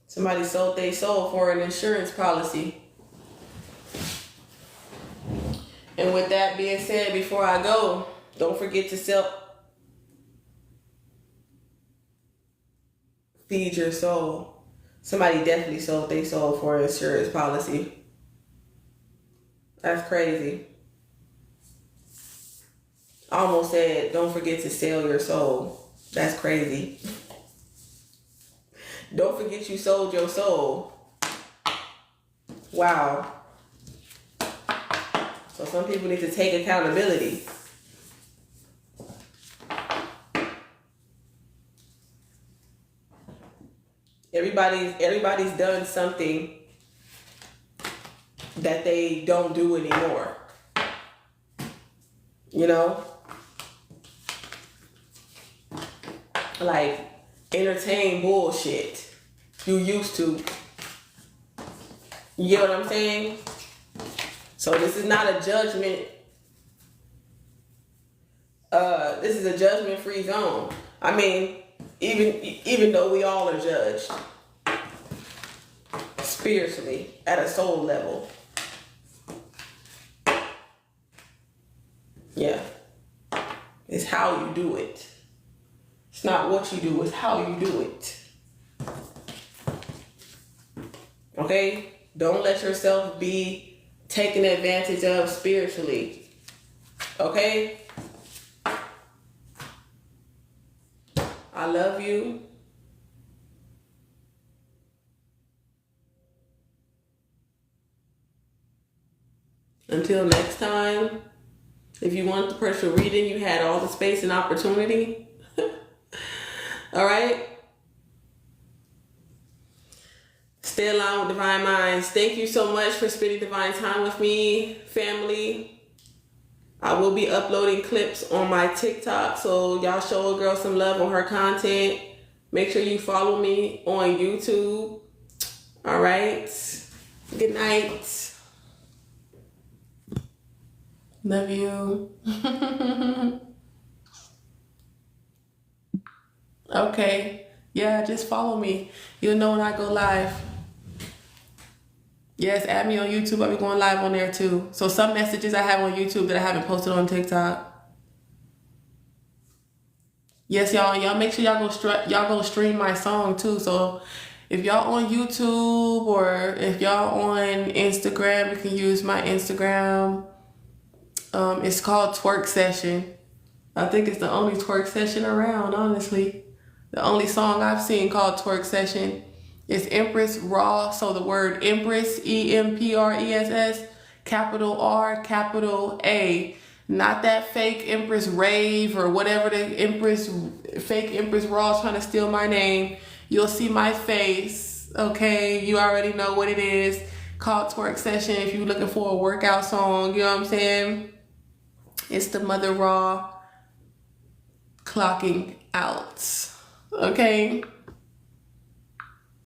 Somebody sold their soul for an insurance policy. And with that being said, before I go, don't forget to feed your soul. Somebody definitely sold their soul for an insurance policy. That's crazy. I almost said, don't forget to sell your soul. That's crazy. Don't forget you sold your soul. Wow. So some people need to take accountability. Everybody's done something that they don't do anymore. Like entertain bullshit you used to. You get what I'm saying? So this is not a judgment. This is a judgment-free zone. I mean, even though we all are judged spiritually at a soul level. Yeah. It's how you do it. It's not what you do, it's how you do it. Okay? Don't let yourself be taken advantage of spiritually. Okay? I love you. Until next time, if you want the personal reading, you had all the space and opportunity. All right? Stay aligned with Divine Minds. Thank you so much for spending divine time with me, family. I will be uploading clips on my TikTok, so y'all show a girl some love on her content. Make sure you follow me on YouTube. All right. Good night. Love you. Okay. Yeah, just follow me. You'll know when I go live. Yes, add me on YouTube. I'll be going live on there too. So some messages I have on YouTube that I haven't posted on TikTok. Yes, y'all make sure y'all go stream my song too. So if y'all on YouTube or if y'all on Instagram, you can use my Instagram. It's called Twerk Session. I think it's the only twerk session around, honestly. The only song I've seen called Twerk Session is Empress Raw. So the word Empress, EMPRESS, capital R, capital A. Not that fake Empress Rave or whatever the fake Empress Raw trying to steal my name. You'll see my face, okay? You already know what it is. Called Twerk Session if you're looking for a workout song, you know what I'm saying? It's the Mother Raw clocking out, okay?